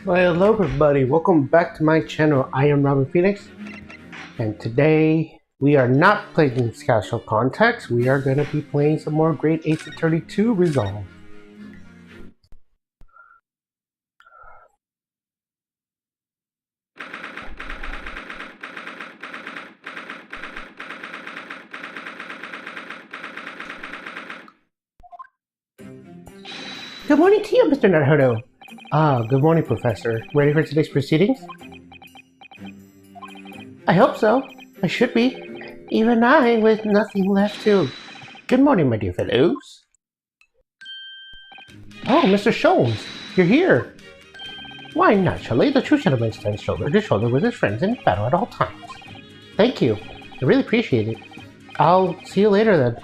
Well, hello everybody, welcome back to my channel. I am Robin Phoenix, and today we are not playing Casual Contacts. We are going to be playing some more Great Ace Attorney 2 Resolve. Good morning to you, Mr. Naruto. Good morning, Professor. Ready for today's proceedings? I hope so. I should be. Even I, with nothing left to... Good morning, my dear fellows. Oh, Mr. Sholmes. you're here. Why, naturally, the true gentleman stands shoulder to shoulder with his friends in battle at all times. Thank you. I really appreciate it. I'll see you later then.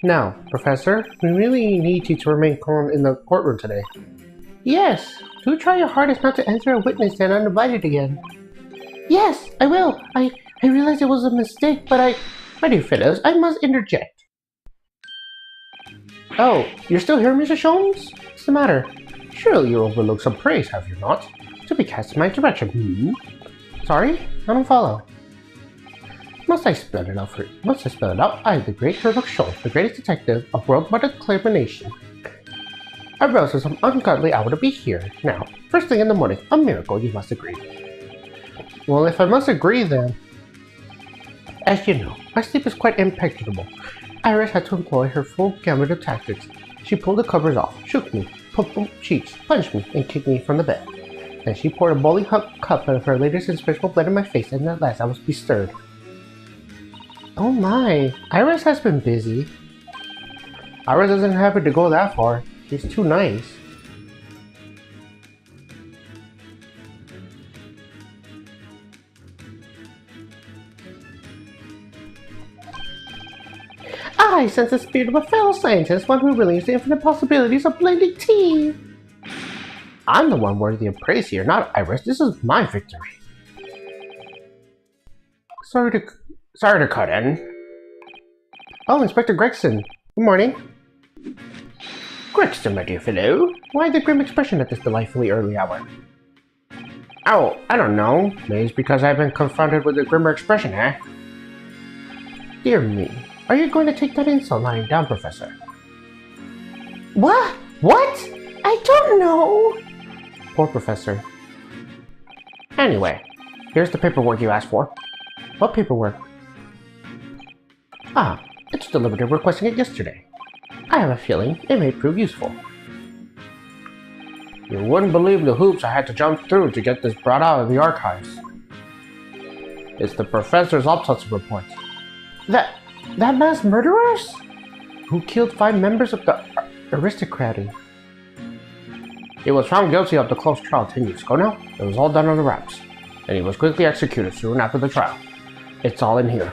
Now, Professor, we really need you to remain calm in the courtroom today. Yes, do try your hardest not to enter a witness stand uninvited again. Yes, I will. I realize it was a mistake, but my dear fellows, I must interject. Oh, you're still here, Mr. Sholmes? What's the matter? Surely you overlooked some praise, have you not? To be cast in my direction, Sorry, I don't follow. Must I spell it out? I am the great Sherlock Sholmes, the greatest detective of worldwide acclamation. I rose at some ungodly hour to be here. Now, first thing in the morning, a miracle, you must agree. Well, if I must agree then... As you know, my sleep is quite impenetrable. Iris had to employ her full gamut of tactics. She pulled the covers off, shook me, pumped my cheeks, punched me, and kicked me from the bed. Then she poured a boiling hot cup of her latest inspirable blood in my face, and at last I was bestirred. Oh my, Iris has been busy. Iris doesn't happen to go that far. She's too nice. I sense the spirit of a fellow scientist, one who realizes the infinite possibilities of blending tea. I'm the one worthy of praise here, not Iris. This is my victory. Sorry to cut in. Oh, Inspector Gregson. Good morning. Gregson, my dear fellow. Why the grim expression at this delightfully early hour? Oh, I don't know. Maybe it's because I've been confronted with a grimmer expression, eh? Dear me. Are you going to take that insult lying down, Professor? What? What? I don't know. Poor Professor. Anyway, here's the paperwork you asked for. What paperwork? Ah, it's delivered to requesting it yesterday. I have a feeling it may prove useful. You wouldn't believe the hoops I had to jump through to get this brought out of the archives. It's the Professor's autopsy report. That mass murderers? Who killed 5 members of the aristocracy? He was found guilty of the close trial 10 years ago now. It was all done on the wraps. And he was quickly executed soon after the trial. It's all in here.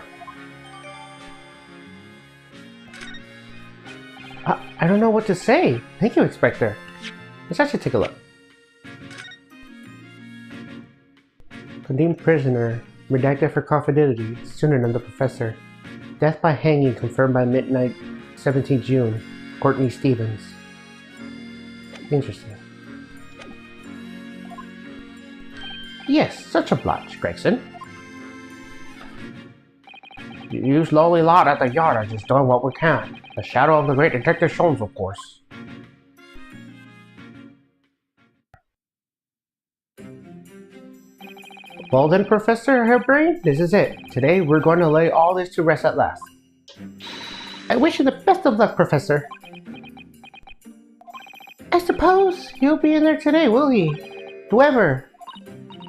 I don't know what to say. Thank you, Inspector. Let's actually take a look. Condemned prisoner, redacted for confidentiality, student of the Professor. Death by hanging confirmed by midnight 17 June. Courtney Stevens. Interesting. Yes, such obliged, Gregson. You slowly lot at the yard are just doing what we can. The shadow of the great Detective Sholmes, of course. Well then, Professor Hairbrain, this is it. Today we're going to lay all this to rest at last. I wish you the best of luck, Professor. I suppose he'll be in there today, will he? Whoever.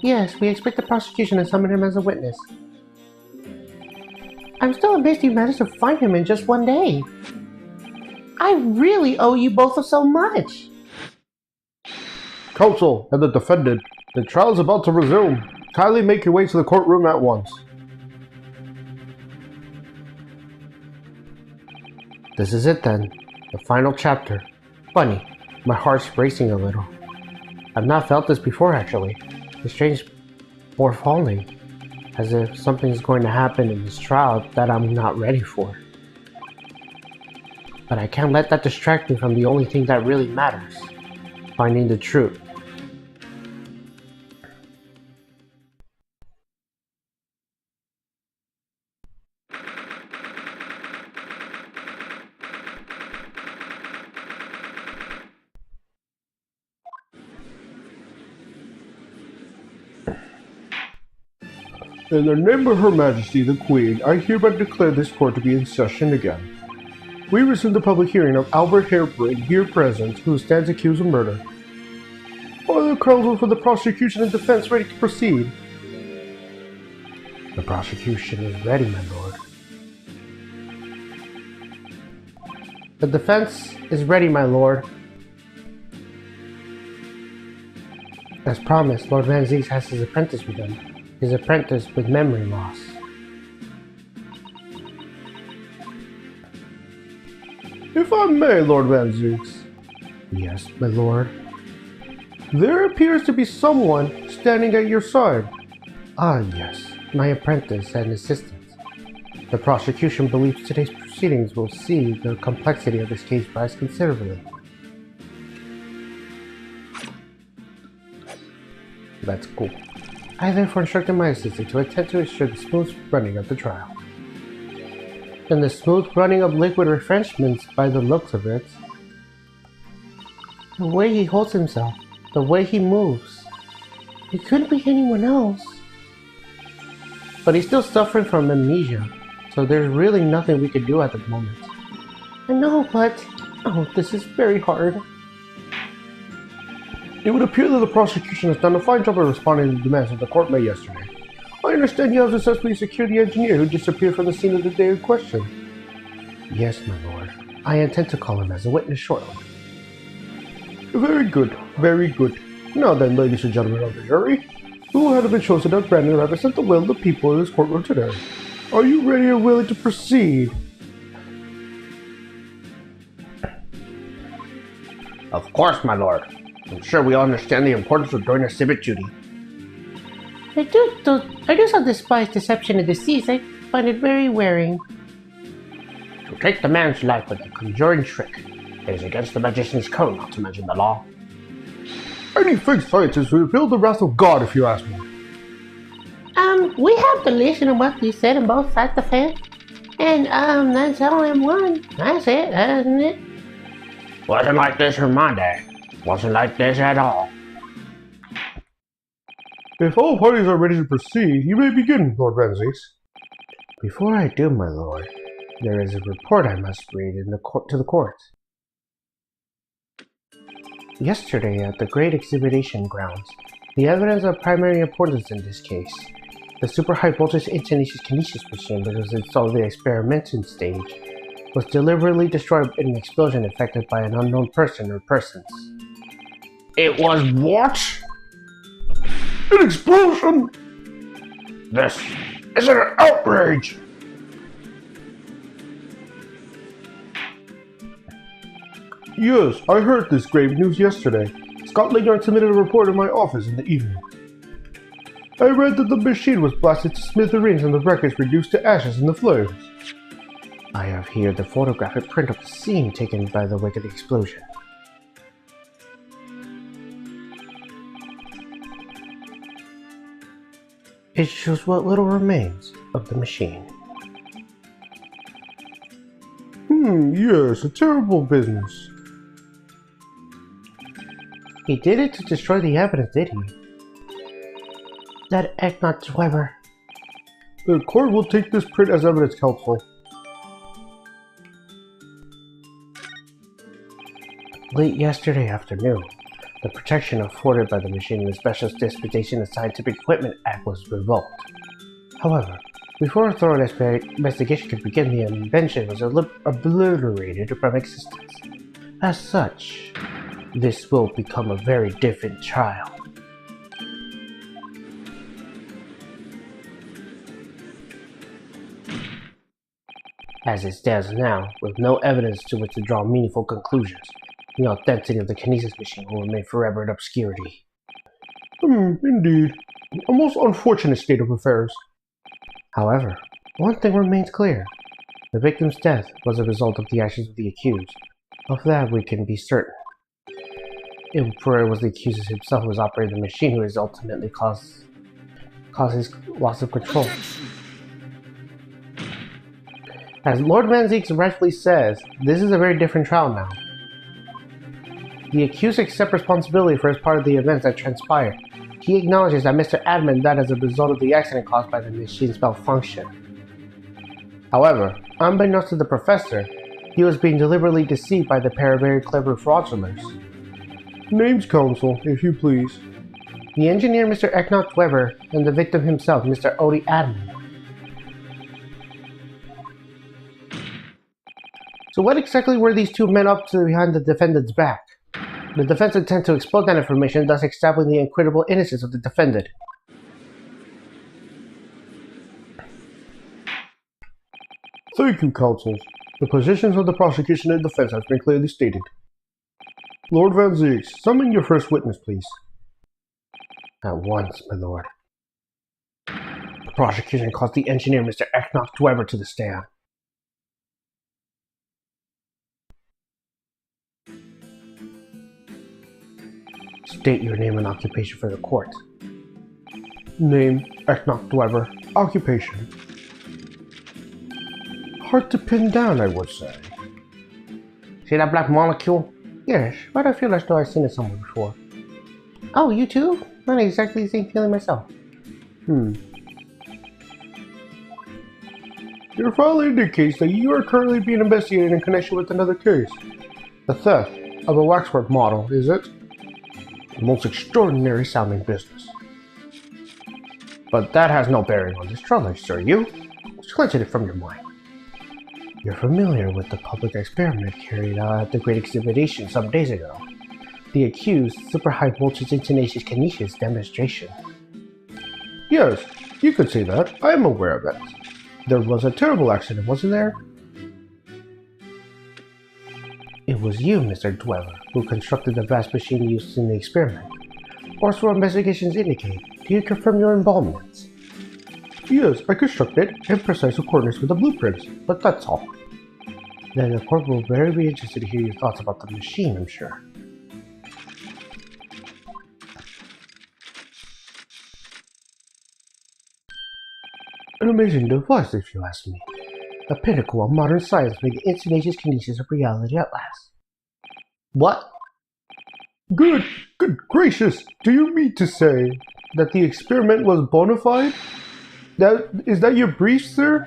Yes, we expect the prosecution to summon him as a witness. I'm still amazed you managed to find him in just one day. I really owe you both so much. Counsel and the defendant, the trial is about to resume. Kindly make your way to the courtroom at once. This is it then, the final chapter. Funny, my heart's racing a little. I've not felt this before actually. The strange more falling, as if something's going to happen in this trial that I'm not ready for. But I can't let that distract me from the only thing that really matters, finding the truth. In the name of Her Majesty the Queen, I hereby declare this court to be in session again. We resume the public hearing of Albert Hairbrain, here present, who stands accused of murder. Are the counsel for the prosecution and defense ready to proceed? The prosecution is ready, my lord. The defense is ready, my lord. As promised, Lord Van Zieks has his apprentice with him. His apprentice with memory loss. If I may, Lord Van Zieks. Yes, my lord. There appears to be someone standing at your side. Ah, yes, my apprentice and assistant. The prosecution believes today's proceedings will see the complexity of this case rise considerably. That's cool. I therefore instructed my assistant to attend to ensure the smooth running of the trial. And the smooth running of liquid refreshments, by the looks of it. The way he holds himself, the way he moves. It couldn't be anyone else. But he's still suffering from amnesia, so there's really nothing we could do at the moment. I know, but... oh, this is very hard. It would appear that the prosecution has done a fine job of responding to the demands of the court made yesterday. I understand you have successfully secured the engineer who disappeared from the scene of the day in question. Yes, my lord. I intend to call him as a witness shortly. Very good, very good. Now then, ladies and gentlemen of the jury, who has been chosen to Brandon represent the will of the people in this courtroom today? Are you ready and willing to proceed? Of course, my lord. I'm sure we all understand the importance of doing our civic duty. I do so despise deception and deceit. I find it very wearing. To take the man's life with a conjuring trick, it is against the magician's code not to mention the law. Any fake scientist will reveal the wrath of God, if you ask me. We have to listen to what you said on both sides of the fence. And, that's only one. That's it, isn't it? Wasn't like this in my day. Wasn't like this at all. If all parties are ready to proceed, you may begin, Lord Van Zieks. Before I do, my lord, there is a report I must read to the court. Yesterday, at the Great Exhibition Grounds, the evidence of primary importance in this case, the super high voltage instantaneous kinesis machine that was installed at the experimentation stage, was deliberately destroyed in an explosion effected by an unknown person or persons. It was what? An explosion! This is an outrage! Yes, I heard this grave news yesterday. Scotland Yard submitted a report in my office in the evening. I read that the machine was blasted to smithereens and the wreckage reduced to ashes in the flames. I have here the photographic print of the scene taken by the wicked explosion. It shows what little remains of the machine. Yes, a terrible business. He did it to destroy the evidence, did he? That Echnot Weber. The court will take this print as evidence, counsel. Late yesterday afternoon, the protection afforded by the machine in the Special Dispensation of Scientific Equipment Act was revoked. However, before a thorough investigation could begin, the invention was obliterated from existence. As such, this will become a very different trial. As it stands now, with no evidence to which to draw meaningful conclusions, the authenticity of the kinesis machine will remain forever in obscurity. Indeed. A most unfortunate state of affairs. However, one thing remains clear. The victim's death was a result of the actions of the accused. Of that we can be certain. For it was the accused himself who was operating the machine who has ultimately caused his loss of control. As Lord Van Zieks rightfully says, this is a very different trial now. The accused accepts responsibility for his part of the events that transpired. He acknowledges that Mr. Admin died as a result of the accident caused by the machine's malfunction. However, unbeknownst to the professor, he was being deliberately deceived by the pair of very clever fraudulers. Names, counsel, if you please. The engineer, Mr. Echnot Weber, and the victim himself, Mr. Odie Admin. So what exactly were these two men up to behind the defendant's back? The defense intends to expose that information, thus establishing the incredible innocence of the defendant. Thank you, counsels. The positions of the prosecution and defense have been clearly stated. Lord Van Zieks, summon your first witness, please. At once, my lord. The prosecution calls the engineer, Mr. Ecnoch Dweber, to the stand. State your name and occupation for the court. Name, Ecnoch Dweber. Occupation. Hard to pin down, I would say. See that black molecule? Yes, but I feel as though I've seen it somewhere before. Oh, you too? Not exactly the same feeling myself. Your file indicates that you are currently being investigated in connection with another case. The theft of a waxwork model, is it? The most extraordinary sounding business. But that has no bearing on this trial, sir. You cleanse it from your mind. You're familiar with the public experiment carried out at the Great Exhibition some days ago. The accused super high voltage tenacious kinesis demonstration. Yes, you could say that. I am aware of it. There was a terrible accident, wasn't there? It was you, Mr. Dweller, who constructed the vast machine used in the experiment. Or so investigations indicate. Do you confirm your involvement? Yes, I constructed it in precise accordance with the blueprints, but that's all. Then the court will very be interested to hear your thoughts about the machine, I'm sure. An amazing device, if you ask me. The pinnacle of modern science made the instantaneous kinesis a reality at last. What? Good gracious! Do you mean to say that the experiment was bona fide? Is that your brief, sir?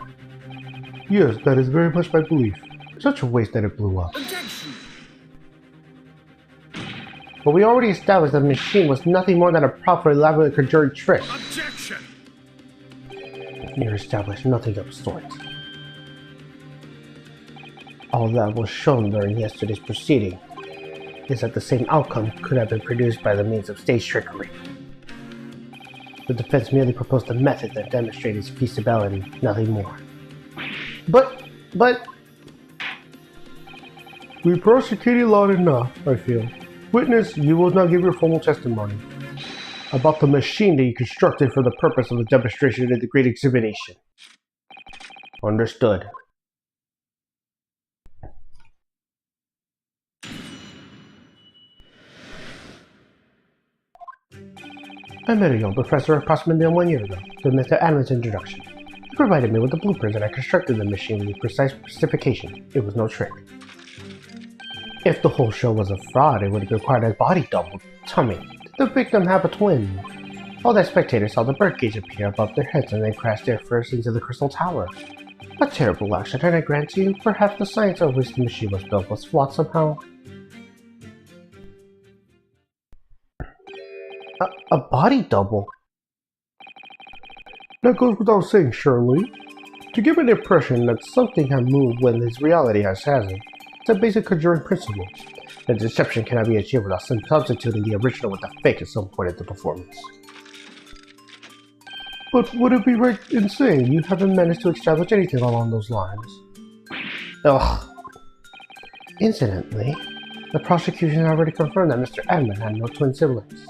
Yes, that is very much my belief. Such a waste that it blew up. Objection! But we already established that the machine was nothing more than a prop for elaborate conjuring trick. Objection! You established nothing of the sort. All that was shown during yesterday's proceeding is that the same outcome could have been produced by the means of stage trickery. The defense merely proposed a method that demonstrated its feasibility, nothing more. But... We prosecuted long enough, I feel. Witness, you will now give your formal testimony about the machine that you constructed for the purpose of the demonstration at the Great Exhibition. Understood. I met a young professor approximately 1 year ago, with Mr. Adam's introduction. He provided me with the blueprints and I constructed the machine with precise specifications. It was no trick. If the whole show was a fraud, it would have required a body double. Tell me, did the victim have a twin? All the spectators saw the birdcage appear above their heads and then crash their first into the crystal tower. A terrible accident, I grant you. Perhaps the science of which the machine was built was flawed somehow. A body double? That goes without saying, surely. To give an impression that something had moved when this reality hasn't. It's a basic conjuring principle. The deception cannot be achieved without substituting the original with the fake at some point in the performance. But would it be right in saying you haven't managed to establish anything along those lines? Ugh. Incidentally, the prosecution already confirmed that Mr. Edmund had no twin siblings.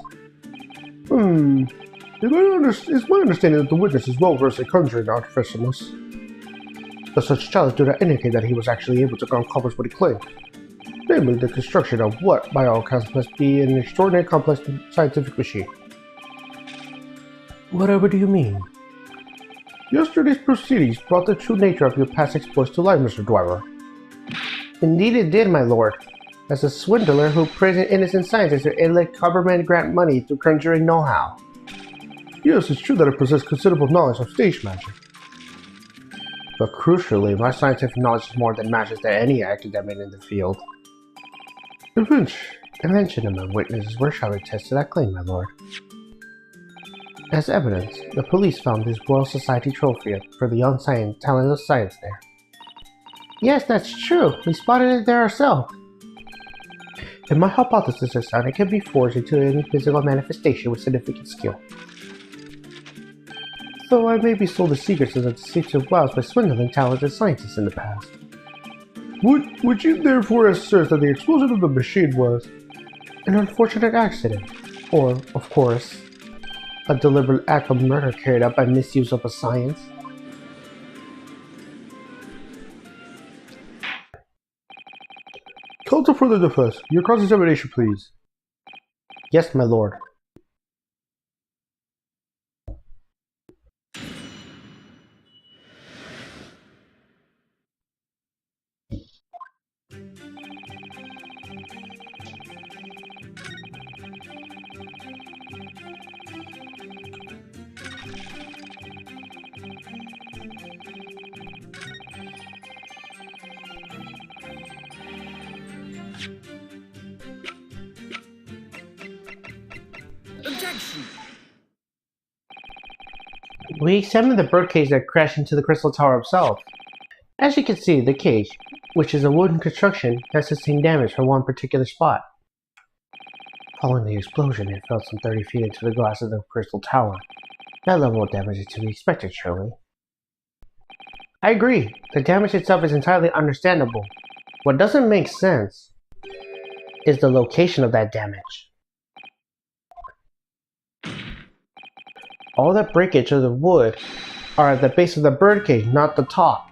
It's my understanding that the witness is well versed in conjuring artificiousness. But such challenge do not indicate that he was actually able to accomplish what he claimed. Namely, the construction of what, by all accounts, must be an extraordinarily complex scientific machine. Whatever do you mean? Yesterday's proceedings brought the true nature of your past exploits to light, Mr. Dweller. Indeed it did, my lord. As a swindler who prays an innocent scientist and let government grant money through conjuring know-how. Yes, it's true that I possess considerable knowledge of stage magic. But crucially, my scientific knowledge is more than matches to any academic in the field. Invention of my witnesses were shall attest to that claim, my lord. As evidence, the police found this Royal Society trophy for the young talented science there. Yes, that's true. We spotted it there ourselves. And my hypothesis is that it can be forged into any physical manifestation with significant skill. Though I may be sold the secrets of the secret wells by swindling talented scientists in the past. Would you therefore assert that the explosion of the machine was an unfortunate accident? Or, of course, a deliberate act of murder carried out by misuse of a science? Counsel for the defense, your cross-examination, please. Yes, my lord. Objection! We examined the birdcage that crashed into the Crystal Tower itself. As you can see, the cage, which is a wooden construction, has sustained damage from one particular spot. Following the explosion, it fell some 30 feet into the glass of the Crystal Tower. That level of damage is to be expected, surely. I agree. The damage itself is entirely understandable. What doesn't make sense is the location of that damage. All that breakage of the wood are at the base of the birdcage, not the top.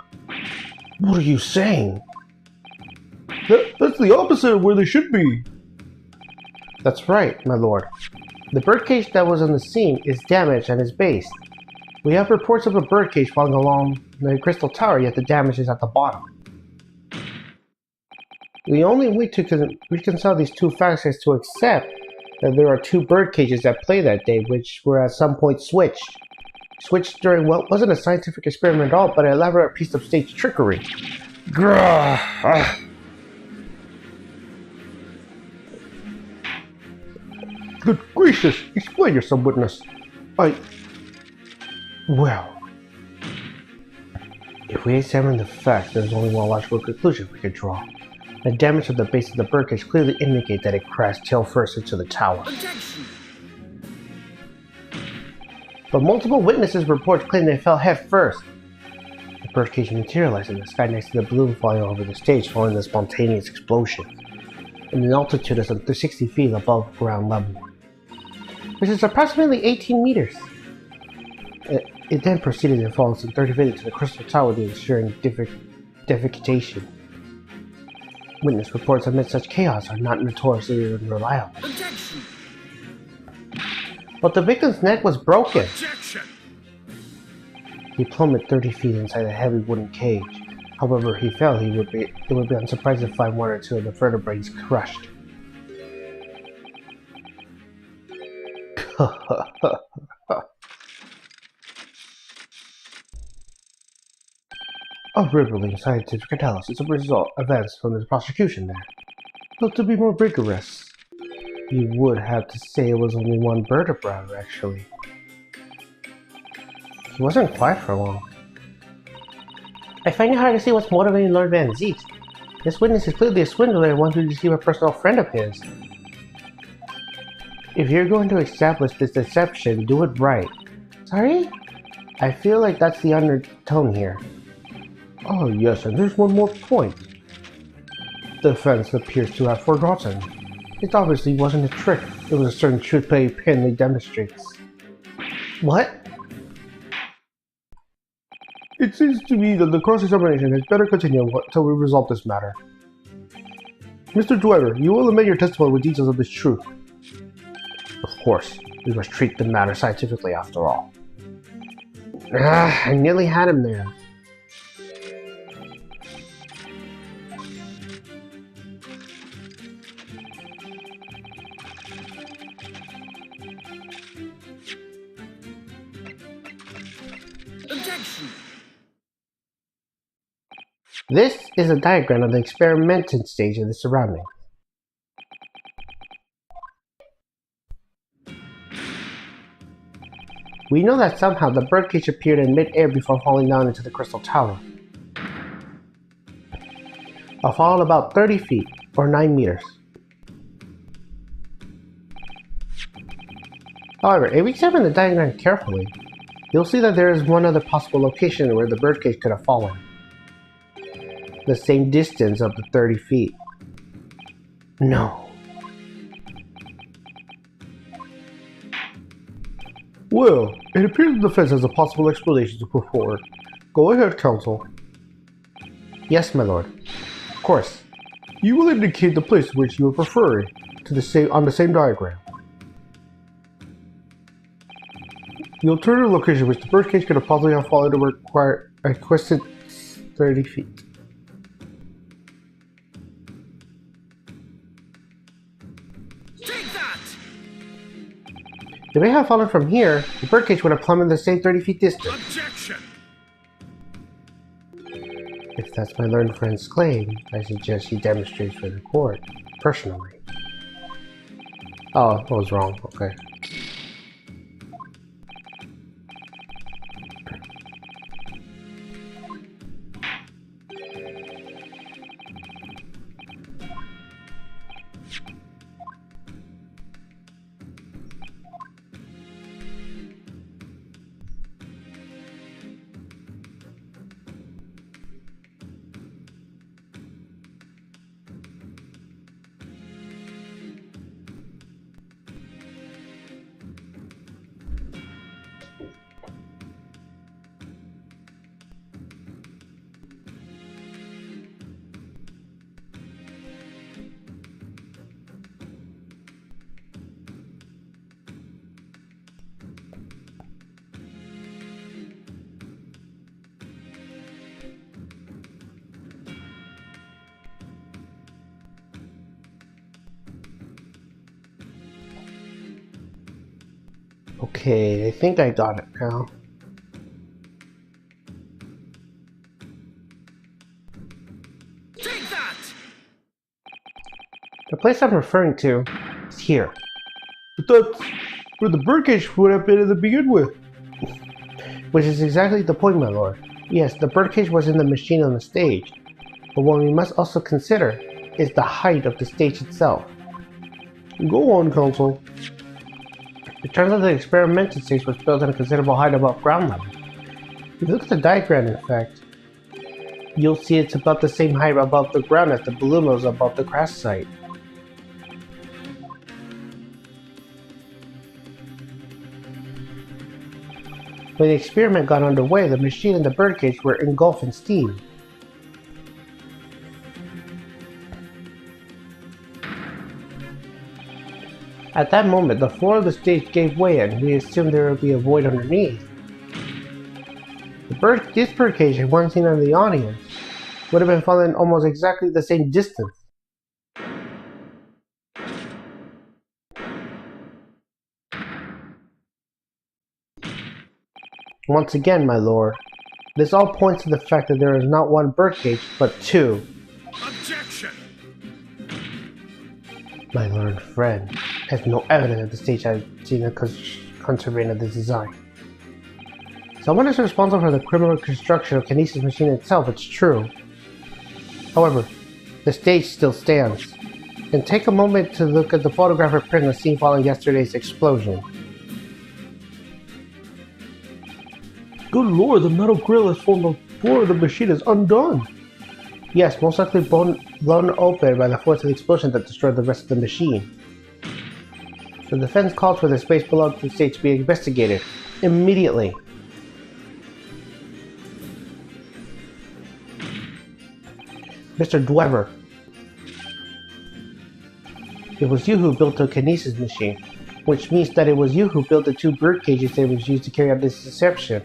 What are you saying? That's the opposite of where they should be. That's right, my lord. The birdcage that was on the scene is damaged at its base. We have reports of a birdcage falling along the Crystal Tower, yet the damage is at the bottom. The only way to reconcile these two facts is to accept that there are two bird cages at play that day, which were at some point switched. Switched during what wasn't a scientific experiment at all, but an elaborate piece of stage trickery. Grah! Good gracious! Explain yourself, witness. Well, if we examine the facts, there's only one logical conclusion we could draw. The damage of the base of the birdcage clearly indicate that it crashed tail first into the tower. Objection! But multiple witnesses' reports claim they fell head first. The birdcage materialized in the sky next to the balloon flying over the stage following the spontaneous explosion, at an altitude of some 60 feet above ground level, which is approximately 18 meters. It then proceeded to fall some 30 feet into the Crystal Tower, ensuring defecation. Witness reports amid such chaos are not notoriously unreliable. Objection! But the victim's neck was broken. Objection! He plummeted 30 feet inside a heavy wooden cage. However, he fell, it would be unsurprising to find one or two of the vertebrae crushed. A riveting scientific analysis of events from the prosecution there. But to be more rigorous, you would have to say it was only one vertebra, actually. He wasn't quiet for long. I find it hard to see what's motivating Lord Van Zieks. This witness is clearly a swindler and wants to deceive a personal friend of his. If you're going to establish this deception, do it right. Sorry? I feel like that's the undertone here. Oh yes, and there's one more point. The defense appears to have forgotten. It obviously wasn't a trick. It was a certain truth Perry Penley demonstrates. What? It seems to me that the cross-examination has better continue until we resolve this matter. Mr. Dweller, you will amend your testimony with details of this truth. Of course, we must treat the matter scientifically after all. I nearly had him there. Objection! This is a diagram of the experimenting stage of the surroundings. We know that somehow the birdcage appeared in mid-air before falling down into the Crystal Tower. A fall about 30 feet, or 9 meters. However, if we examine the diagram carefully, you'll see that there is one other possible location where the birdcage could have fallen. The same distance of the 30 feet. No. Well, it appears the defense has a possible explanation to put forward. Go ahead, counsel. Yes, my lord. Of course. You will indicate the place which you are referring to on the same diagram. The alternative location which the birdcage could have possibly have fallen to require a requested 30 feet. Take that! If it may have fallen from here, the birdcage would have plummeted the same 30 feet distance. Objection! If that's my learned friend's claim, I suggest he demonstrates for the court, personally. Oh, I was wrong. Okay. Okay, I think I got it now. Take that! The place I'm referring to is here. But that's where the birdcage would have been to begin with. Which is exactly the point, my lord. Yes, the birdcage was in the machine on the stage. But what we must also consider is the height of the stage itself. Go on, counsel. It turns out the experimental stage was built at a considerable height above ground level. If you look at the diagram, in fact, you'll see it's about the same height above the ground as the balloon was above the crash site. When the experiment got underway, the machine and the birdcage were engulfed in steam. At that moment, the floor of the stage gave way and we assumed there would be a void underneath. This birdcage, if one seen on the audience, would have been falling almost exactly the same distance. Once again, my lord, this all points to the fact that there is not one birdcage, but two. Objection! My learned friend has no evidence that the stage has seen a conservation of this design. Someone is responsible for the criminal construction of Kinesis machine itself, it's true. However, the stage still stands. And take a moment to look at the photographic print of the scene following yesterday's explosion. Good lord, the metal grill has formed the floor of the machine is undone. Yes, most likely blown open by the force of the explosion that destroyed the rest of the machine. The defense calls for the space below the stage to be investigated immediately. Mr. Dwemer, it was you who built the Kinesis machine, which means that it was you who built the two bird cages that was used to carry out this deception.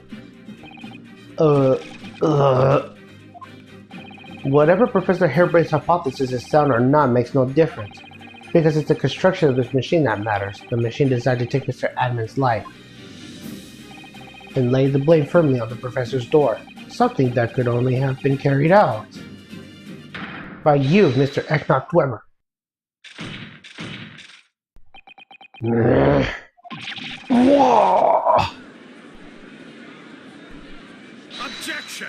Whatever Professor Harebrain's hypothesis is sound or not makes no difference, because it's the construction of this machine that matters, the machine designed to take Mr. Adam's life, and lay the blame firmly on the professor's door, something that could only have been carried out by you, Mr. Echnot Dwemer. Objection!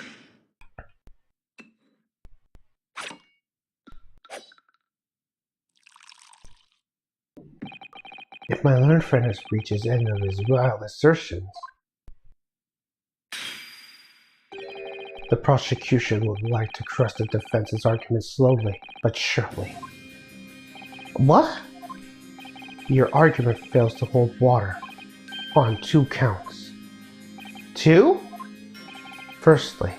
If my learned friend has reached his end of his wild assertions, the prosecution would like to crush the defense's argument slowly but surely. What? Your argument fails to hold water on 2 counts. 2? Firstly,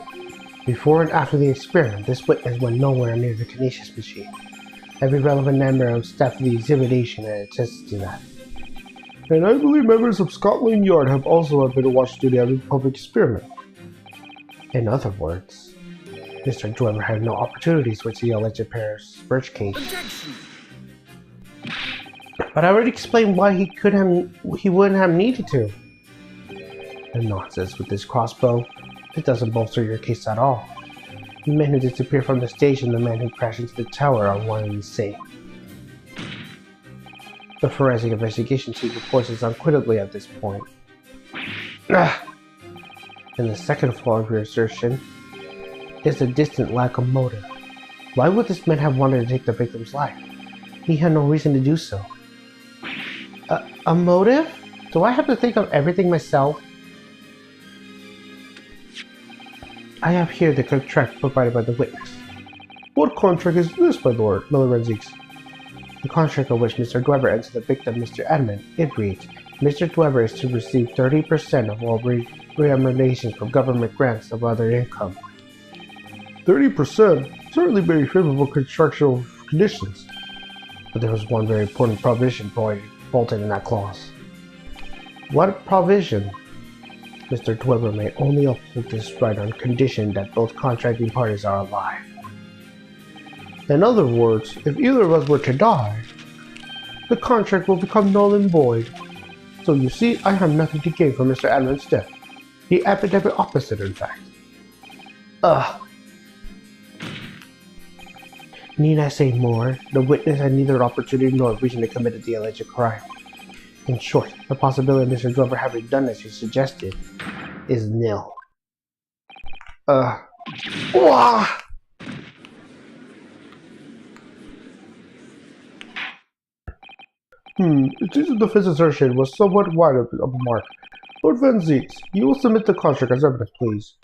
before and after the experiment, this witness went nowhere near the Canisius machine. Every relevant member of staff of the examination attests to that. And I believe members of Scotland Yard have also been watched during the public experiment. In other words, Mr. Dwemer had no opportunities with the alleged Paris birch cage. Objection! But I already explained why he wouldn't have needed to. The nonsense with this crossbow. It doesn't bolster your case at all. The man who disappeared from the stage and the man who crashed into the tower are one and the same. The forensic investigation team reports this unquestionably at this point. And the second flaw of your assertion is the distant lack of motive. Why would this man have wanted to take the victim's life? He had no reason to do so. A motive? Do I have to think of everything myself? I have here the contract provided by the witness. What contract is this, my lord, Lorenzies? The contract of which Mr. Dwemer and to the victim, Mr. Edmund, it reads, Mr. Dwemer is to receive 30% of all remunerations from government grants of other income. 30%? Certainly very favorable constructional conditions. But there was one very important provision bolted in that clause. What provision? Mr. Dwemer may only uphold this right on condition that both contracting parties are alive. In other words, if either of us were to die, the contract will become null and void. So you see, I have nothing to gain from Mr. Edmund's death. The epidemic opposite, in fact. Need I say more? The witness had neither opportunity nor reason to commit the alleged crime. In short, the possibility of Mr. Dwemer having done as you suggested is nil. Wah! It seems the defense assertion was somewhat wide of the mark. Lord Van Zieks, you will submit the contract as evidence, please.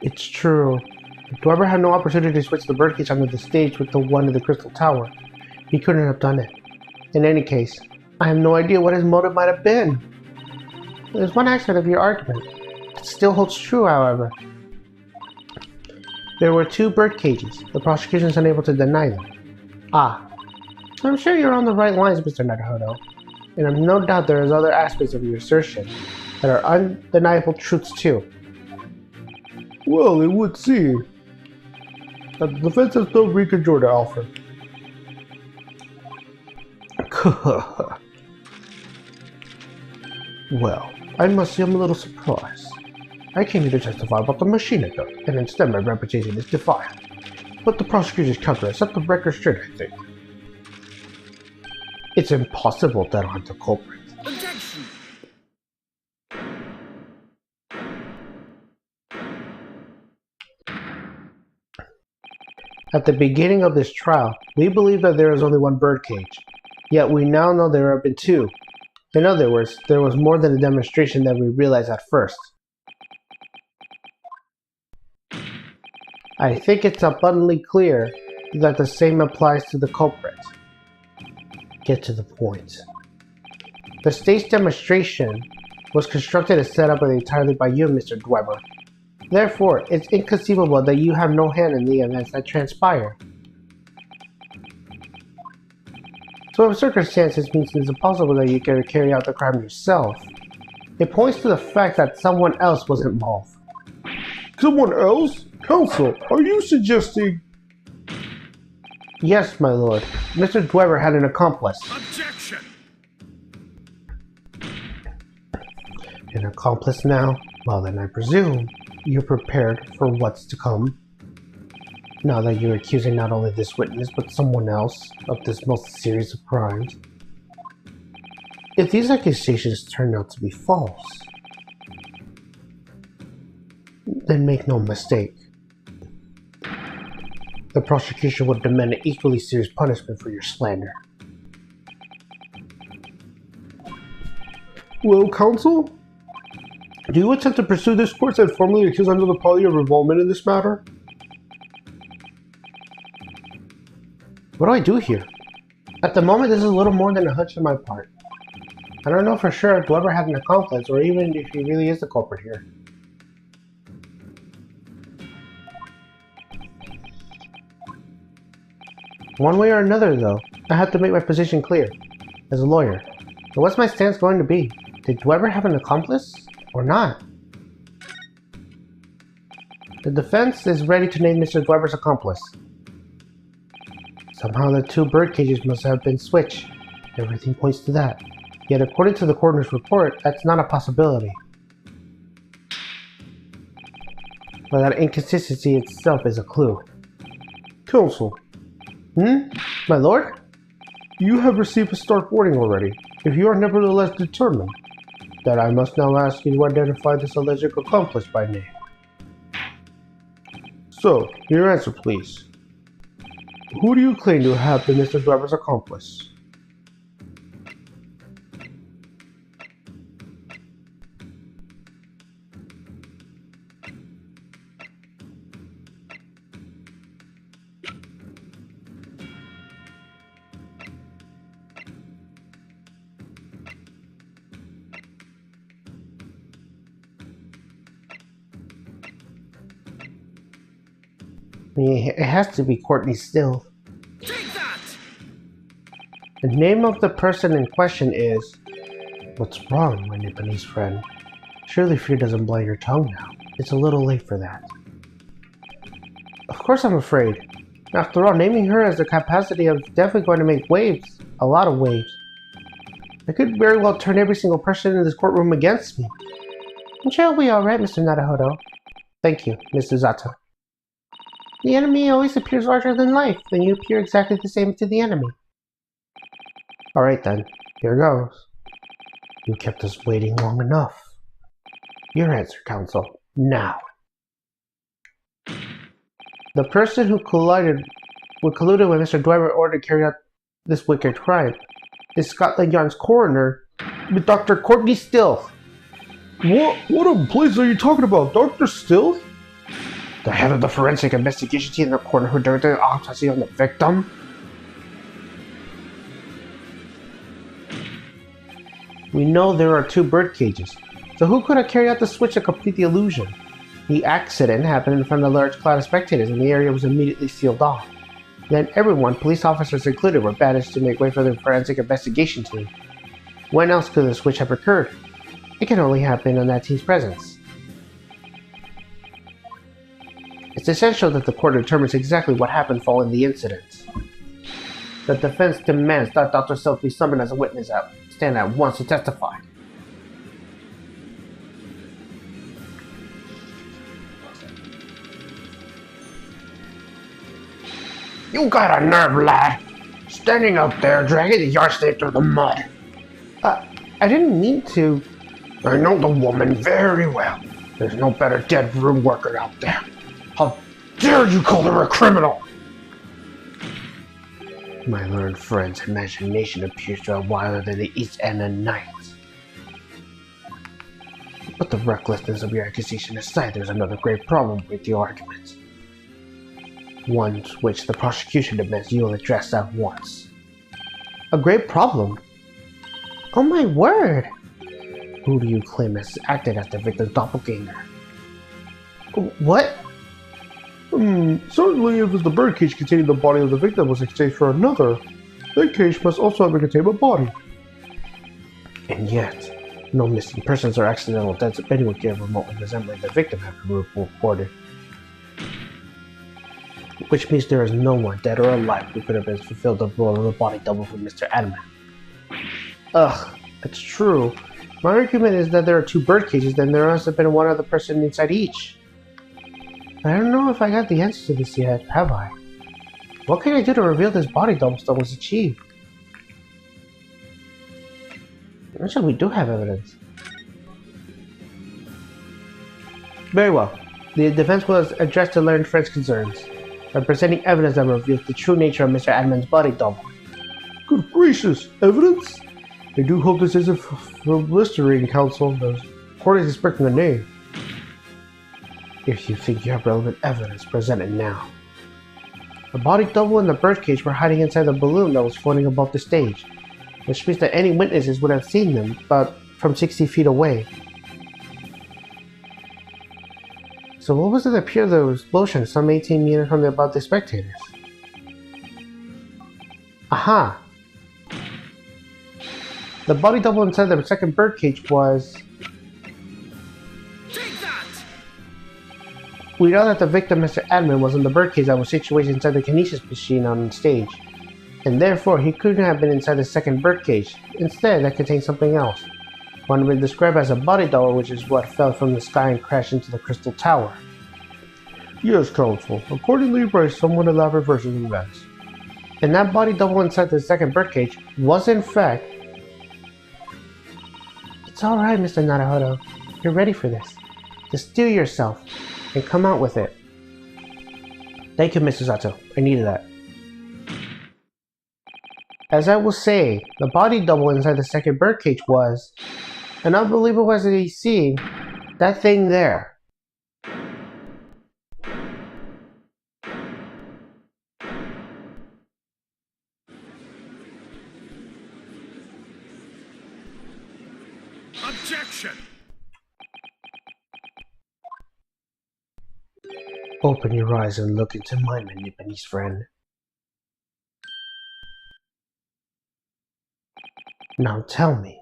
It's true. Dwemer had no opportunity to switch the birdcage onto the stage with the one in the Crystal Tower. He couldn't have done it. In any case, I have no idea what his motive might have been. There's one aspect of your argument that still holds true, however. There were 2 bird cages. The prosecution is unable to deny them. I'm sure you're on the right lines, Mr. Naruhodo, and I've no doubt there is other aspects of your assertion that are undeniable truths too. Well, it would seem that the defense has no reconjure to offer. Well, I must say I'm a little surprised. I came here to testify about the machine gun, and instead my reputation is defiled. But the prosecutor's counter set the record straight, I think. It's impossible that I'm the culprit. Objection! At the beginning of this trial, we believed that there was only 1 birdcage. Yet we now know there have been 2. In other words, there was more than a demonstration than we realized at first. I think it's abundantly clear that the same applies to the culprit. Get to the point. The stage demonstration was constructed and set up entirely by you, Mr. Dwemer. Therefore, it's inconceivable that you have no hand in the events that transpire. So if circumstances means it's impossible that you can carry out the crime yourself, it points to the fact that someone else was involved. Someone else? Counsel, are you suggesting... Yes, my lord. Mr. Dwemer had an accomplice. Objection! An accomplice now? Well then I presume you're prepared for what's to come. Now that you're accusing not only this witness, but someone else of this most serious of crimes. If these accusations turn out to be false, then make no mistake. The prosecution would demand an equally serious punishment for your slander. Well, counsel? Do you attempt to pursue this court and formally accuse Angela Polly of involvement in this matter? What do I do here? At the moment, this is a little more than a hunch on my part. I don't know for sure if Dweber had an accomplice, or even if he really is the culprit here. One way or another, though, I have to make my position clear, as a lawyer. So what's my stance going to be? Did Dweber have an accomplice, or not? The defense is ready to name Mr. Dweber's accomplice. Somehow the two bird cages must have been switched. Everything points to that. Yet according to the coroner's report, that's not a possibility. But that inconsistency itself is a clue. Counsel. My lord? You have received a stark warning already. If you are nevertheless determined, then I must now ask you to identify this alleged accomplice by name. So, your answer please. Who do you claim to have been Mr. Dweber's accomplice? It has to be Courtney Still. Take that! The name of the person in question is... What's wrong, my Nipponese friend? Surely fear doesn't blind your tongue now. It's a little late for that. Of course I'm afraid. After all, naming her has the capacity of definitely going to make waves. A lot of waves. I could very well turn every single person in this courtroom against me. I'm sure I'll be alright, Mr. Naruhodo. Thank you, Mr. Zata. The enemy always appears larger than life, then you appear exactly the same to the enemy. Alright then, here goes. You kept us waiting long enough. Your answer, counsel, now. The person who colluded with Mr. Dweber in order to carry out this wicked crime is Scotland Yard's coroner, Dr. Courtney Still. What a place are you talking about? Dr. Still? The head of the forensic investigation team in the coroner who directed the autopsy on the victim? We know there are two bird cages, so who could have carried out the switch to complete the illusion? The accident happened in front of a large cloud of spectators and the area was immediately sealed off. Then everyone, police officers included, were banished to make way for the forensic investigation team. When else could the switch have occurred? It can only happen in that team's presence. It's essential that the court determines exactly what happened following the incident. The defense demands that Dr. Self be summoned as a witness stand at once to testify. You got a nerve, lad! Standing up there, dragging the yardstick through the mud. I didn't mean to. I know the woman very well. There's no better dead room worker out there. How dare you call her a criminal? My learned friend's imagination appears to have wilder than the East End at night. But the recklessness of your accusation aside, there's another great problem with your argument. One which the prosecution demands you will address at once. A great problem? Oh my word! Who do you claim has acted as the victim's doppelganger? What? Certainly if the bird cage containing the body of the victim was exchanged for another, that cage must also have contained a body. And yet, no missing persons or accidental deaths of anyone can remotely resembling the victim have been reported. Which means there is no one, dead or alive, who could have been fulfilled the role of the body double for Mr. Adamant. Ugh, that's true. My argument is that there are two bird cages, then there must have been one other person inside each. I don't know if I got the answer to this yet, have I? What can I do to reveal this body double that was achieved? Actually, we do have evidence. Very well. The defense was addressed to learned friends' concerns. by presenting evidence that reveals the true nature of Mr. Adam's body double. Good gracious, evidence? I do hope this isn't from blistering, Council. The court is expecting a name. If you think you have relevant evidence, present it now. The body double and the birdcage were hiding inside the balloon that was floating above the stage, which means that any witnesses would have seen them, but from 60 feet away. So what was it that appeared the explosion some 18 meters from above the spectators? Aha! The body double inside the second birdcage was... Take that! We know that the victim, Mr. Admin, was in the birdcage that was situated inside the kinesis machine on stage, and therefore he couldn't have been inside the second birdcage. Instead, that contained something else. One would describe as a body double, which is what fell from the sky and crashed into the crystal tower. Yes, Council. Accordingly, by somewhat elaborate versions of events. And that body double inside the second birdcage was in fact... It's alright, Mr. Naruhodo. You're ready for this. Just steel yourself and come out with it. Thank you, Mr. Zato. I needed that. As I was saying, the body double inside the second birdcage was... And unbelievable as it seemed, that thing there. Objection! Open your eyes and look into mine, my Nipponese friend. Now tell me,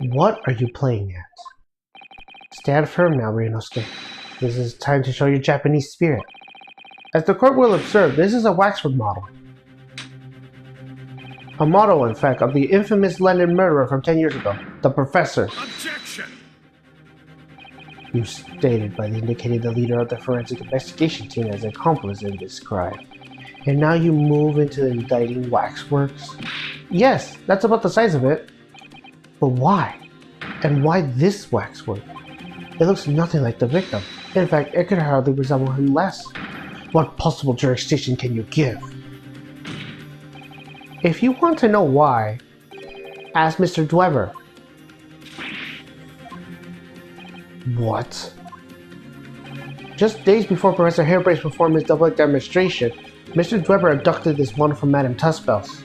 what are you playing at? Stand firm now, Ryunosuke. This is time to show your Japanese spirit. As the court will observe, this is a waxwork model. A model, in fact, of the infamous London murderer from 10 years ago, the Professor. Objection! You stated by indicating the leader of the forensic investigation team as an accomplice in this crime. And now you move into indicting waxworks? Yes, that's about the size of it. But why? And why this waxwork? It looks nothing like the victim. In fact, it could hardly resemble him less. What possible jurisdiction can you give? If you want to know why, ask Mr. Dweber. What? Just days before Professor Hairbrace performed his double demonstration, Mr. Dweber abducted this wonderful Madame Tussbels.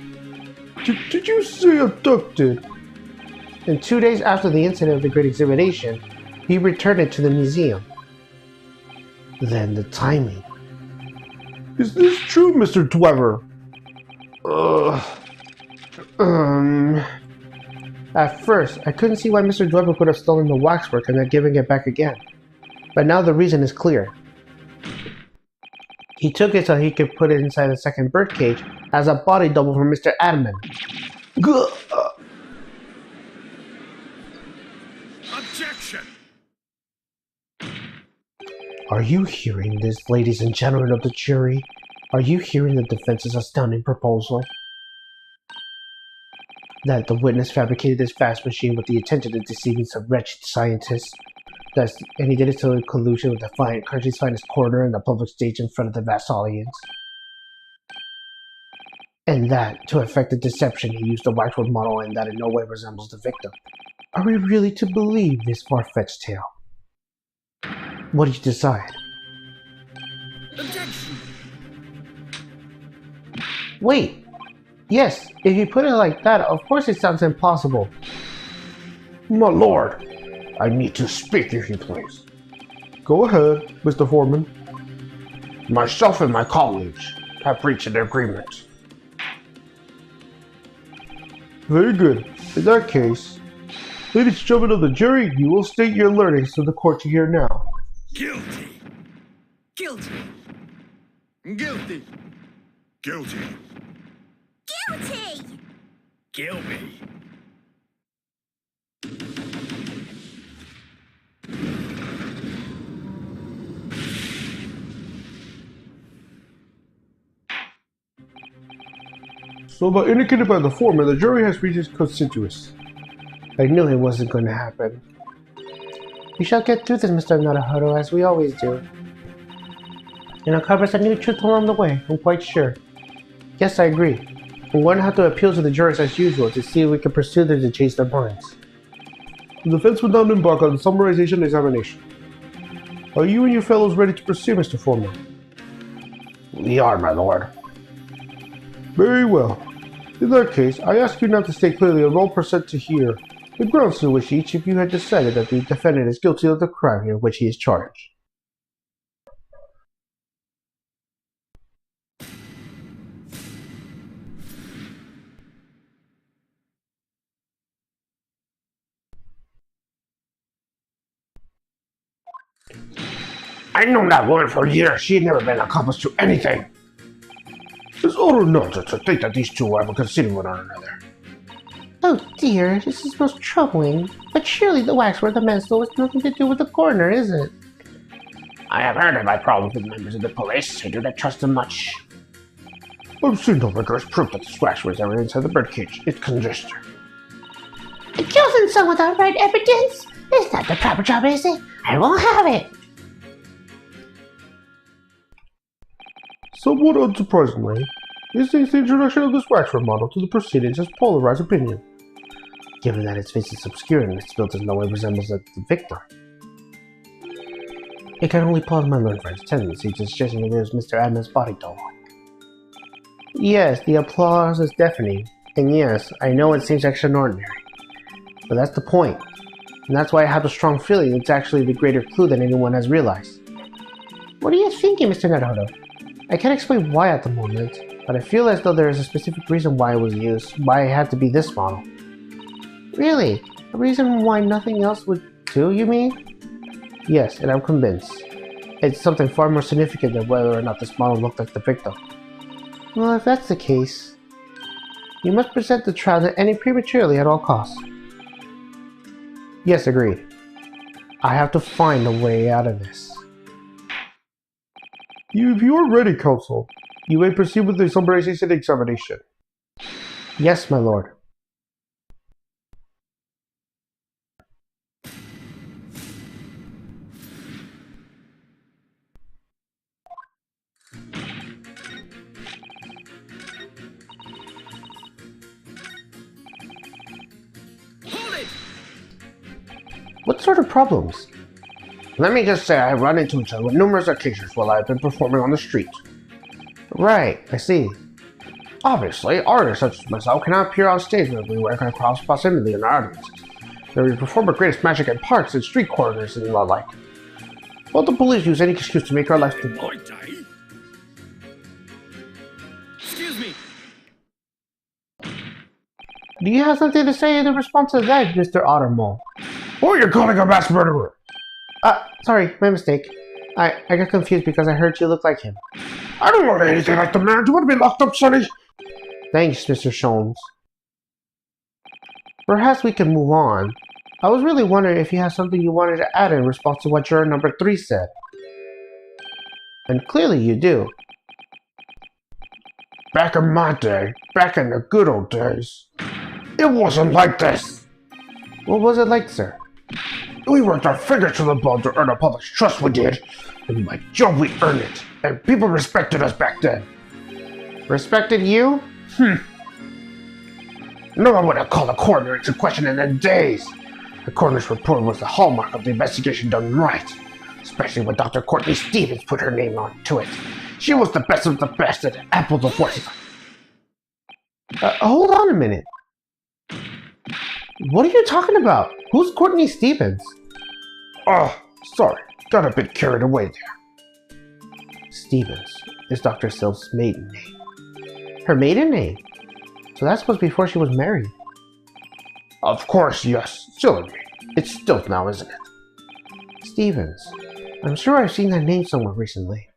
Did you say abducted? And 2 days after the incident of the Great Exhibition, he returned it to the museum. Then the timing. Is this true, Mr. Dweber? At first, I couldn't see why Mr. Dweber could have stolen the waxwork and then given it back again. But now the reason is clear. He took it so he could put it inside the second birdcage as a body double for Mr. Admin. Objection! Are you hearing this, ladies and gentlemen of the jury? Are you hearing the defense's astounding proposal? That the witness fabricated this fast machine with the intention of deceiving some wretched scientists. And he did it in collusion with the country's finest coroner and the public stage in front of the vast audience. And that, to effect the deception, he used a waxwork model and that in no way resembles the victim. Are we really to believe this far-fetched tale? What do you decide? Objection! Wait! Yes, if you put it like that, of course it sounds impossible. My lord, I need to speak if you please. Go ahead, Mr. Foreman. Myself and my colleagues have reached an agreement. Very good. In that case, ladies and gentlemen of the jury, you will state your learnings to the court to hear now. Guilty! Guilty! Guilty! Guilty! Guilty! Kill me! So, by indicated by the foreman, the jury has reached its constituents. I knew it wasn't going to happen. We shall get through this, Mr. Naruhodo, as we always do. And uncovers a new truth along the way, I'm quite sure. Yes, I agree. I'm going to have to appeal to the jurors as usual to see if we can pursue them to change their minds. The defense will now embark on the summarization examination. Are you and your fellows ready to proceed, Mr. Foreman? We are, my lord. Very well. In that case, I ask you now to state clearly and well present to hear the grounds to which each of you had decided that the defendant is guilty of the crime in which he is charged. I've known that woman for years. She had never been accomplice to anything. It's utter nonsense to think that these two will ever consider one another. Oh dear, this is most troubling. But surely the waxwork of Menstol has nothing to do with the coroner, is it? I have heard of my problems with members of the police. I do not trust them much. I've seen no rigorous proof that this waxwork is ever inside the birdcage. It's conjecture. Accusing someone without right evidence? It's not the proper job, is it? I won't have it. Somewhat unsurprisingly, this is the introduction of this waxwork model to the proceedings has polarized opinion. Given that its face is obscure and its build in no way resembles that of the victim. It can only pause my learned friend's tendency to suggesting that it was Mr. Adam's body doll. Yes, the applause is deafening, and yes, I know it seems extraordinary. But that's the point, and that's why I have a strong feeling it's actually the greater clue than anyone has realized. What are you thinking, Mr. Naruto? I can't explain why at the moment, but I feel as though there is a specific reason why it was used, why it had to be this model. Really? A reason why nothing else would do, you mean? Yes, and I'm convinced. It's something far more significant than whether or not this model looked like the victim. Well, if that's the case, you must present the trial to end it prematurely at all costs. Yes, agreed. I have to find a way out of this. If you are ready, counsel, you may proceed with the summarization examination. Yes, my lord. What sort of problems? Let me just say I've run into each other on numerous occasions while I've been performing on the street. Right, I see. Obviously, artists such as myself cannot appear on stage when we work in close proximity in our audiences. We perform our greatest magic in parks and street corners and the like. But the police use any excuse to make our lives too My day? Excuse me. Do you have something to say in response to that, Mr. Ottermole? Who are you calling a mass murderer? Sorry, my mistake. I got confused because I heard you look like him. I don't want anything like the man. Do you want to be locked up, Sonny? Thanks, Mr. Sholmes. Perhaps we can move on. I was really wondering if you have something you wanted to add in response to what juror number 3 said. And clearly you do. Back in my day, back in the good old days, it wasn't like this. What was it like, sir? We worked our fingers to the bone to earn the public's trust, we did. And by Jove, we earned it. And people respected us back then. Respected you? No one would have called a coroner into question in the days. The coroner's report was the hallmark of the investigation done right. Especially when Dr. Courtney Stevens put her name onto it. She was the best of the best at Apple the 40th. Hold on a minute. What are you talking about? Who's Courtney Stevens? Oh, sorry. Got a bit carried away there. Stevens is Dr. Sylph's maiden name. Her maiden name? So that's was before she was married. Of course, yes. Silly me. It's Stilth now, isn't it? Stevens. I'm sure I've seen that name somewhere recently.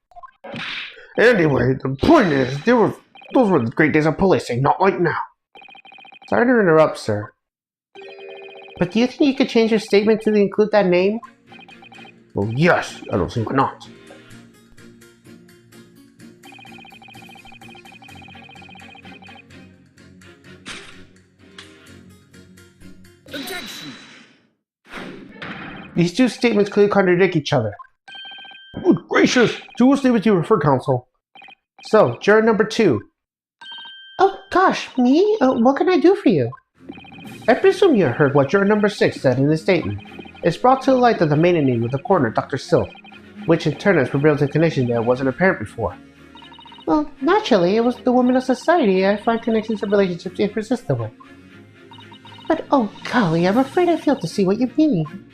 Anyway, the point is, those were the great days of policing, not like now. Sorry to interrupt, sir. But do you think you could change your statement to include that name? Well, yes. I don't see why not. Objection! These two statements clearly contradict each other. Good gracious. Gracious! So we'll stay with you for counsel. So, juror number 2. Oh gosh, me? What can I do for you? I presume you heard what juror number 6 said in his statement. It's brought to light that the maiden name of the coroner, Dr. Sylph, which in turn has revealed a connection that wasn't apparent before. Well, naturally, it was the woman of society. I find connections and relationships irresistible. But oh golly, I'm afraid I fail to see what you mean.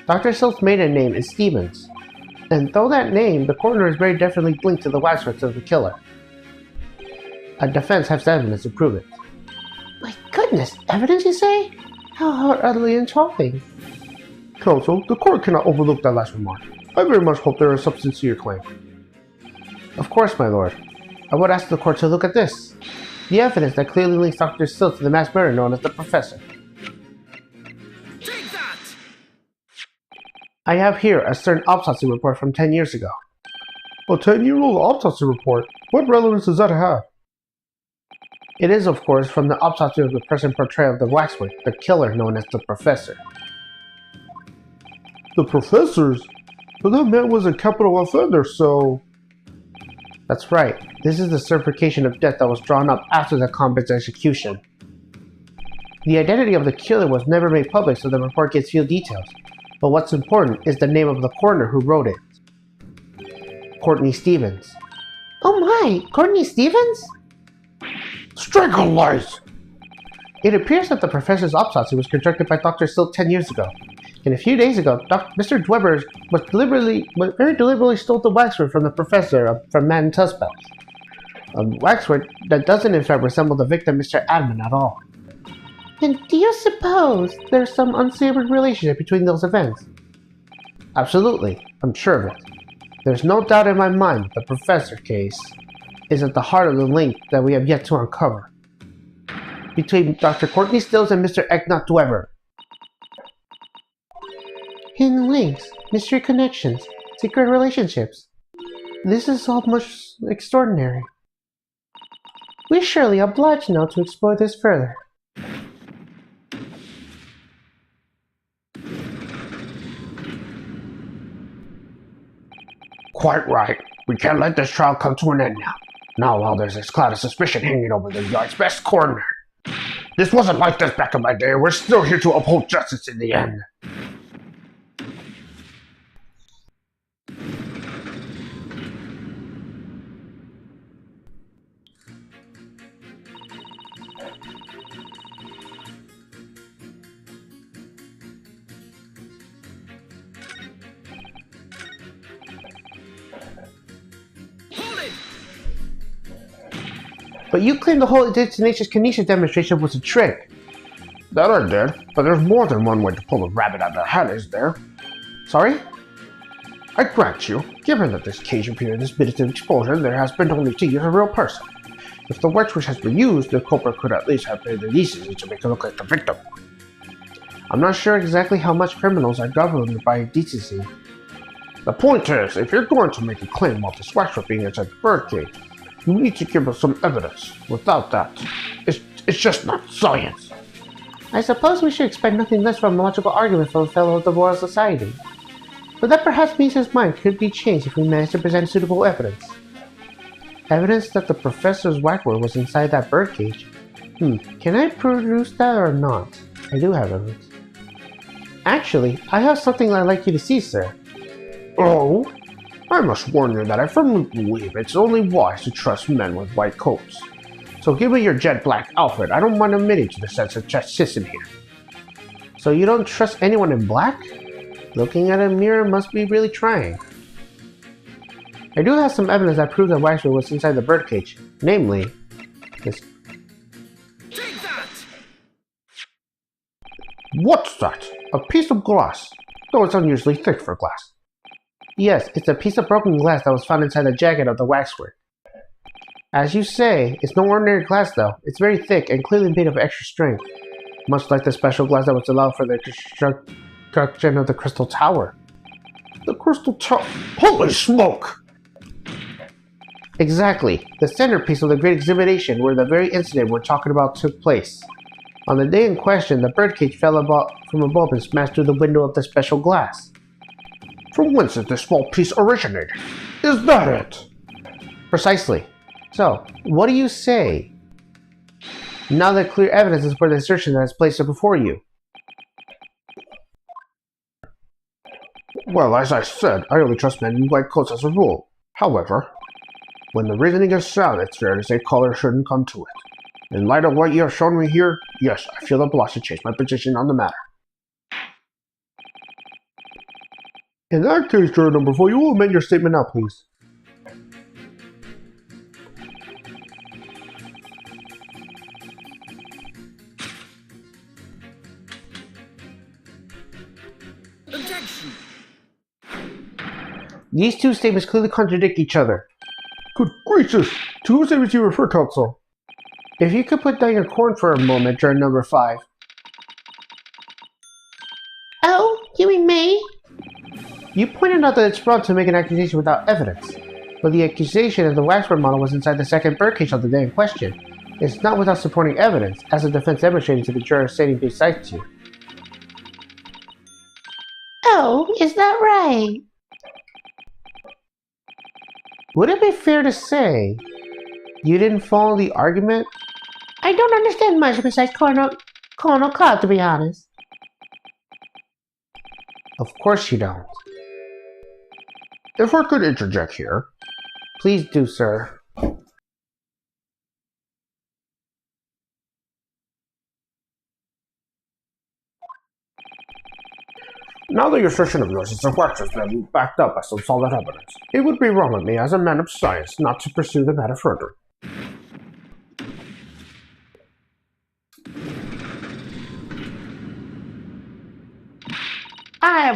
Dr. Sylph's maiden name is Stevens, and though that name, the coroner is very definitely linked to the waxworks of the killer. A defense has evidence to prove it. My goodness, evidence you say? How utterly enthralling. Counsel, the court cannot overlook that last remark. I very much hope there is substance to your claim. Of course, my lord. I would ask the court to look at this. The evidence that clearly links Dr. Sylph to the mass murder known as the Professor. Take that! I have here a certain autopsy report from 10 years ago. A 10-year-old autopsy report? What relevance does that have? It is, of course, from the autopsy of the present portrayal of the waxwork, the killer known as the Professor. The Professors? But that man was a capital offender, so... That's right. This is the certification of death that was drawn up after the convict's execution. The identity of the killer was never made public, so the report gives few details. But what's important is the name of the coroner who wrote it. Courtney Stevens. Oh my, Courtney Stevens? Strangle lies! It appears that the professor's autopsy was conducted by Dr. Sylph 10 years ago. And a few days ago, Mr. Dweber very deliberately stole the waxwork from the professor from Madden Tuspel. A waxwork that doesn't in fact resemble the victim, Mr. Admin, at all. And do you suppose there's some unsavory relationship between those events? Absolutely, I'm sure of it. There's no doubt in my mind that the professor case is at the heart of the link that we have yet to uncover. Between Dr. Courtney Stills and Mr. Egnat Dweber. Hidden links, mystery connections, secret relationships. This is all much extraordinary. We're surely obliged now to explore this further. Quite right. We can't let this trial come to an end now. Now while there's this cloud of suspicion hanging over the yard's best coroner. This wasn't like this back in my day. We're still here to uphold justice in the end. But you claim the whole Tenacious Kinesis demonstration was a trick. That I did, but there's more than one way to pull a rabbit out of the hat, is there? Sorry? I grant you, given that this cage appeared in this bit of exposure, there has been only to use a real person. If the waxwork has been used, the culprit could at least have paid the decency to make it look like the victim. I'm not sure exactly how much criminals are governed by decency. The point is, if you're going to make a claim about this waxwork being inside the birdcage, you need to give us some evidence. Without that, it's just not science. I suppose we should expect nothing less from a logical argument from a fellow of the Royal Society. But that perhaps means his mind could be changed if we manage to present suitable evidence. Evidence that the professor's waxwork was inside that birdcage? Can I produce that or not? I do have evidence. Actually, I have something I'd like you to see, sir. Oh? I must warn you that I firmly believe it's only wise to trust men with white coats. So given your jet black outfit, I don't mind admitting to the sense of justice in here. So you don't trust anyone in black? Looking at a mirror must be really trying. I do have some evidence that proves that waxwork was inside the birdcage, namely, this. Take that! What's that? A piece of glass, though it's unusually thick for glass. Yes, it's a piece of broken glass that was found inside the jacket of the waxwork. As you say, it's no ordinary glass though. It's very thick and clearly made of extra strength. Much like the special glass that was allowed for the construction of the Crystal Tower. The Crystal Tower? Holy smoke! Exactly. The centerpiece of the Great Exhibition where the very incident we're talking about took place. On the day in question, the birdcage fell from above and smashed through the window of the special glass. From whence did this small piece originate? Is that it? Precisely. So, what do you say? Now that clear evidence is for the assertion that is placed before you. Well, as I said, I only trust men in white coats as a rule. However, when the reasoning is sound, it's fair to say color shouldn't come to it. In light of what you have shown me here, yes, I feel obliged to change my position on the matter. In that case, juror number 4, you will amend your statement now, please. Objection. These two statements clearly contradict each other. Good gracious! To whose statements do you refer, counsel? If you could put down your corn for a moment, juror number 5. Oh, you mean me? You pointed out that it's wrong to make an accusation without evidence, but the accusation of the Waxwork model was inside the second bird cage on the day in question. It's not without supporting evidence, as the defense demonstrated to the juror stating besides you. Oh, is that right? Would it be fair to say you didn't follow the argument? I don't understand much besides Colonel Cloud, to be honest. Of course you don't. If I could interject here. Please do, sir. Now that your assertion of yours is a wax has been backed up by some solid evidence, it would be wrong of me as a man of science not to pursue the matter further.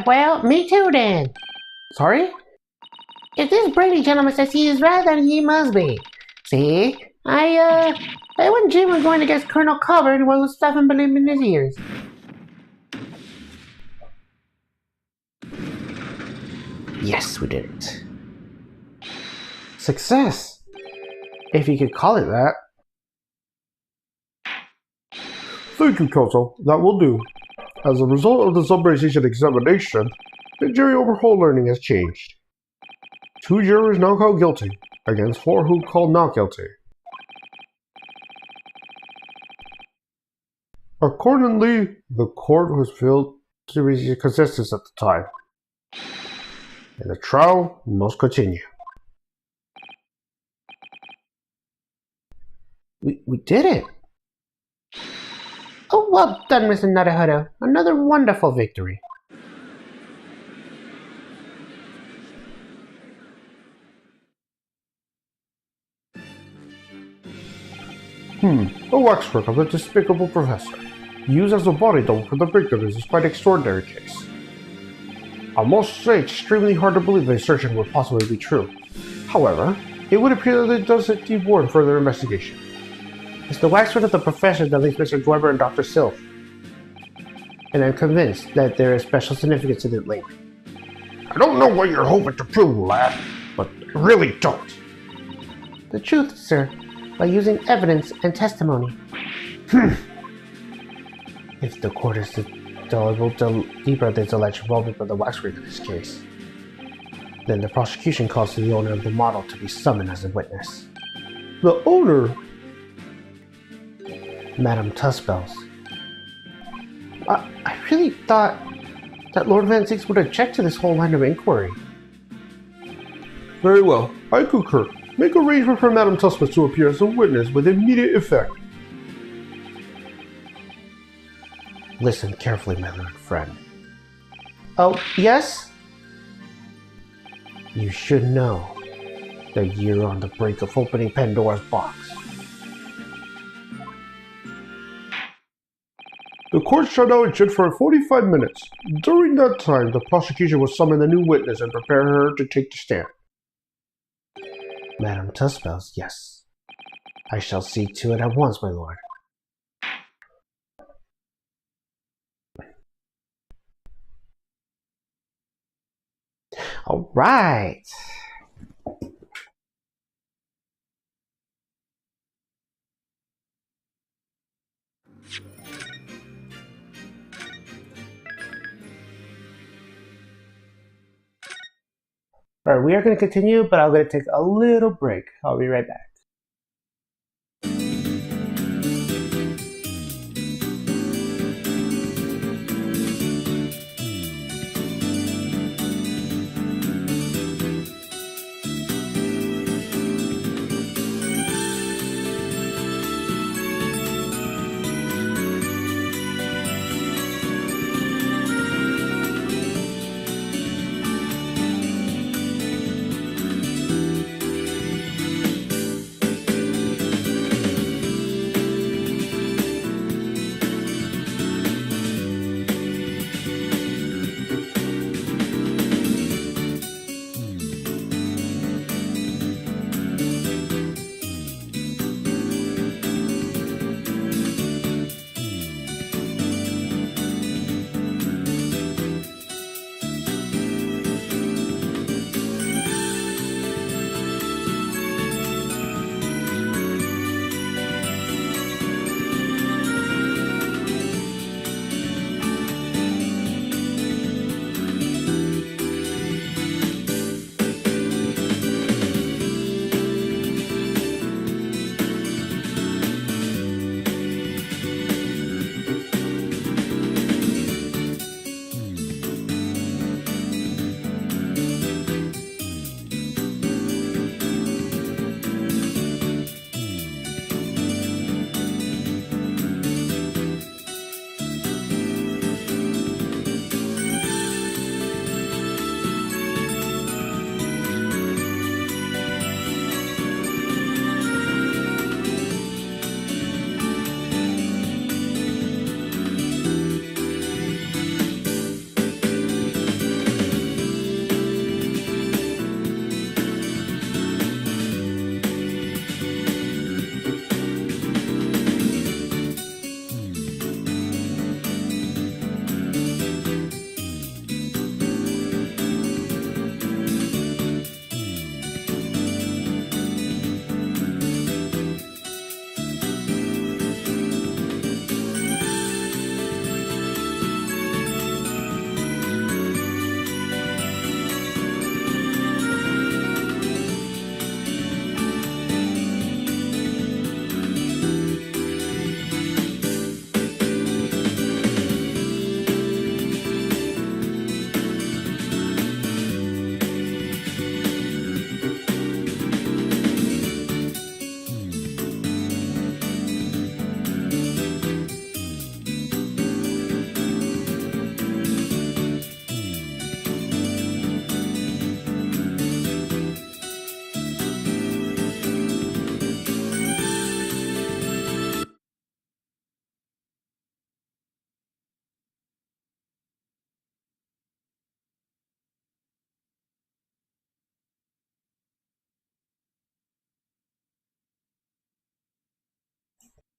Well, me too then. Sorry? If this Brady gentleman says he is right, then he must be. See? I wouldn't dream of going against Colonel Covered while stuffing believe in his ears. Yes, we did it. Success! If you could call it that. Thank you, counsel. That will do. As a result of the summarization examination, the jury overall learning has changed. 2 jurors now called guilty, against 4 who called not guilty. Accordingly, the court was filled to reach consensus at the time, and the trial must continue. We did it! Oh, well done, Mr. Naruhodo. Another wonderful victory. A waxwork of the despicable professor, used as a body double for the victims, is quite an extraordinary case. I must say it's extremely hard to believe the assertion would possibly be true. However, it would appear that it does indeed warrant further investigation. It's the waxwork of the professor that leads Mr. Dwemer and Dr. Sylph. And I'm convinced that there is special significance to the link. I don't know what you're hoping to prove, lad, but I really don't. The truth, sir, by using evidence and testimony. If the court is to delve deeper into the alleged involvement of the waxwork in this case, then the prosecution calls to the owner of the model to be summoned as a witness. The owner? Madame Tuspels. I really thought that Lord Van Six would object to this whole line of inquiry. Very well, I concur. Make arrangement for Madame Tuspels to appear as a witness with immediate effect. Listen carefully, my learned friend. Oh, yes? You should know that you're on the brink of opening Pandora's box. The court shall now adjourn for 45 minutes. During that time, the prosecution will summon the new witness and prepare her to take the stand. Madame Tuspels, yes. I shall see to it at once, my lord. All right. Alright, we are going to continue, but I'm going to take a little break. I'll be right back.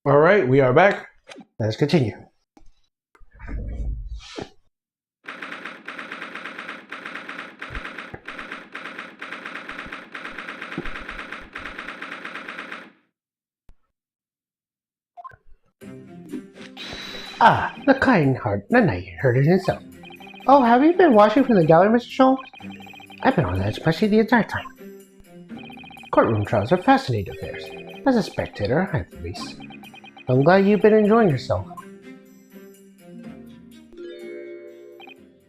Alright, we are back. Let's continue. Ah, the kind heart, the knight heard it himself. Oh, have you been watching from the gallery, Mr. Sholmes? I've been on that especially the entire time. Courtroom trials are fascinating affairs. As a spectator, I'm pleased. I'm glad you've been enjoying yourself.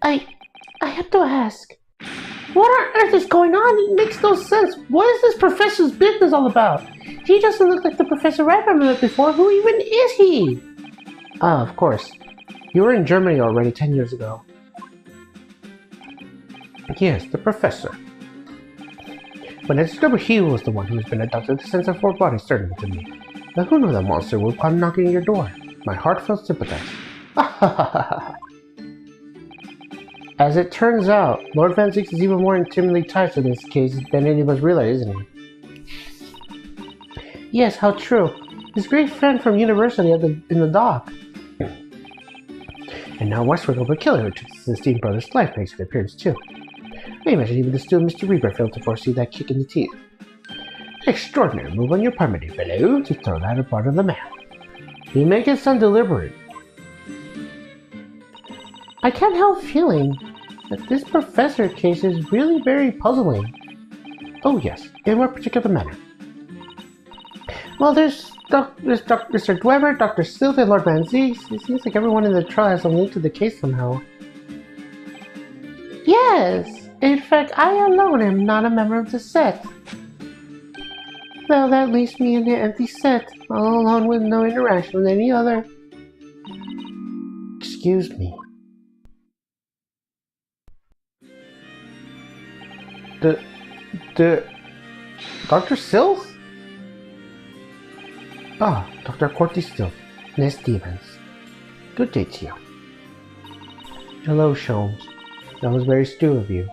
I have to ask. What on earth is going on? It makes no sense. What is this professor's business all about? He doesn't look like the Professor I remember before. Who even is he? Ah, of course. You were in Germany already 10 years ago. Yes, the professor. When I discovered he was the one who has been abducted, the sense of four bodies started to me. Now who knew that monster would come knocking at your door? My heart felt sympathized. As it turns out, Lord Van Zieks is even more intimately tied to this case than any of us realize, isn't he? Yes, how true. His great friend from university in the dock. And now Westwick will kill her who took his esteemed brother's life makes an appearance too. I imagine even the steward Mr. Reaper failed to foresee that kick in the teeth. Extraordinary move on your part, my dear fellow, to throw that apart of the man. You make it sound deliberate. I can't help feeling But this professor case is really very puzzling. Oh yes, in what particular manner? Well, there's Mr. Dwemer, Dr. Sylph, and Lord Van Zeeks. It seems like everyone in the trial has a link to the case somehow. Yes! In fact, I alone am not a member of the set. Well, that leaves me in the empty set, all alone with no interaction with any other. Excuse me. Dr. Sylph? Ah, Dr. Courtney Sylph, Miss Stevens. Good day to you. Hello, Sholmes. That was very astute of you.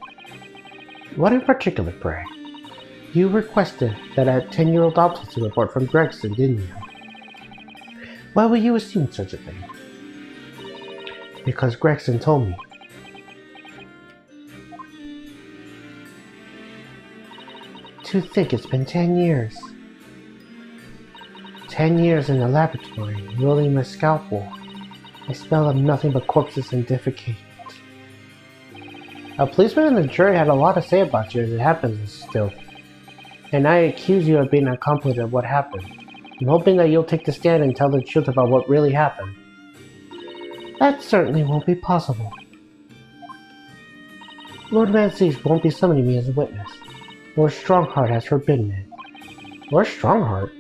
What in particular, pray? You requested that a 10-year-old autopsy report from Gregson, didn't you? Why would you assume such a thing? Because Gregson told me. To think it's been 10 years. 10 years in the laboratory, wielding my scalpel. I smell of nothing but corpses and defecate. A policeman and the jury had a lot to say about you as it happens still. And I accuse you of being an accomplice of what happened. I'm hoping that you'll take the stand and tell the truth about what really happened. That certainly won't be possible. Lord Van Zeeks won't be summoning me as a witness. Lord Strongheart has forbidden it. Lord Strongheart?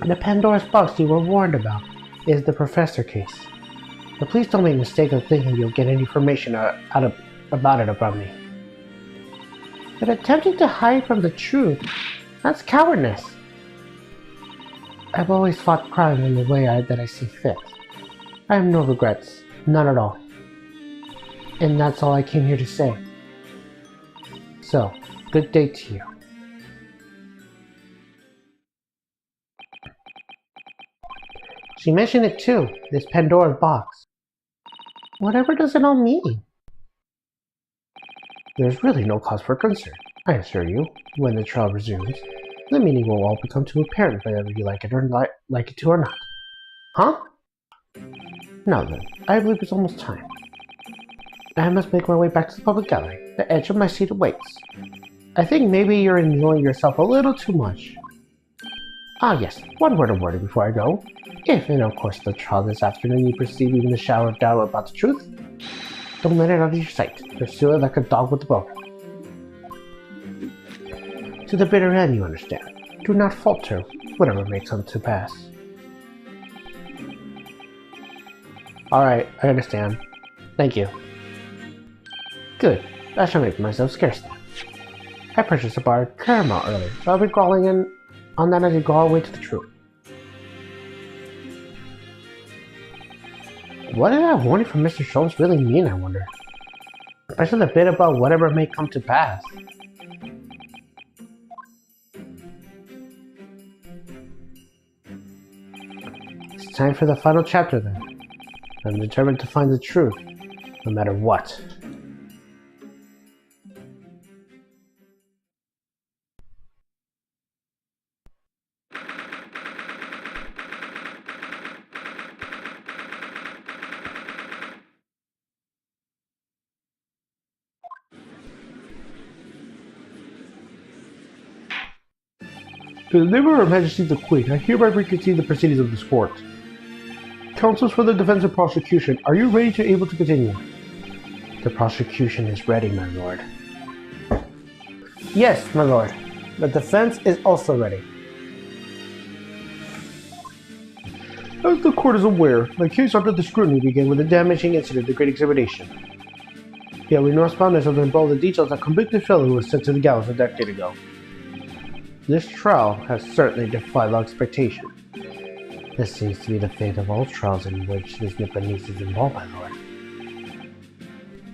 The Pandora's box you were warned about is the Professor case. But please don't make the mistake of thinking you'll get any information about it from me. But attempting to hide from the truth, that's cowardice. I've always fought crime in the way that I see fit. I have no regrets, none at all. And that's all I came here to say. So, good day to you. She mentioned it too, this Pandora's box. Whatever does it all mean? There's really no cause for concern, I assure you. When the trial resumes, the meaning will all become too apparent whether you like it or like it to or not. Huh? Now then, I believe it's almost time. I must make my way back to the public gallery. The edge of my seat awaits. I think maybe you're enjoying yourself a little too much. Ah yes, one word of warning before I go. If, in of course the trial this afternoon, you perceive even a shower of doubt about the truth, don't let it out of your sight. Pursue it like a dog with a bone. To the bitter end, you understand. Do not falter, whatever may come to pass. Alright, I understand. Thank you. Good. I shall make myself scarce then. I purchased a bar of caramel earlier, so I'll be crawling in on that as you go all the way to the truth. What did that warning from Mr. Sholmes really mean, I wonder? Especially the bit about whatever may come to pass. It's time for the final chapter then. I'm determined to find the truth, no matter what. To the name of Her Majesty the Queen, I hereby reconvene the proceedings of this court. Counsels for the defense and prosecution, are you ready to able to continue? The prosecution is ready, my lord. Yes, my lord. The defense is also ready. As the court is aware, the case under the scrutiny began with a damaging incident, the Great Examination. Yet we must found ourselves involved in the details of a convicted fellow who was sent to the gallows a decade ago. This trial has certainly defied all expectation. This seems to be the fate of all trials in which this Nipponese is involved, my lord.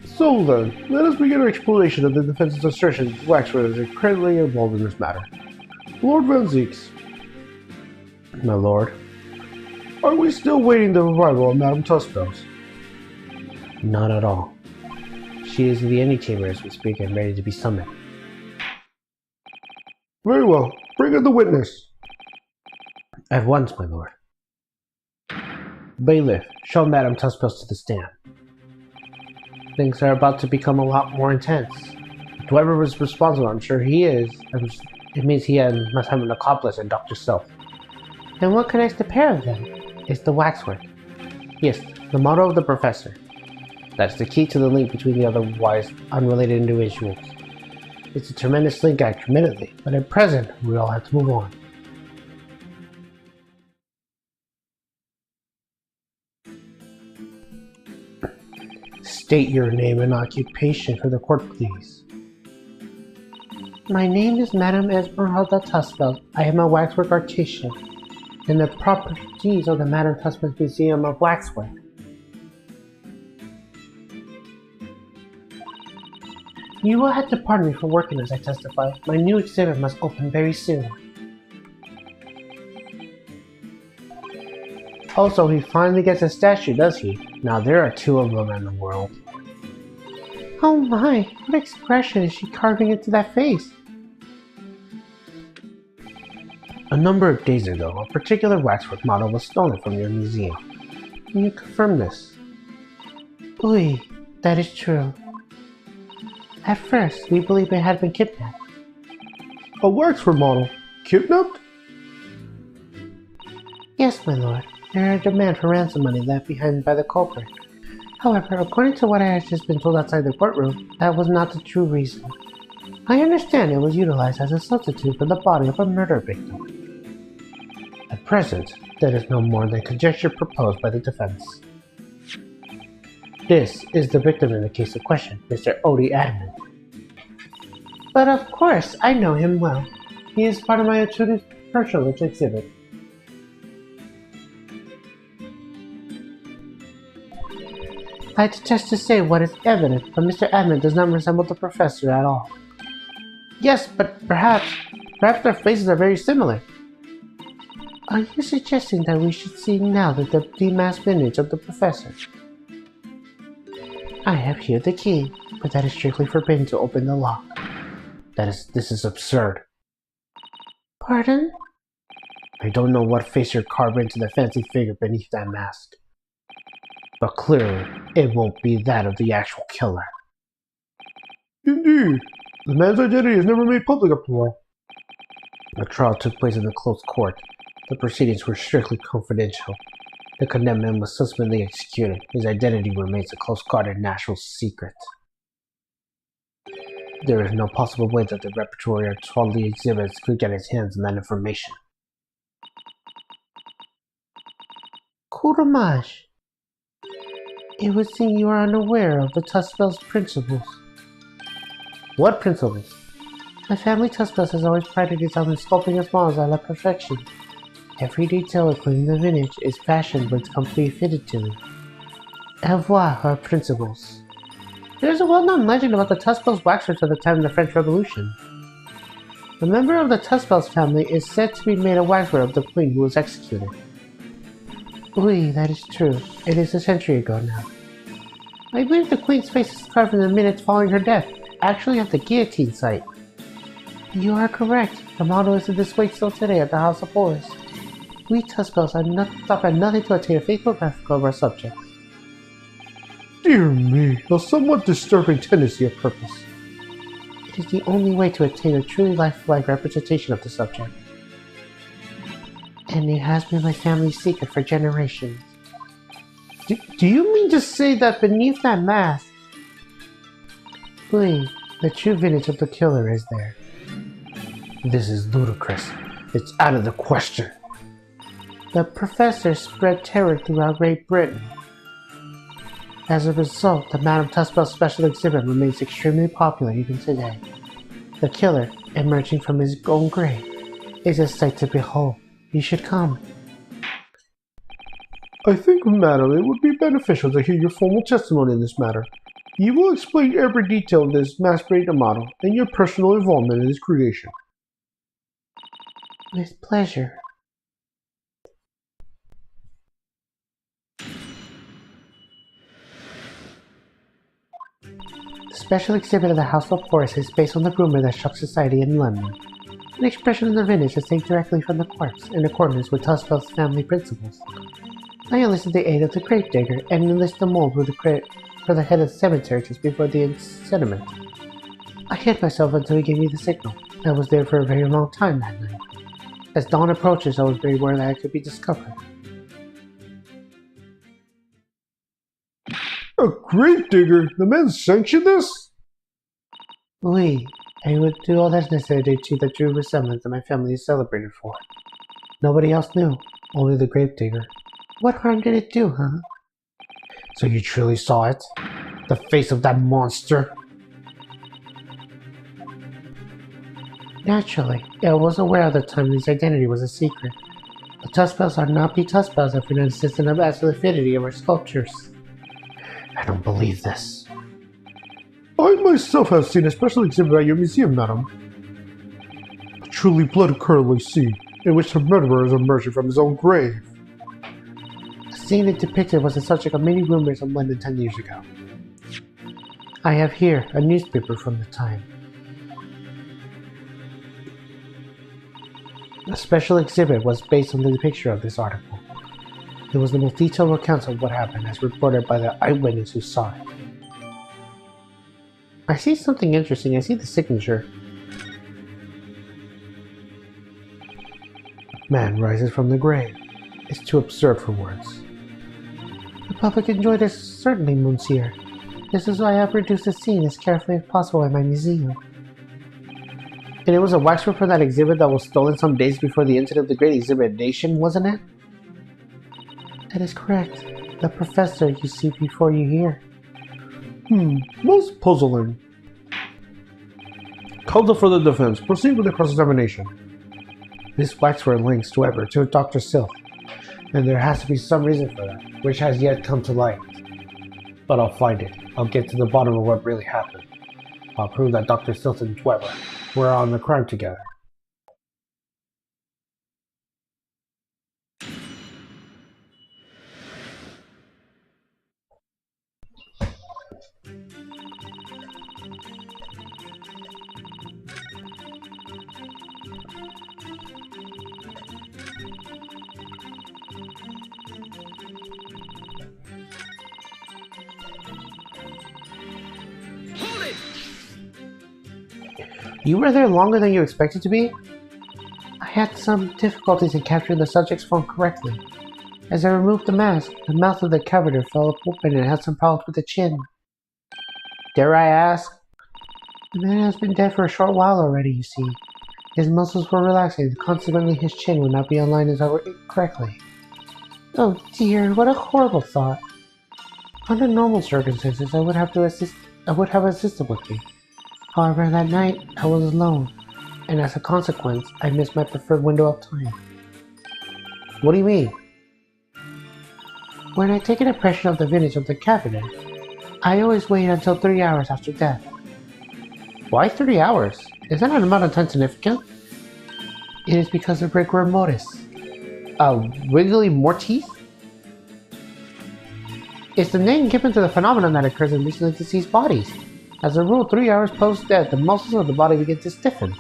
So then, let us begin our explanation of the defense's assertion that Waxworth is incredibly involved in this matter. Lord Van Zeeks. My lord. Are we still waiting the arrival of Madame Tussbells? Not at all. She is in the antechamber as we speak and ready to be summoned. Very well. Bring in the witness. At once, my lord. Bailiff, show Madame Tussbells to the stand. Things are about to become a lot more intense. Whoever was responsible, I'm sure he is. It means must have an accomplice in Dr. Self. And what connects the pair of them? It's the waxwork. Yes, the motto of the professor. That's the key to the link between the otherwise unrelated individuals. It's a tremendous link, admittedly, but at present, we all have to move on. State your name and occupation for the court, please. My name is Madame Esmeralda Tusbel. I am a waxwork artisan in the properties of the Madame Tusbel's Museum of Waxwork. You will have to pardon me for working as I testify. My new exhibit must open very soon. Also, he finally gets a statue, does he? Now there are two of them in the world. Oh my, what expression is she carving into that face? A number of days ago, a particular waxwork model was stolen from your museum. Can you confirm this? Oui, that is true. At first, we believed it had been kidnapped. A waxwork model? Kidnapped? Yes, my lord. There are demand for ransom money left behind by the culprit. However, according to what I had just been told outside the courtroom, that was not the true reason. I understand it was utilized as a substitute for the body of a murder victim. At present, that is no more than conjecture proposed by the defense. This is the victim in the case of question, Mr. Odie Admin. But of course, I know him well. He is part of my attorney's personal exhibit. I detest to say what is evident, but Mr. Admin does not resemble the professor at all. Yes, but perhaps their faces are very similar. Are you suggesting that we should see now the demasked image of the professor? I have here the key, but that is strictly forbidden to open the lock. This is absurd. Pardon? I don't know what face you're carving into the fancy figure beneath that mask. But clearly, it won't be that of the actual killer. Indeed. The man's identity is never made public up to now. The trial took place in a closed court. The proceedings were strictly confidential. The condemned man was subsequently executed. His identity remains a close-guarded national secret. There is no possible way that the repertory or Trolley exhibits could get his hands on that information. Kurumage, it would seem you are unaware of the Tusbel's principles. What principles? The family Tusbels has always prided itself in sculpting its models à la perfection. Every detail, including the vintage, is fashioned with complete fidelity. Avoir our principles. There is a well-known legend about the Tusbels waxworks at the time of the French Revolution. A member of the Tusbels family is said to be made a waxwork of the queen who was executed. Oui, that is true. It is a century ago now. I believe the queen's face is carved in the minutes following her death, actually at the guillotine site. You are correct. The model is displayed still today at the House of Horrors. We Tusbels stop at nothing to attain a faithful replica of our subjects. Dear me, a somewhat disturbing tendency of purpose. It is the only way to attain a truly lifelike representation of the subject. And it has been my family's secret for generations. Do you mean to say that beneath that mask? Oui, the true vintage of the killer is there. This is ludicrous. It's out of the question. The professor spread terror throughout Great Britain. As a result, the Madame Tusbel special exhibit remains extremely popular even today. The killer, emerging from his own grave, is a sight to behold. You should come. I think, madam, it would be beneficial to hear your formal testimony in this matter. You will explain every detail of this masquerade model and your personal involvement in its creation. With pleasure. The special exhibit of the House of Horrors is based on the rumor that shook society in London. An expression of the vintage is taken directly from the corpse, in accordance with Tusbel's family principles. I enlisted the aid of the grave digger and enlisted the mold with the for the head of the cemetery just before the inciniment. I hid myself until he gave me the signal. I was there for a very long time that night. As dawn approaches, I was very worried that I could be discovered. A gravedigger? The man sanctioned this? Oui, I would do all that's necessary to achieve the true resemblance that my family is celebrated for. Nobody else knew, only the gravedigger. What harm did it do, huh? So you truly saw it? The face of that monster? Naturally, I was aware at the time his identity was a secret. The Tuskbells are not be Tuskbells if we're not insistent of absolute affinity of our sculptures. I don't believe this. I myself have seen a special exhibit at your museum, madam. A truly blood-curdling scene, in which the murderer is emerging from his own grave. The scene it depicted was the subject of many rumors in London 10 years ago. I have here a newspaper from the time. A special exhibit was based on the picture of this article. It was the most detailed account of what happened as reported by the eyewitness who saw it. I see something interesting. I see the signature. Man rises from the grave. It's too absurd for words. The public enjoyed it certainly, monsieur. This is why I have reduced the scene as carefully as possible in my museum. And it was a waxwork from that exhibit that was stolen some days before the incident of the Great Exhibition, wasn't it? That is correct. The professor you see before you here. Most puzzling. Counsel for the defense, proceed with the cross-examination. This waxwork links Weber to Dr. Silk, and there has to be some reason for that, which has yet come to light. But I'll find it. I'll get to the bottom of what really happened. I'll prove that Dr. Silk and Weber were on the crime together. Hold it! You were there longer than you expected to be? I had some difficulties in capturing the subject's form correctly. As I removed the mask, the mouth of the caviter fell open and had some problems with the chin. Dare I ask? The man has been dead for a short while already, you see. His muscles were relaxing, and consequently his chin would not be aligned as I were correctly. Oh dear, what a horrible thought. Under normal circumstances, I would have assisted with me. However, that night, I was alone, and as a consequence, I missed my preferred window of time. What do you mean? When I take an impression of the vintage of the caviter, I always wait until 3 hours after death. Why 3 hours? Is that an amount of time significant? It is because of rigor mortis. Wiggly mortis? It's the name given to the phenomenon that occurs in recently deceased bodies. As a rule, 3 hours post-death, the muscles of the body begin to stiffen.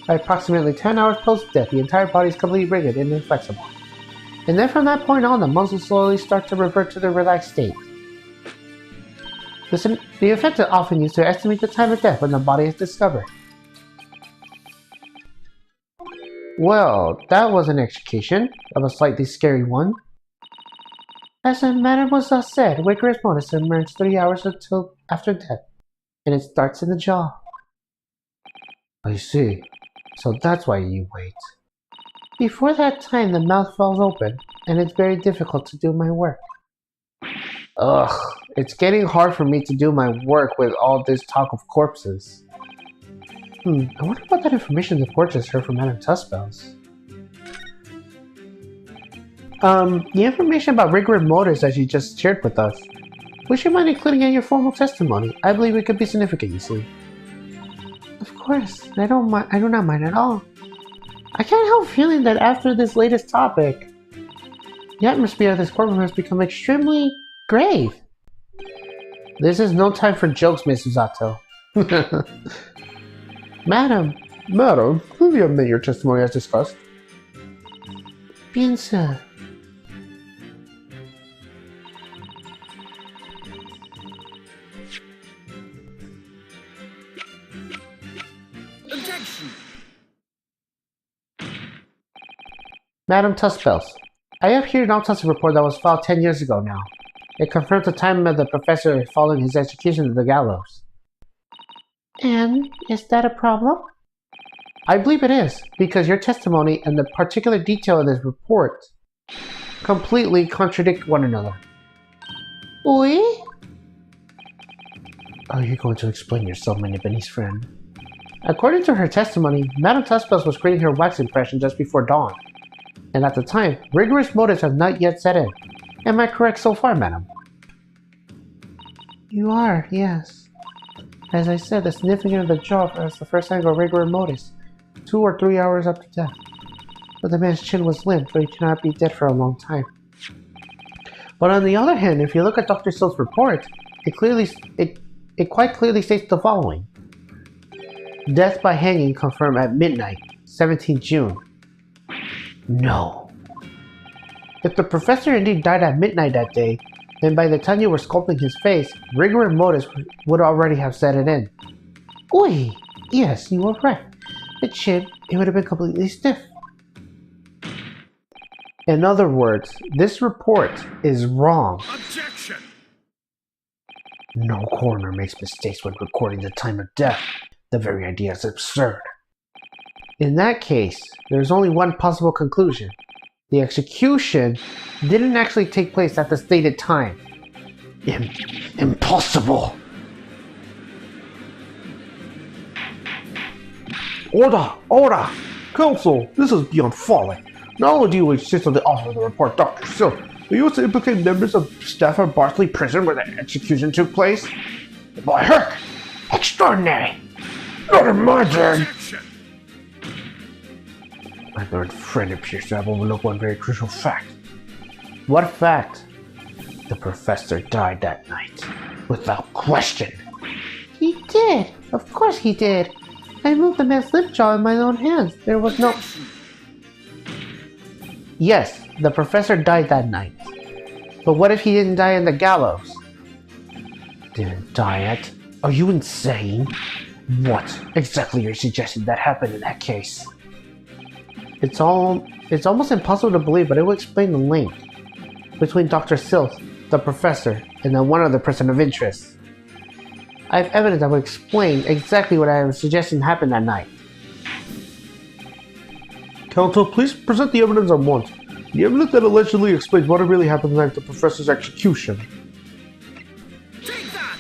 By approximately 10 hours post-death, the entire body is completely rigid and inflexible. And then from that point on, the muscles slowly start to revert to their relaxed state. The effect is often used to estimate the time of death when the body is discovered. Well, that was an execution of a slightly scary one. As Madame was said, rigorous mortis emerges 3 hours until after death, and it starts in the jaw. I see. So that's why you wait. Before that time, the mouth falls open, and it's very difficult to do my work. Ugh, it's getting hard for me to do my work with all this talk of corpses. I wonder what that information the portress heard from Madame Tuskbells. The information about rigor mortis that you just shared with us. Would you mind including in your formal testimony? I believe it could be significant, you see. Of course, I do not mind at all. I can't help feeling that after this latest topic, the atmosphere of this courtroom has become extremely grave. This is no time for jokes, Miss Usato. Madam, Will you admit your testimony as discussed? Bien, sir. Madam Tuspels, I have here an autopsy report that was filed 10 years ago now. It confirms the time of the professor following his execution of the gallows. And is that a problem? I believe it is, because your testimony and the particular detail in this report completely contradict one another. Oui? Are you going to explain yourself, my Nibbanese friend? According to her testimony, Madame Tuspels was creating her wax impression just before dawn. And at the time, rigorous motives have not yet set in. Am I correct so far, madam? You are, yes. As I said, the sniffing of the jaw is the first sign of a rigorous motus, 2 or 3 hours up to death. But the man's chin was limp, so he cannot be dead for a long time. But on the other hand, if you look at Dr. Sil's report, it quite clearly states the following. Death by hanging confirmed at midnight, 17th June. No. If the professor indeed died at midnight that day, then by the time you were sculpting his face, rigorous motus would already have set it in. Oui, yes, you are right. The chin, it would have been completely stiff. In other words, this report is wrong. Objection! No coroner makes mistakes when recording the time of death. The very idea is absurd. In that case, there's only one possible conclusion. The execution didn't actually take place at the stated time. Impossible! Order! Order! Counsel, this is beyond folly. Not only do you insist on the author of the report, Dr. Sil, but you also implicate members of staff at Bartley Prison where the execution took place? By heck! Extraordinary! Not in my turn! Objection! My learned friend appears to have overlooked one very crucial fact. What fact? The professor died that night. Without question. He did. Of course he did. I moved the man's lip jaw in my own hands. There was no... Yes, the professor died that night. But what if he didn't die in the gallows? Didn't die at? Are you insane? What exactly are you suggesting that happened in that case? It's almost impossible to believe, but it will explain the link between Dr. Silth, the professor, and then one other person of interest. I have evidence that will explain exactly what I was suggesting happened that night. Counsel, please present the evidence I want. The evidence that allegedly explains what really happened the night of the professor's execution. Take that!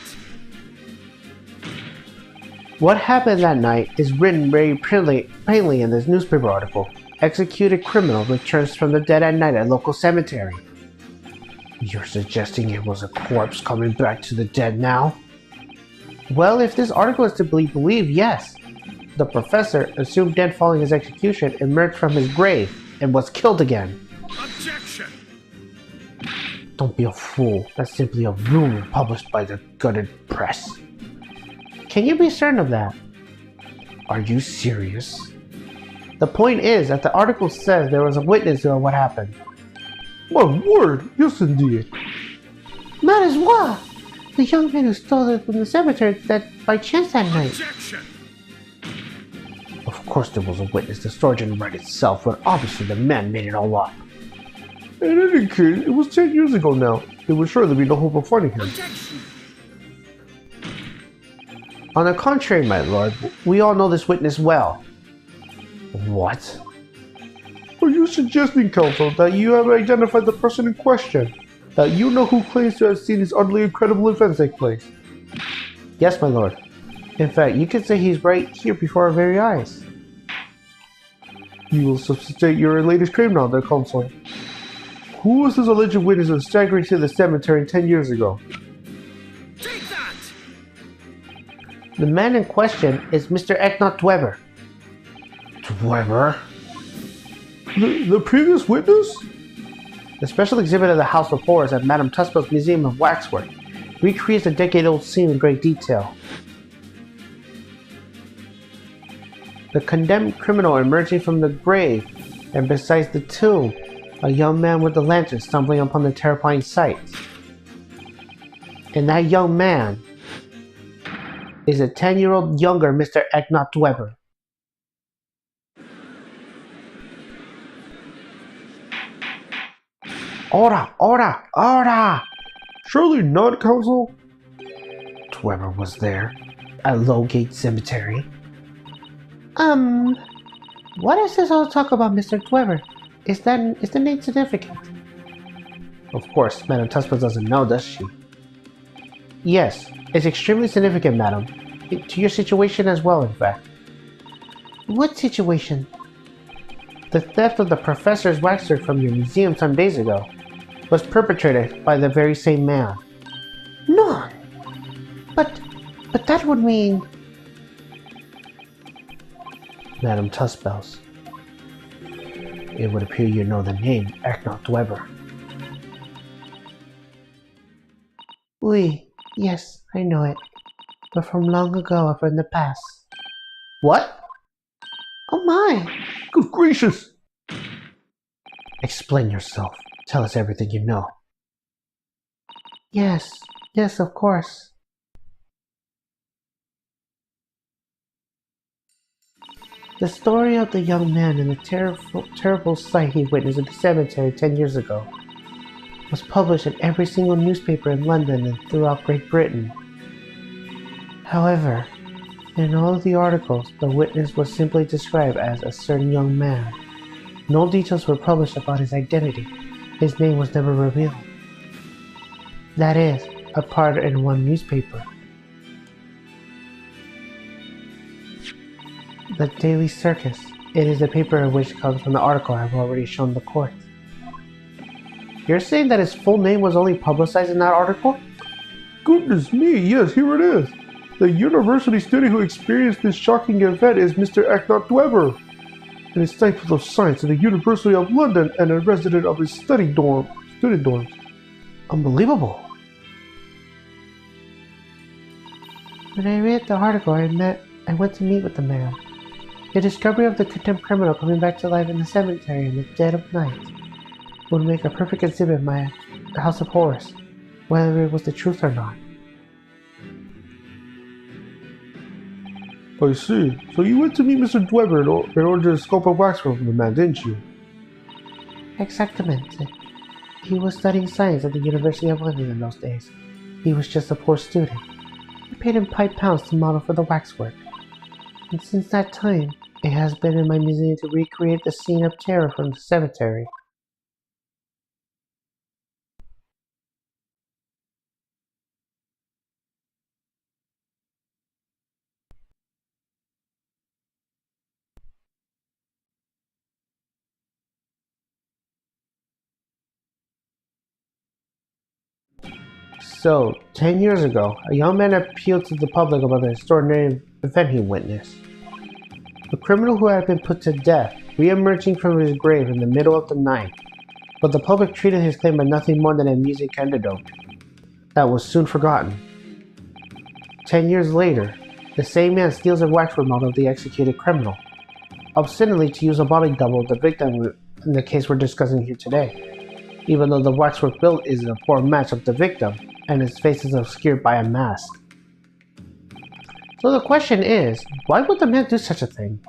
What happened that night is written very plainly in this newspaper article. Executed criminal returns from the dead at night at local cemetery. You're suggesting it was a corpse coming back to the dead now? Well, if this article is to be believed, yes. The professor, assumed dead following his execution, emerged from his grave and was killed again. Objection! Don't be a fool. That's simply a rumor published by the gutted press. Can you be certain of that? Are you serious? The point is that the article says there was a witness to what happened. My word, yes indeed. That is what? The young man who stole it from the cemetery that by chance that night. Objection! Of course there was a witness. The story didn't write itself, but obviously the man made it all up. In any case, it was 10 years ago now. There would surely be no hope of finding him. Objection! On the contrary, my lord, we all know this witness well. What? Are you suggesting, Counsel, that you have identified the person in question? That you know who claims to have seen these utterly incredible events take place? Yes, my lord. In fact, you could say he's right here before our very eyes. You will substantiate your latest claim now, then, Counsel. Who was this alleged witness of staggering to the cemetery 10 years ago? Take that! The man in question is Mr. Eknot Weber. Weber? The previous witness? The special exhibit of the House of Horrors at Madame Tuspel's Museum of Waxwork recreates a decade-old scene in great detail. The condemned criminal emerging from the grave, and besides the tomb, a young man with a lantern stumbling upon the terrifying sight. And that young man is a 10-year-old younger Mr. Eknot Weber. Order! Surely not, Counsel? Dwemer was there, at Lowgate Cemetery. What is this all talk about Mr. Dwemer? Is the name significant? Of course, Madame Tuspel doesn't know, does she? Yes, it's extremely significant, madam. To your situation as well, in fact. What situation? The theft of the professor's waxwork from your museum some days ago was perpetrated by the very same man. No! But that would mean... Madame Tuspels, it would appear you know the name Eknath Dwemer. Oui, yes, I know it. But from long ago or from the past. What? Oh my! Good gracious! Explain yourself. Tell us everything you know. Yes, of course. The story of the young man and the terrible sight he witnessed at the cemetery 10 years ago was published in every single newspaper in London and throughout Great Britain. However, in all of the articles, the witness was simply described as a certain young man. No details were published about his identity. His name was never revealed. That is, apart in one newspaper. The Daily Circus. It is the paper which comes from the article I've already shown the court. You're saying that his full name was only publicized in that article? Goodness me, yes, here it is. The university student who experienced this shocking event is Mr. Eknath Dwemer, a disciple of science at the University of London and a resident of his student dorms. Unbelievable. When I read the article, I went to meet with the man. The discovery of the condemned criminal coming back to life in the cemetery in the dead of night would make a perfect exhibit in my House of Horrors, whether it was the truth or not. I see. So you went to meet Mr. Dwemer in order to scope a waxwork from the man, didn't you? Exactamente. He was studying science at the University of London in those days. He was just a poor student. I paid him £5 to model for the waxwork. And since that time, it has been in my museum to recreate the scene of terror from the cemetery. So, 10 years ago, a young man appealed to the public about the extraordinary event he witnessed. A criminal who had been put to death, re-emerging from his grave in the middle of the night, but the public treated his claim as nothing more than a music anecdote that was soon forgotten. 10 years later, the same man steals a waxwork model of the executed criminal, obstinately to use a body double of the victim in the case we're discussing here today, even though the waxwork built is a poor match of the victim and his face is obscured by a mask. So the question is, why would the man do such a thing?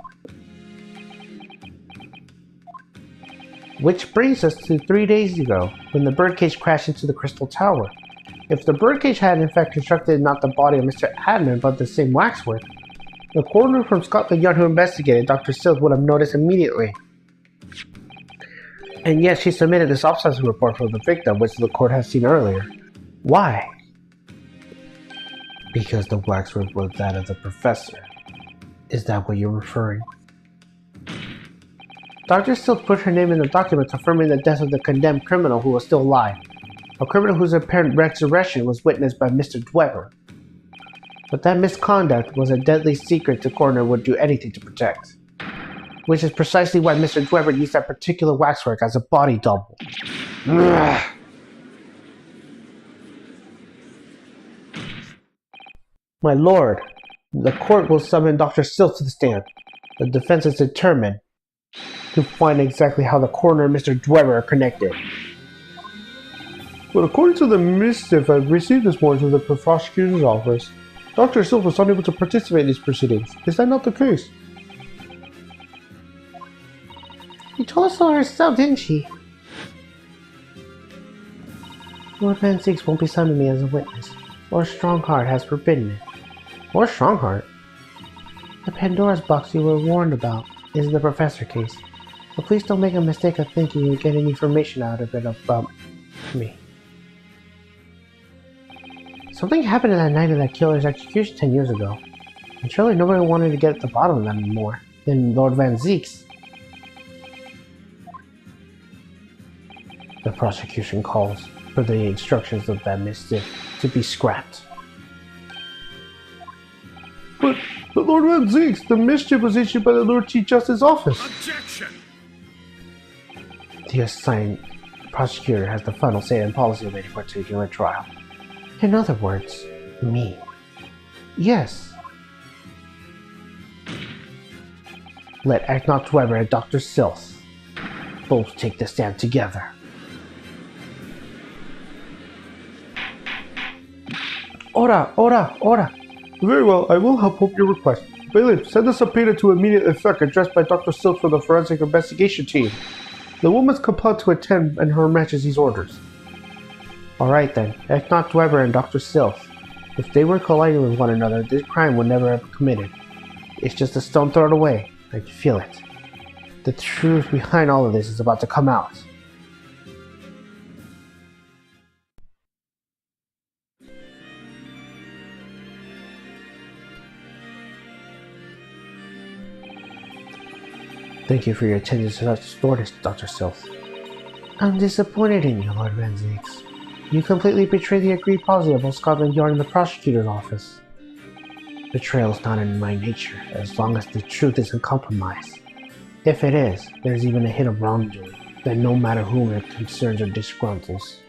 Which brings us to 3 days ago, when the birdcage crashed into the Crystal Tower. If the birdcage had in fact constructed not the body of Mr. Admin but the same waxwork, the coroner from Scotland Yard who investigated, Dr. Sills, would have noticed immediately. And yet she submitted this autopsy report for the victim, which the court has seen earlier. Why? Because the waxwork was that of the professor. Is that what you're referring? Dr. Sills put her name in the document confirming the death of the condemned criminal who was still alive. A criminal whose apparent resurrection was witnessed by Mr. Dwemer. But that misconduct was a deadly secret the coroner would do anything to protect. Which is precisely why Mr. Dwemer used that particular waxwork as a body double. My lord, the court will summon Dr. Sills to the stand. The defense is determined to find exactly how the coroner and Mr. Dwemer are connected. But according to the missive I received this morning from the prosecutor's office, Dr. Sills was unable to participate in these proceedings. Is that not the case? She told us so herself, didn't she? Lord Van Zieks won't be summoning me as a witness, or Strongheart has forbidden it. Or Strongheart. The Pandora's box you were warned about is the Professor case, but please don't make a mistake of thinking you'll get any information out of it about me. Something happened that night of that killer's execution 10 years ago, and surely nobody wanted to get at the bottom of that anymore than Lord Van Zieks. The prosecution calls for the instructions of that mischief to be scrapped. But Lord Van Zieks, the mischief was issued by the Lord Chief Justice's office. Objection! The assigned prosecutor has the final say in policy waiting for taking a trial. In other words, me. Yes. Let Eknath Weber and Dr. Silth both take the stand together. Ora! Very well, I will help your request. Bailiff, send a subpoena to immediate effect addressed by Dr. Silk from the Forensic Investigation Team. The woman's compelled to attend in Her Majesty's orders. Alright then, Eknath Weber and Dr. Silth. If they were colliding with one another, this crime would never have been committed. It's just a stone thrown away. I can feel it. The truth behind all of this is about to come out. Thank you for your attendance to such orders, Dr. Silth. I'm disappointed in you, Lord Van Zieks. You completely betrayed the agreed policy of both Scotland Yard and the prosecutor's office. Betrayal is not in my nature, as long as the truth isn't compromised. If it is, there's even a hint of wrongdoing, then no matter whom it concerns or disgruntles.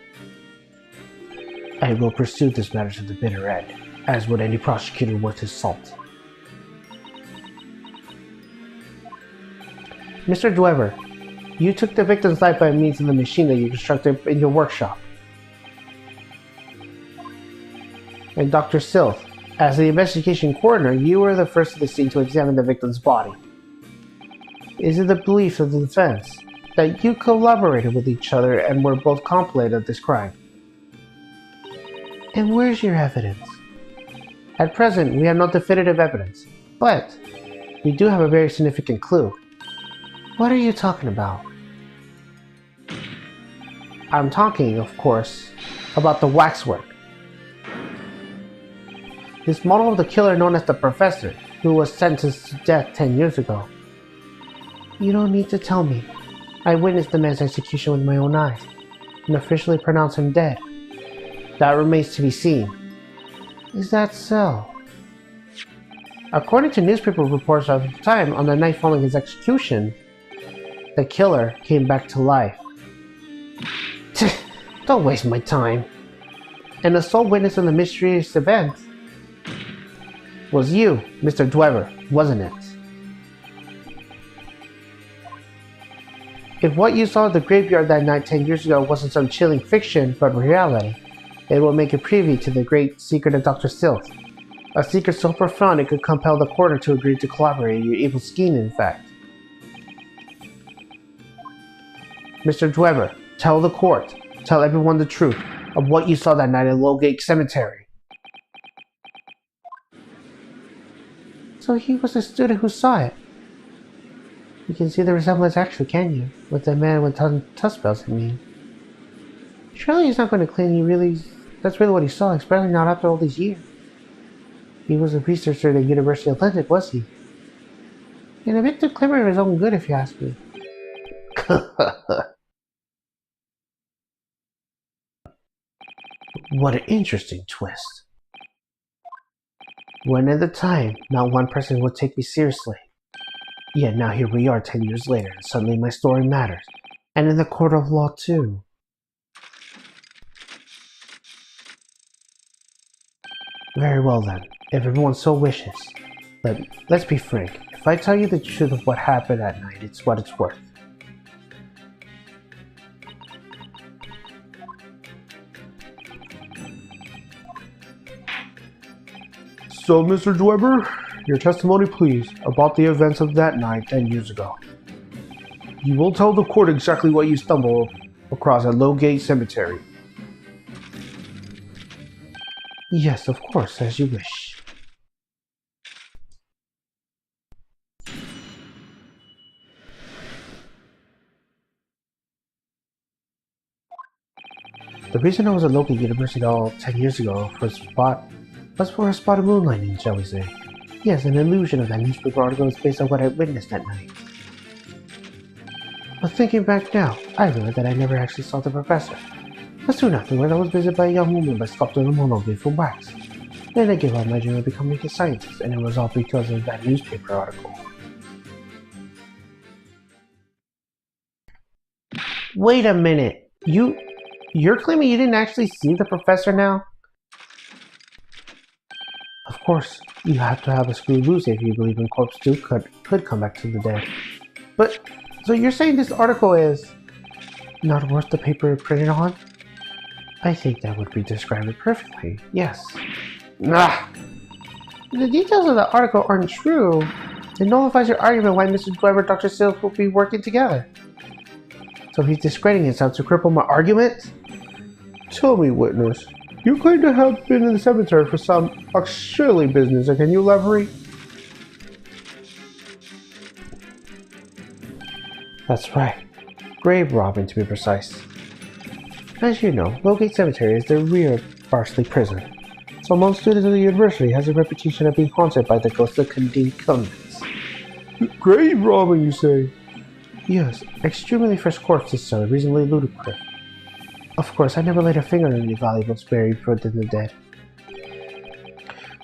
I will pursue this matter to the bitter end, as would any prosecutor worth his salt. Mr. Dweber, you took the victim's life by means of the machine that you constructed in your workshop. And Dr. Silth, as the investigation coroner, you were the first to the scene to examine the victim's body. Is it the belief of the defense that you collaborated with each other and were both complicit of this crime? And where's your evidence? At present, we have no definitive evidence, but we do have a very significant clue. What are you talking about? I'm talking, of course, about the waxwork. This model of the killer known as the Professor, who was sentenced to death 10 years ago. You don't need to tell me. I witnessed the man's execution with my own eyes, and officially pronounced him dead. That remains to be seen. Is that so? According to newspaper reports of the time, on the night following his execution, the killer came back to life. Don't waste my time. And the sole witness in the mysterious event was you, Mr. Dweber, wasn't it? If what you saw at the graveyard that night 10 years ago wasn't some chilling fiction, but reality, it will make a preview to the great secret of Dr. Silth. A secret so profound it could compel the coroner to agree to collaborate in your evil scheme, in fact. Mr. Dweber, tell the court, tell everyone the truth of what you saw that night at Lowgate Cemetery. So he was the student who saw it. You can see the resemblance actually, can you? With the man with tusk bells, I mean. Surely he's not going to claim that's really what he saw, especially not after all these years. He was a researcher at the University of London, was he? And a bit too clever of his own good, if you ask me. What an interesting twist. When at the time, not one person would take me seriously. Yet now here we are 10 years later, and suddenly my story matters. And in the court of law too. Very well then, if everyone so wishes. Let's be frank. If I tell you the truth of what happened that night, it's what it's worth. So, Mr. Dweber, your testimony, please, about the events of that night 10 years ago. You will tell the court exactly what you stumbled across at Lowgate Cemetery. Yes, of course, as you wish. The reason I was at local university all 10 years ago was for a spot of moonlighting, shall we say. Yes, an illusion of that newspaper article is based on what I witnessed that night. But thinking back now, I realized that I never actually saw the professor. But soon afterward, I was visited by a young woman by sculpting a monograph from wax. Then I gave up my dream of becoming a scientist, and it was all because of that newspaper article. Wait a minute, you're claiming you didn't actually see the professor now? Of course, you have to have a screw loose if you believe in corpse too could come back to the dead. But, so you're saying this article is not worth the paper printed on? I think that would describe it perfectly, yes. Nah! The details of the article aren't true. It nullifies your argument why Mr. Dwemer and Dr. Sills will be working together. So he's discrediting himself to cripple my argument? Tell me, witness. You claim to have been in the cemetery for some auxiliary business, and can you elaborate? That's right. Grave robbing, to be precise. As you know, Lowgate Cemetery is the rear of Barsley Prison, so among students of the university has a reputation of being haunted by the ghosts of condemned convicts. Grave robbing, you say? Yes, extremely fresh corpses, sir, reasonably ludicrous. Of course, I never laid a finger on any valuables buried within the dead.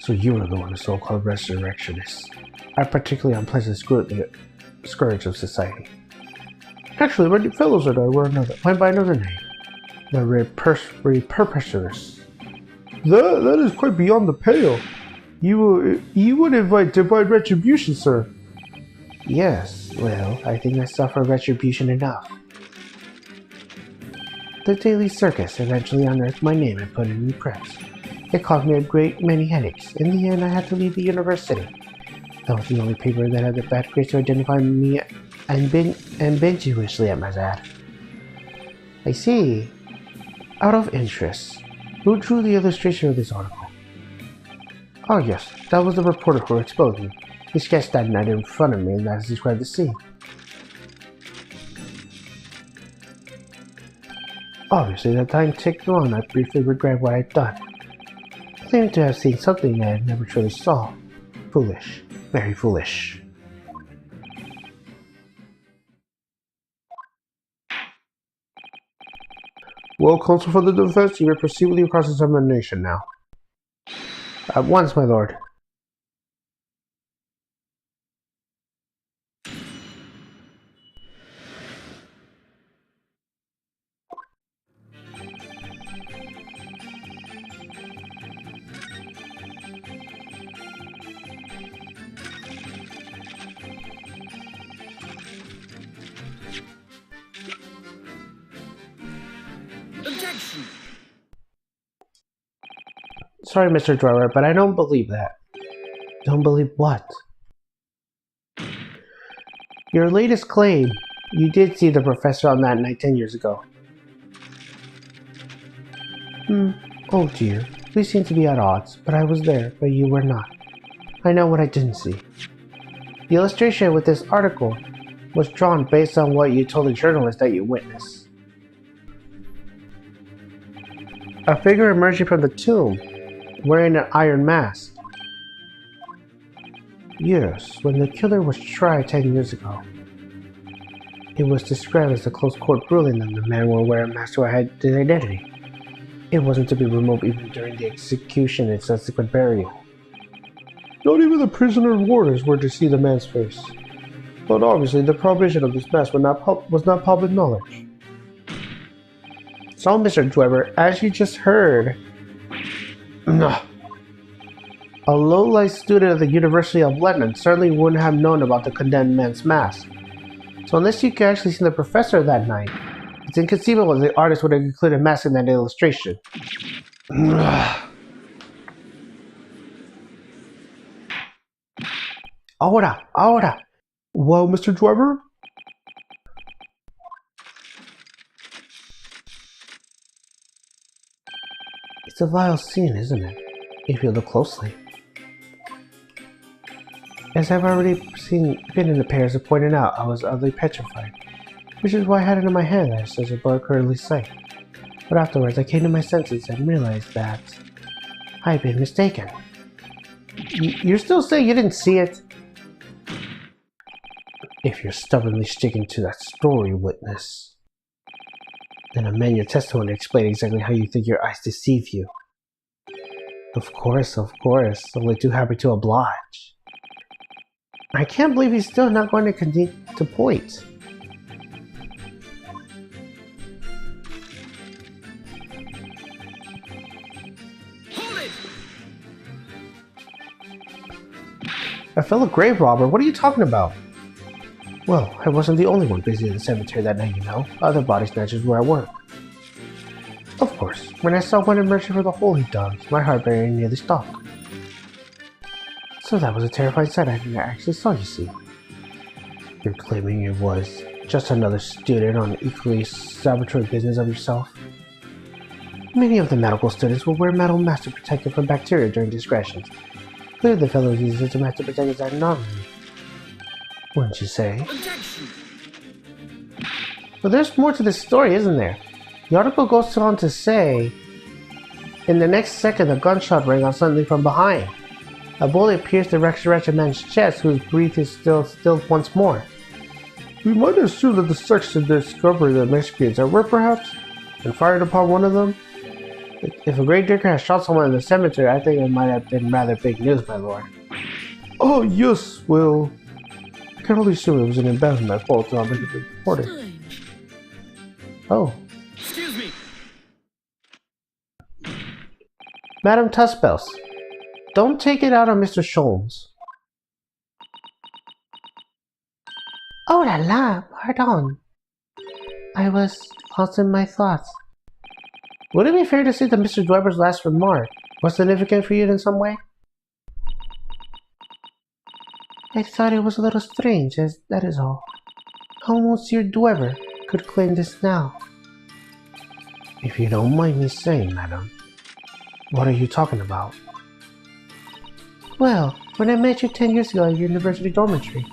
So you are the one, a so-called resurrectionist. A particularly unpleasant scourge of society. Actually, my fellows and I went by another name. The Reperpetrators. That is quite beyond the pale. You would invite divine retribution, sir. Yes, well, I think I suffer retribution enough. The Daily Circus eventually unearthed my name and put it in the press. It caused me a great many headaches. In the end, I had to leave the university. That was the only paper that had the bad grace to identify me ambiguously at my dad. I see. Out of interest, who drew the illustration of this article? Oh yes, that was the reporter who exposed me. He sketched that night in front of me and that described the scene. Obviously, the time ticked on. I briefly regret what I'd done. Claiming to have seen something I never truly saw. Foolish. Very foolish. Well, counsel for the defense, you may proceed with your cross-examination now. At once, my lord. Objection! Sorry, Mr. Dwemer, but I don't believe that. Don't believe what? Your latest claim. You did see the professor on that night 10 years ago. Oh dear. We seem to be at odds, but I was there, but you were not. I know what I didn't see. The illustration with this article was drawn based on what you told the journalist that you witnessed. A figure emerging from the tomb, wearing an iron mask. Yes, when the killer was tried 10 years ago, it was described as a close court ruling that the man will wear a mask to hide his identity. It wasn't to be removed even during the execution and subsequent burial. Not even the prisoner warders were to see the man's face. But obviously, the prohibition of this mask was not public knowledge. So, Mr. Dwemer, as you just heard, a low-life student of the University of Lebanon certainly wouldn't have known about the condemned man's mask. So unless you could actually see the professor that night, it's inconceivable the artist would have included a mask in that illustration. Ahora! Well, Mr. Dwemer? It's a vile scene, isn't it? if you look closely. As I've already been in the pairs that pointed out, I was utterly petrified, which is why I had it in my hand that such a blood curdling sight. But afterwards, I came to my senses and realized that I'd been mistaken. You're still saying you didn't see it? If you're stubbornly sticking to that story, witness, then amend your testimony to explain exactly how you think your eyes deceive you. Of course, only too happy to oblige. I can't believe he's still not going to continue to point. Hold it! A fellow grave robber? What are you talking about? Well, I wasn't the only one busy in the cemetery that night, you know. Other body snatchers were at work. Of course, when I saw one emerging from the hole he dug, my heart very nearly stopped. So that was a terrifying sight I never actually saw, you see. You're claiming it was just another student on equally saboteur business of yourself? Many of the medical students will wear metal masks to protect them from bacteria during discretions. Clearly the fellows use such a mask to protect his anomaly. Wouldn't you say? Objection! But there's more to this story, isn't there? The article goes on to say, in the next second a gunshot rang out suddenly from behind. A bullet pierced the resurrected man's chest, whose breath is stilled once more. We might assume that the section discovered the Mexicans at work, perhaps, and fired upon one of them. If a great digger has shot someone in the cemetery, I think it might have been rather big news, my lord. Oh, yes, well, I can only assume it was an embezzlement fault on the reporting. Strange. Oh. Excuse me. Madame Tuspels, don't take it out on Mr. Sholmes. Oh la la, pardon. I was lost in my thoughts. Would it be fair to say that Mr. Dweber's last remark was significant for you in some way? I thought it was a little strange, that is all. How Monsieur Dweber could claim this now? If you don't mind me saying, madam, what are you talking about? Well, when I met you 10 years ago at your university dormitory,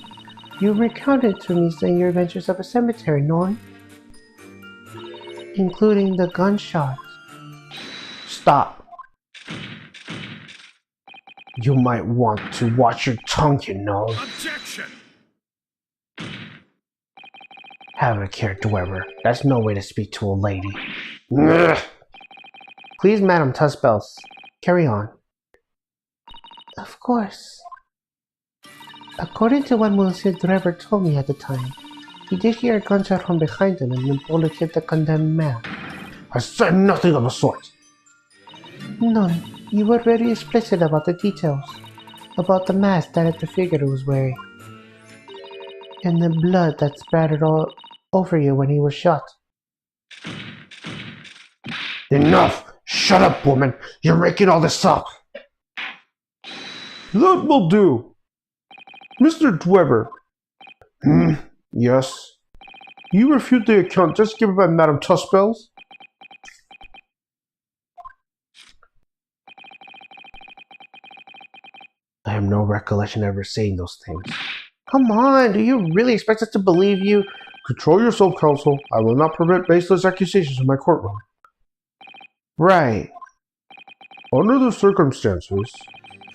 you recounted to me saying your adventures of a cemetery, Norn, including the gunshot. Stop. You might want to watch your tongue, you know. Objection! Have a care, Dweber. That's no way to speak to a lady. Ugh. Please, Madame Tuspels, carry on. Of course. According to what Monsieur Dweber told me at the time, he did hear a gunshot from behind him and the bullet hit the condemned man. I said nothing of the sort. None. You were very explicit about the details. About the mask that the figure was wearing. And the blood that splattered all over you when he was shot. Enough! Shut up, woman! You're making all this up! That will do. Mr. Dweber. Yes? You refute the account just given by Madame Tuspels? I have no recollection of ever saying those things. Come on, do you really expect us to believe you? Control yourself, counsel. I will not permit baseless accusations in my courtroom. Right. Under the circumstances,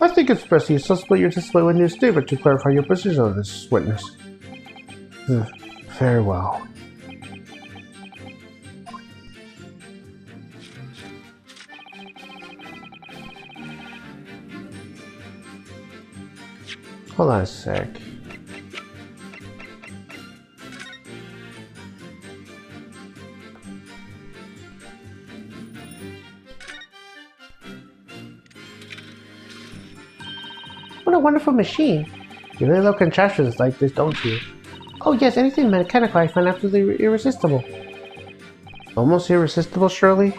I think it's best you suspend your testimony with a new statement to clarify your position on this witness. Very well. Hold on a sec. What a wonderful machine. You really love contraptions like this, don't you? Oh yes, anything mechanical I find absolutely irresistible. Almost irresistible, Shirley?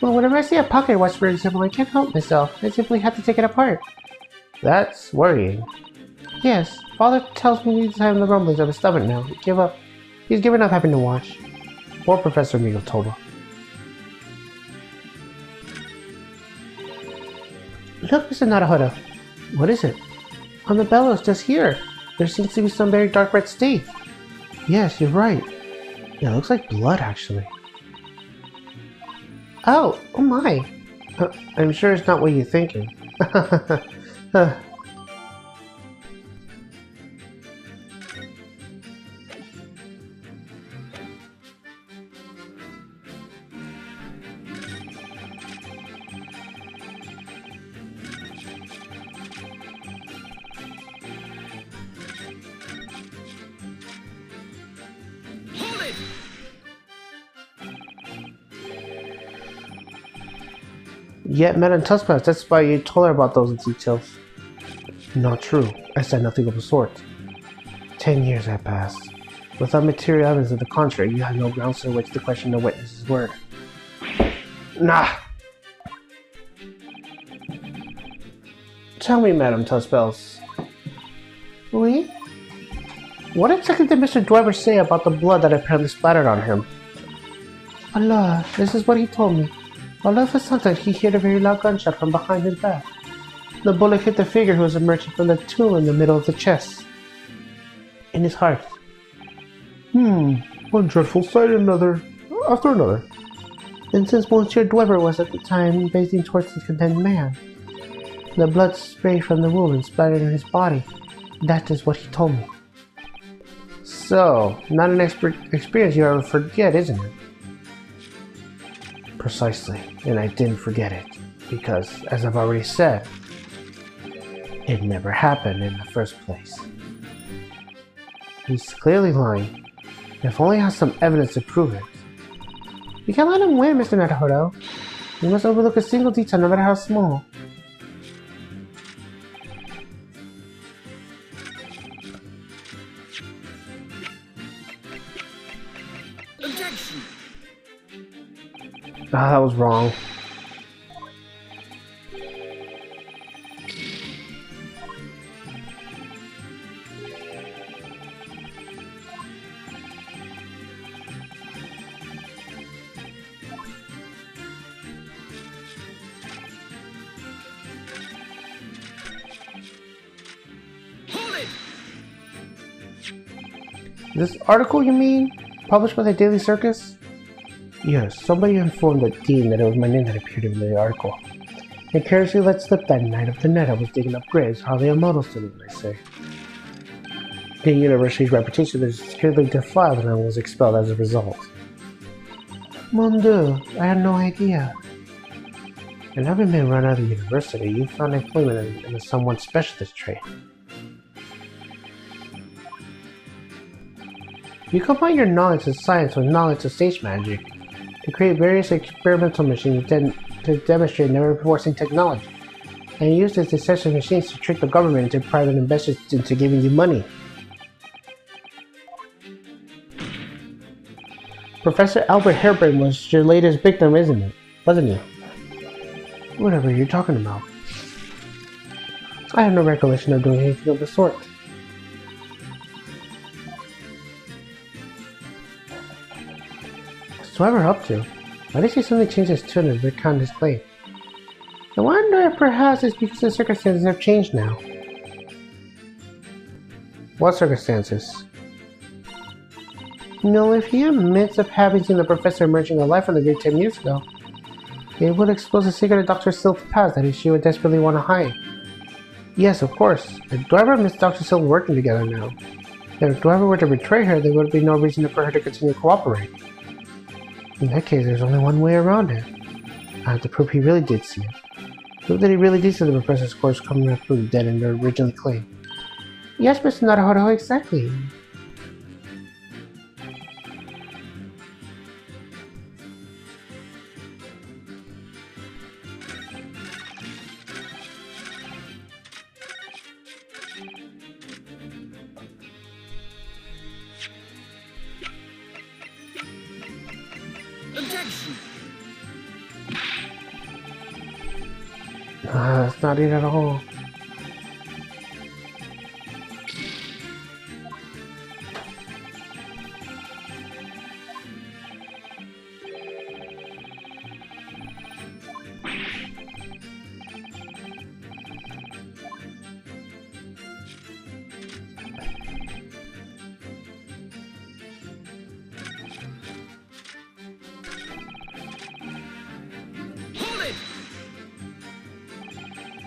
Well, whenever I see a pocket watch, for example, I can't help myself. I simply have to take it apart. That's worrying. Yes, Father tells me he's having the rumblings of his stomach now. He's given up having to watch. Poor Professor Miguel Toba. Look, Mr. Naruhodo. What is it? On the bellows just here. There seems to be some very dark red stain. Yes, you're right. Yeah, it looks like blood, actually. Oh my. I'm sure it's not what you're thinking. Hold it! Yet, Madame Tuskpass, that's why you told her about those details. Not true. I said nothing of the sort. 10 years have passed. Without material evidence of the contrary, you have no grounds on which to question the witness's word. Nah! Tell me, Madame Tuskpass. Oui? What exactly did Mr. Dwemer say about the blood that apparently splattered on him? Allah, this is what he told me. All of a sudden, he heard a very loud gunshot from behind his back. The bullet hit the figure who was emerging from the tomb in the middle of the chest. In his heart. One dreadful sight after another. And since Monsieur Dwemer was at the time facing towards the condemned man, the blood sprayed from the wound and splattered on his body. That is what he told me. So, not an experience you ever forget, isn't it? Precisely, and I didn't forget it, because, as I've already said, it never happened in the first place. He's clearly lying. If only has some evidence to prove it. You can't let him win, Mr. Naruhodo. You must overlook a single detail, no matter how small. Objection! Ah, that was wrong. Hold it! This article, you mean? Published by the Daily Circus? Yes, somebody informed the dean that it was my name that appeared in the article. And carelessly let slip that night of the net I was digging up graves, hardly a model student, I say. The university's reputation is securely defiled and I was expelled as a result. Mon Dieu, I had no idea. And having been run out of the university, you found employment in a somewhat specialist trade. You combine your knowledge of science with knowledge of stage magic to create various experimental machines to demonstrate never-before-seen technology, and you use these essential machines to trick the government into private investors into giving you money. Professor Albert Harebrayne was your latest victim, wasn't he? Whatever you're talking about. I have no recollection of doing anything of the sort. What's Dwemer up to? Why did he suddenly change his tune and recount his claim? I wonder if perhaps it's because the circumstances have changed now. What circumstances? You know, if he admits of having seen the professor emerging alive from the grave 10 years ago, it would expose a secret of Dr. Sylph's past that she would desperately want to hide. Yes, of course. If Dwemer and Miss Dr. Sylph working together now. If Dwemer were to betray her, there would be no reason for her to continue to cooperate. In that case, there's only one way around it. I have to prove he really did see it. Prove that he really did see the professor's corpse coming up from the dead and originally claimed. Yes, Mr. Naruhodo, exactly. Objection! That's not it at all.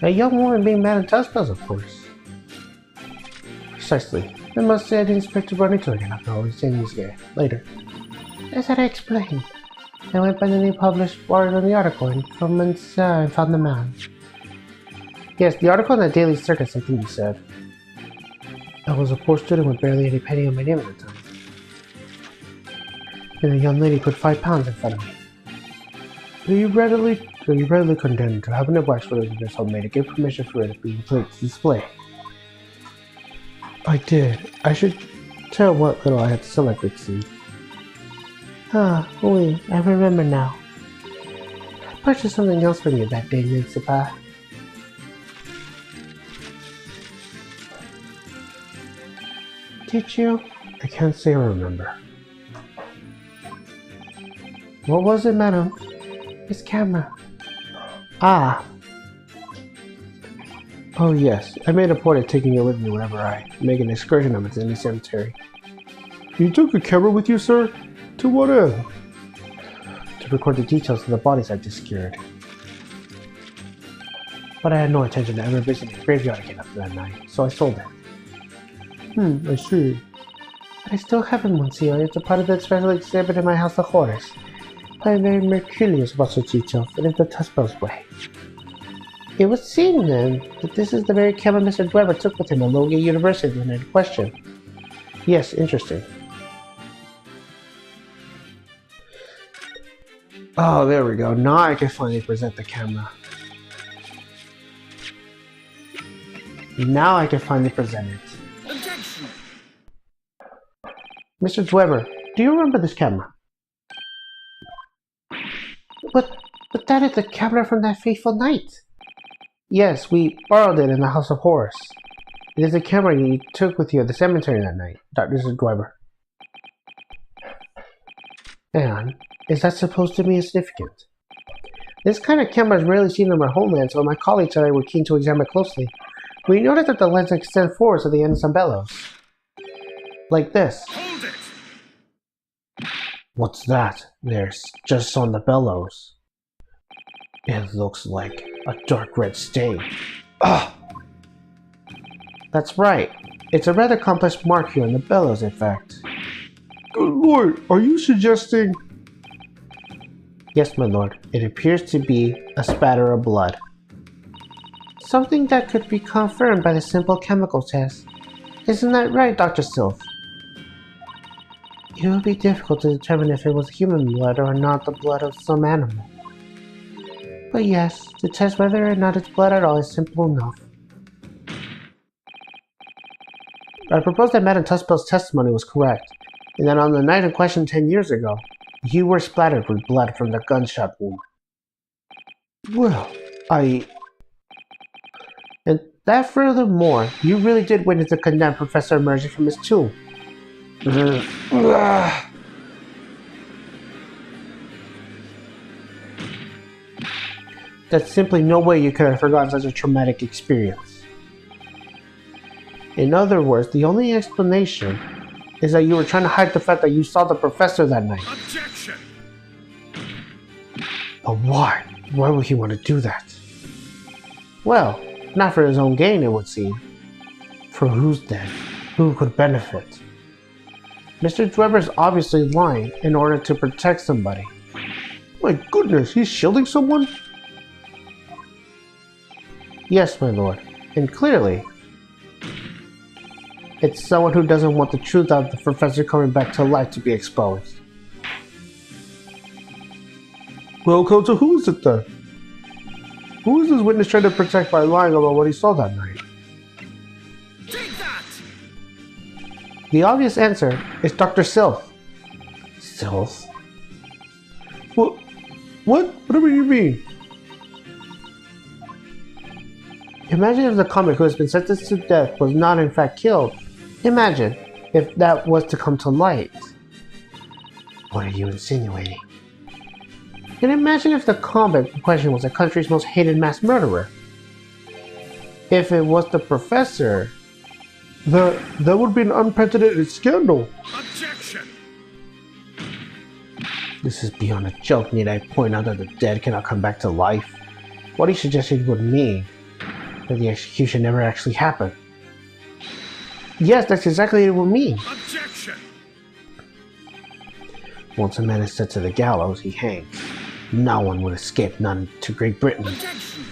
A young woman being mad at Tuskbells, of course. Precisely. I must say I didn't expect to run into her again after all these things here. Later. As I explained, I went by the new published word on the article and found the man. Yes, the article in the Daily Circus, I think you said. I was a poor student with barely any penny on my name at the time. And a young lady put £5 in front of me. Are you readily condemned to having a wax work of this homemade to give permission for it to be placed to display? I did. I should tell what little I had to select it to. Oui, I remember now. I purchased something else from you that day, n'est-ce pas? Did you? I can't say I remember. What was it, madam? His camera. Ah. Oh yes, I made a point of taking it with me whenever I make an excursion of it to any cemetery. You took a camera with you, sir? To what end? To record the details of the bodies I've just secured. But I had no intention to ever visit the graveyard again after that night, so I sold it. I see. But I still have it, Monsieur. It's a part of the special exhibit in my house of horrors. I am very curious about such details, and in the Tuskbells way. It would seem, then, that this is the very camera Mr. Dwemer took with him at Logia University when in question. Yes, interesting. Oh, there we go. Now I can finally present the camera. Now I can finally present it. Objection! Mr. Dwemer, do you remember this camera? But that is the camera from that fateful night. Yes, we borrowed it in the House of Horrors. It is the camera you took with you at the cemetery that night, Dr. Dwemer. And is that supposed to be significant? This kind of camera is rarely seen in our homeland, so my colleagues and I were keen to examine it closely. We noticed that the lens extends forward to the end of some bellows. Like this. Hold it! What's that? There's just on the bellows. It looks like a dark red stain. Ah! That's right. It's a rather complex mark here on the bellows, in fact. Good lord, are you suggesting... Yes, my lord. It appears to be a spatter of blood. Something that could be confirmed by the simple chemical test. Isn't that right, Dr. Sylph? It would be difficult to determine if it was human blood or not the blood of some animal. But yes, to test whether or not it's blood at all is simple enough. I propose that Madame Tuskbell's testimony was correct, and that on the night in question 10 years ago, you were splattered with blood from the gunshot wound. Well, And that furthermore, you really did witness the condemned professor emerging from his tomb. There's simply no way you could have forgotten such a traumatic experience. In other words, the only explanation is that you were trying to hide the fact that you saw the professor that night. Objection! But why? Why would he want to do that? Well, not for his own gain, it would seem. For whose then? Who could benefit? Mr. Dwemer is obviously lying in order to protect somebody. My goodness, he's shielding someone? Yes, my lord, and clearly, it's someone who doesn't want the truth of the professor coming back to life to be exposed. Well, Kota, who is it then? Who is this witness trying to protect by lying about what he saw that night? Take that! The obvious answer is Dr. Sylph. Sylph? What? Whatever you mean? Imagine if the comic who has been sentenced to death was not in fact killed. Imagine if that was to come to light. What are you insinuating? And imagine if the convict in question was the country's most hated mass murderer. If it was the professor, that would be an unprecedented scandal. Objection! This is beyond a joke, need I point out that the dead cannot come back to life? What he suggested would mean that the execution never actually happened. Yes, that's exactly what we mean. Objection! Once a man is set to the gallows, he hangs. No one would escape, none to Great Britain. Objection!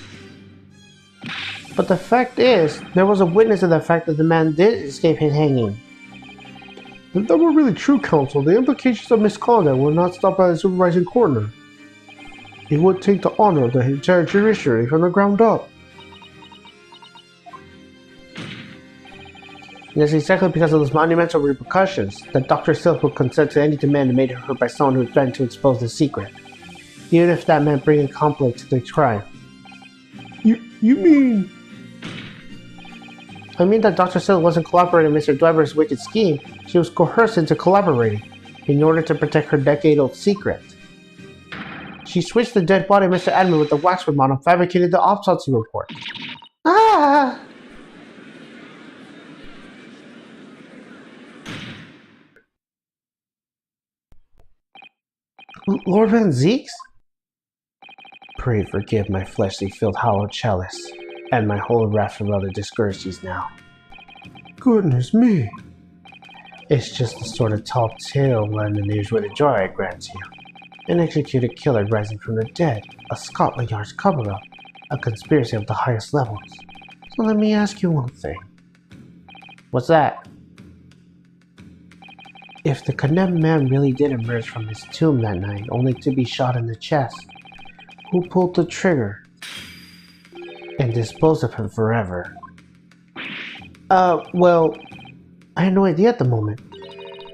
But the fact is, there was a witness to the fact that the man did escape his hanging. If that were really true, Counsel, the implications of misconduct would not stop by the supervising coroner. It would take the honor of the entire judiciary from the ground up. And it's exactly because of those monumental repercussions that Dr. Silk would consent to any demand made of her by someone who threatened to expose the secret, even if that meant bringing conflict to the crime. You mean... I mean that Dr. Silk wasn't cooperating with Mr. Dwiver's wicked scheme, she was coerced into collaborating, in order to protect her decade-old secret. She switched the dead body of Mr. Admin with the Waxwork model and fabricated the autopsy report. Ah! Lord Van Zeeks? Pray forgive my fleshly filled hollow chalice, and my whole raft of other discouraged now. Goodness me. It's just the sort of tall tale when the news would enjoy, I grant you. An executed killer rising from the dead, a Scotland Yard's cover-up, a conspiracy of the highest levels. So let me ask you one thing. What's that? If the condemned man really did emerge from his tomb that night, only to be shot in the chest, who pulled the trigger and disposed of him forever? Well, I had no idea at the moment.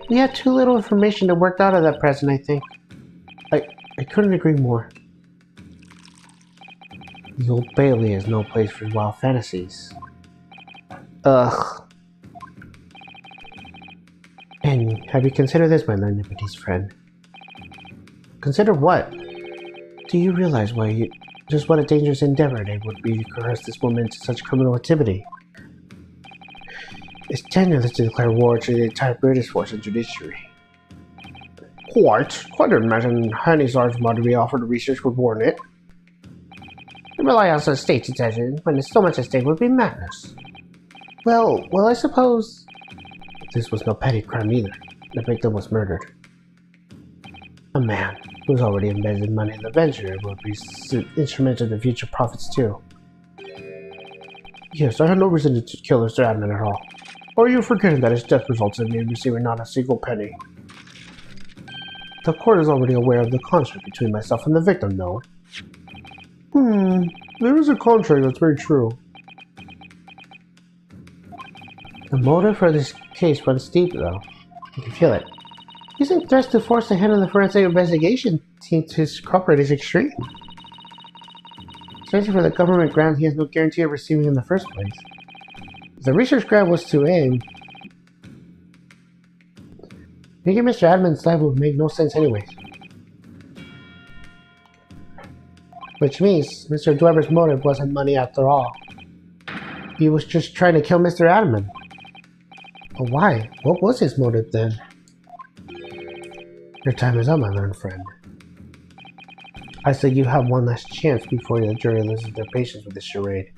We had too little information to work out of that present, I think. I couldn't agree more. The Old Bailey is no place for wild fantasies. Ugh. And have you considered this, my Lanipides friend? Consider what? Do you realize just what a dangerous endeavor it would be to coerce this woman into such criminal activity? It's tenuous to declare war to the entire British force and judiciary. Quite imagine Hanisard's mother to be offered the research would warrant it. To rely on such state attention when there's so much at stake would be madness. Well, I suppose... This was no petty crime either. The victim was murdered. A man who's already embedded money in the venture will be instrumental in the future profits too. Yes, I had no reason to kill Mr. Admin at all. Or are you forgetting that his death resulted in me receiving not a single penny? The court is already aware of the contract between myself and the victim, no? There is a contract, that's very true. The motive for this case runs deep, though. You can feel it. Using threats to force the hand of the forensic investigation team to cooperate is extreme. Especially for the government grant he has no guarantee of receiving in the first place. If the research grant was to aim, making Mr. Admin's life would make no sense anyways. Which means Mr. Dwiver's motive wasn't money after all. He was just trying to kill Mr. Admin. But why? What was his motive then? Your time is up, my learned friend. I say you have one last chance before the jury loses their patience with this charade.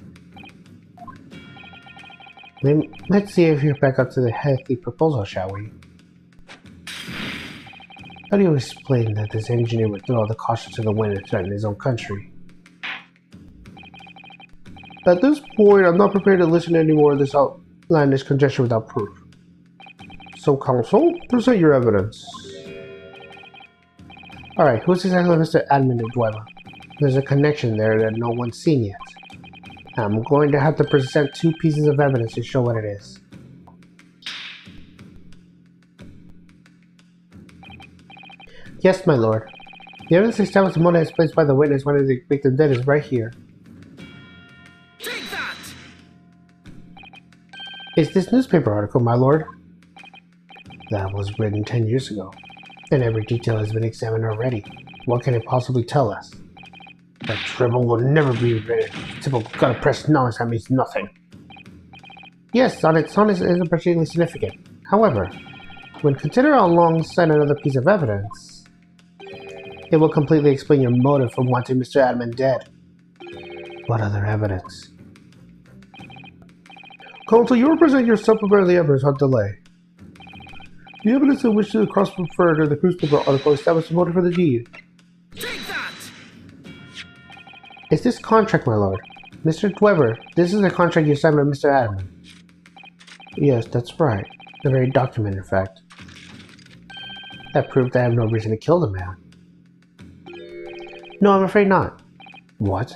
Let's see if you're back up to the hefty proposal, shall we? How do you explain that this engineer would throw the caution to the wind and threaten his own country? At this point, I'm not prepared to listen to any more of this outlandish conjecture without proof. So, counsel, present your evidence. Alright, who's exactly Mr. Admin de Dwiver? There's a connection there that no one's seen yet. I'm going to have to present 2 pieces of evidence to show what it is. Yes, my lord. The evidence established the motive placed by the witness when the victim dead is right here. Take that! It's this newspaper article, my lord. That was written 10 years ago, and every detail has been examined already. What can it possibly tell us? That dribble will never be written. Typical gut-pressed knowledge that means nothing. Yes, on its own isn't particularly significant. However, when considered alongside another piece of evidence, it will completely explain your motive for wanting Mr. Admin dead. What other evidence? Counsel, you represent yourself about the evidence without delay. The evidence in which the cross referred to the newspaper article established the motive for the deed. Take that! Is this contract, my lord? Mr. Dweber, this is a contract you signed with Mr. Admin. Yes, that's right. The very document, in fact. That proved I have no reason to kill the man. No, I'm afraid not. What?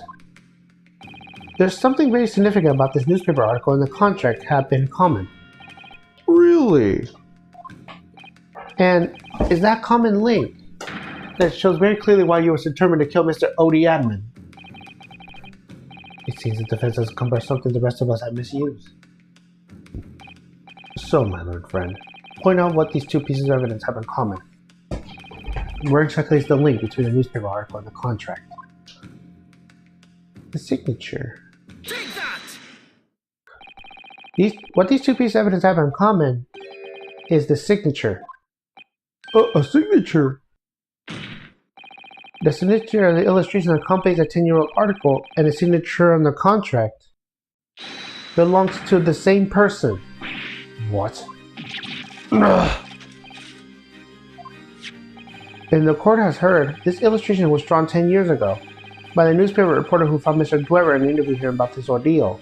There's something very significant about this newspaper article and the contract have in common. Really? And is that common link that shows very clearly why you were determined to kill Mr. Odie Admin? It seems the defense has come by something the rest of us have misused. So, my lord friend, point out what these two pieces of evidence have in common. Where exactly is the link between the newspaper article and the contract? The signature. Take that! What these two pieces of evidence have in common is the signature. A signature? The signature of the illustration accompanies a 10-year-old article, and the signature on the contract belongs to the same person. What? And the court has heard, this illustration was drawn 10 years ago by the newspaper reporter who found Mr. Dweber and interviewed him about this ordeal.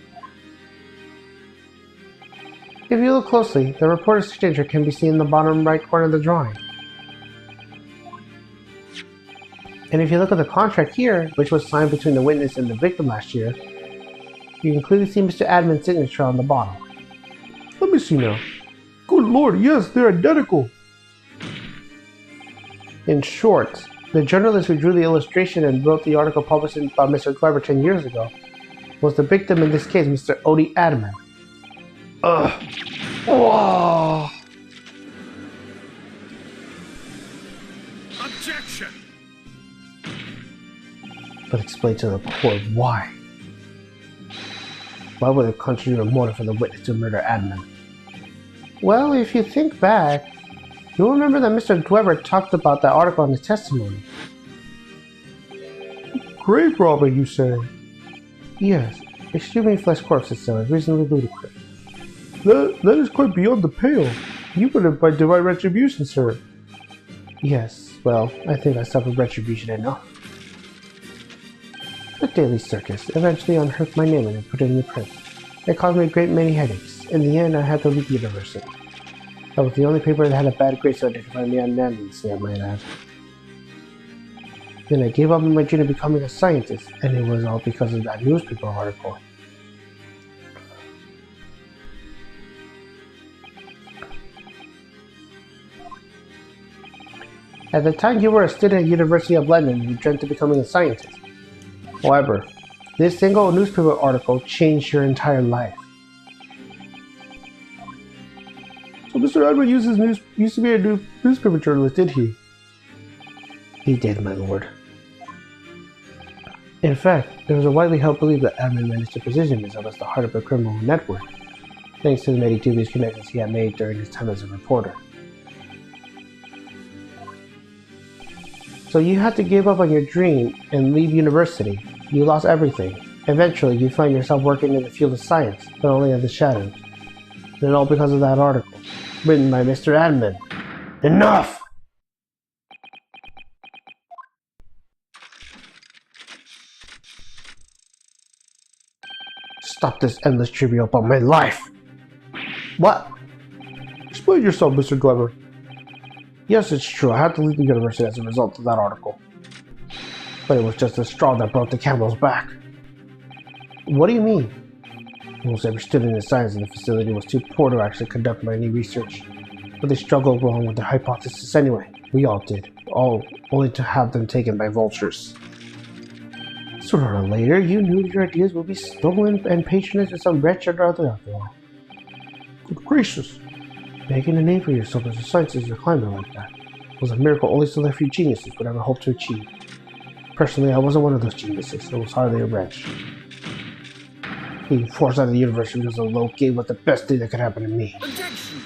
If you look closely, the reporter's signature can be seen in the bottom right corner of the drawing. And if you look at the contract here, which was signed between the witness and the victim last year, you can clearly see Mr. Admin's signature on the bottom. Let me see now. Good lord, yes, they're identical. In short, the journalist who drew the illustration and wrote the article published by Mr. Dweber 10 years ago was the victim in this case, Mr. Odie Admin. Ugh. Oh. Objection! But explain to the court why. Why would it constitute a motive for the witness to murder Admin? Well, if you think back, you'll remember that Mr. Dweber talked about that article in his testimony. Grave robbing, you say? Yes, extremely flesh corpses, so it's reasonably ludicrous. That is quite beyond the pale. You put it by divine retribution, sir. Yes, well, I think I suffered retribution enough. The Daily Circus eventually unearthed my name and put it in the print. It caused me a great many headaches. In the end, I had to leave the university. That was the only paper that had a bad grade, so I didn't find me unanimously, I might add. Then I gave up on my dream of becoming a scientist, and it was all because of that newspaper article. At the time, you were a student at University of London and you dreamt of becoming a scientist. However, this single newspaper article changed your entire life. So Mr. Admin used to be a newspaper journalist, did he? He did, my lord. In fact, there was a widely held belief that Admin managed to position himself as the heart of a criminal network, thanks to the many dubious connections he had made during his time as a reporter. So you had to give up on your dream and leave university. You lost everything. Eventually, you find yourself working in the field of science, but only in the shadows. And all because of that article, written by Mr. Admin. Enough! Stop this endless trivia about my life! What? Explain yourself, Mr. Dweber. Yes, it's true. I had to leave the university as a result of that article. But it was just the straw that broke the camel's back. What do you mean? Almost every student in science in the facility was too poor to actually conduct any research. But they struggled along with their hypothesis anyway. We all did. All only to have them taken by vultures. Sooner or later, you knew your ideas would be stolen and patronized by some wretched other after all. Good gracious. Making a name for yourself as a scientist or climber like that was a miracle only so few geniuses would ever hope to achieve. Personally, I wasn't one of those geniuses. It was hardly a wrench. Being forced out of the university because of low gate was the best thing that could happen to me. Objection!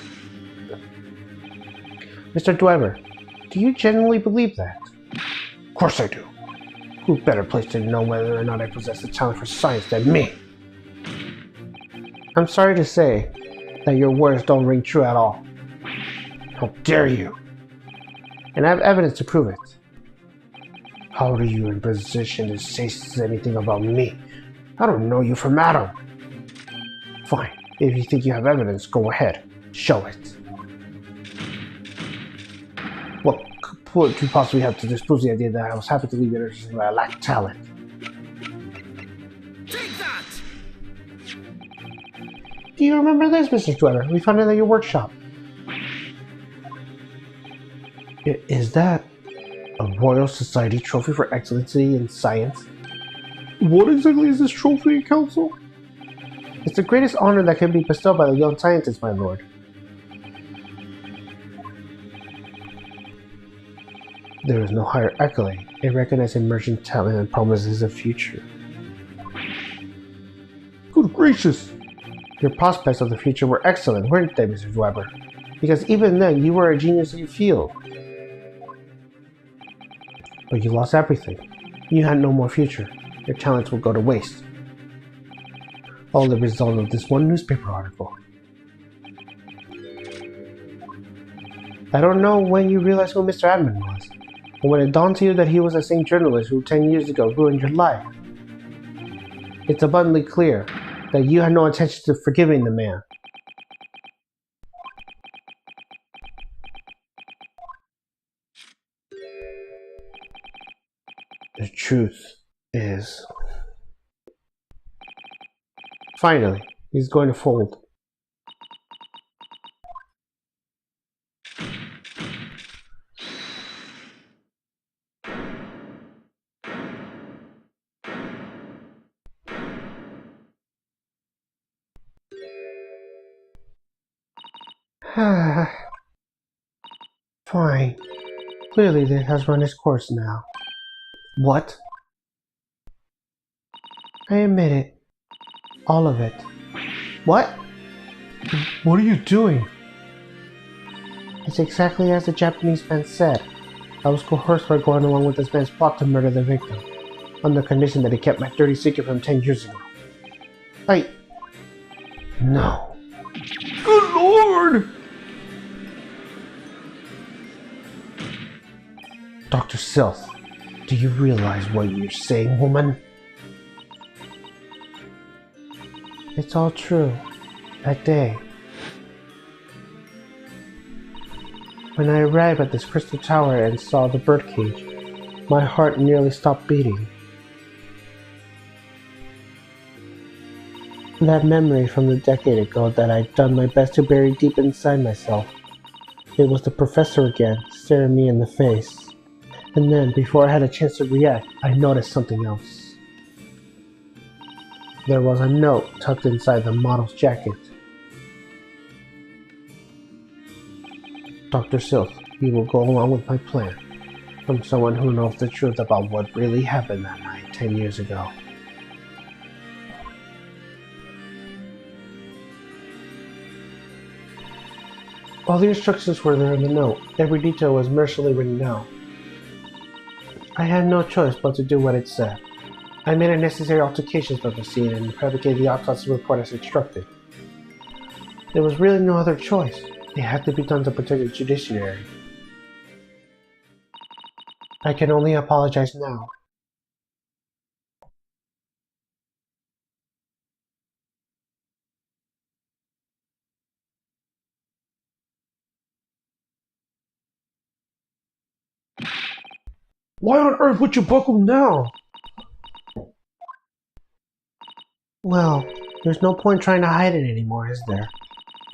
Mr. Dweber, do you genuinely believe that? Of course I do. Who better place to know whether or not I possess the talent for science than me? I'm sorry to say that your words don't ring true at all. How dare you? And I have evidence to prove it. How are you in position to say anything about me? I don't know you from Adam. Fine, if you think you have evidence, go ahead. Show it. What could you possibly have to disprove the idea that I was happy to leave university but I lack talent? Take that! Do you remember this, Mr. Dweller? We found it at your workshop. Is that a Royal Society trophy for excellency in science? What exactly is this trophy, Council? It's the greatest honor that can be bestowed by the young scientist, my lord. There is no higher accolade. It recognizes emerging talent and promises a future. Good gracious! Your prospects of the future were excellent, weren't they, Mr. Weber? Because even then, you were a genius in your field. But you lost everything. You had no more future. Your talents will go to waste. All the result of this one newspaper article. I don't know when you realized who Mr. Admin was, or when it dawned to you that he was the same journalist who 10 years ago ruined your life. It's abundantly clear that you had no intention of forgiving the man. The truth is... Finally, he's going to fold. Fine. Clearly, this has run its course now. What? I admit it. All of it. What? What are you doing? It's exactly as the Japanese man said. I was coerced by going along with this man's plot to murder the victim, on the condition that he kept my dirty secret from 10 years ago. No. Good Lord! Dr. Silth, do you realize what you're saying, woman? It's all true. That day, when I arrived at this crystal tower and saw the birdcage, my heart nearly stopped beating. That memory from a decade ago that I'd done my best to bury deep inside myself. It was the professor again, staring me in the face. And then, before I had a chance to react, I noticed something else. There was a note tucked inside the model's jacket. Dr. Silth, you will go along with my plan. From someone who knows the truth about what really happened that night 10 years ago. All the instructions were there in the note. Every detail was mercilessly written down. I had no choice but to do what it said. I made unnecessary altercations of the scene and fabricated the autopsy report as instructed. There was really no other choice. It had to be done to protect the judiciary. I can only apologize now. Why on earth would you buckle now? Well, there's no point trying to hide it anymore, is there?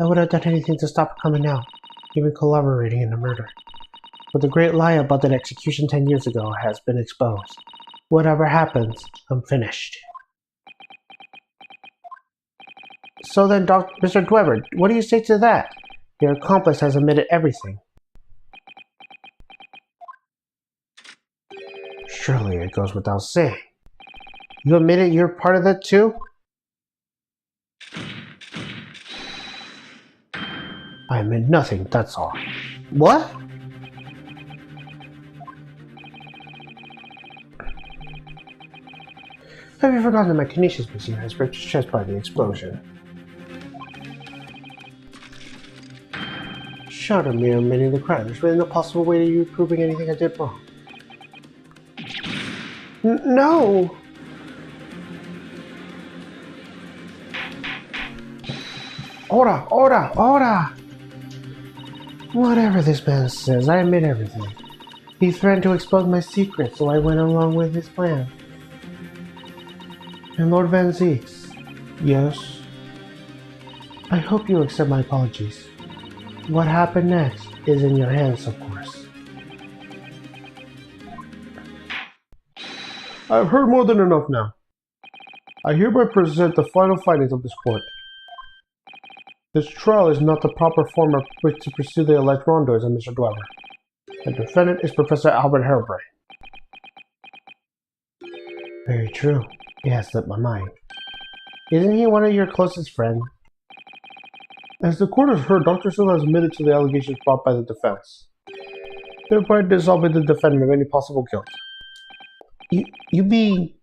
I would have done anything to stop it coming out, even collaborating in the murder. But the great lie about that execution 10 years ago has been exposed. Whatever happens, I'm finished. So then, Mr. Dweber, what do you say to that? Your accomplice has admitted everything. Surely it goes without saying. You admitted you're part of that too? I admit nothing, that's all. What? Have you forgotten that my kinesis machine has been stressed by the explosion? shot at me on many of the crimes. There's really no possible way of you proving anything I did wrong. No! Ora! Whatever this man says, I admit everything. He threatened to expose my secret, so I went along with his plan. And Lord Van Zeeks. Yes? I hope you accept my apologies. What happened next is in your hands, of course. I've heard more than enough now. I hereby present the final findings of this court. This trial is not the proper form of which to pursue the alleged wrongdoings of Mr. Dwemer. The defendant is Professor Albert Harebrained. Very true. It has slipped my mind. Isn't he one of your closest friends? As the court has heard, Dr. Sill has admitted to the allegations brought by the defense, thereby dissolving the defendant of any possible guilt. You mean...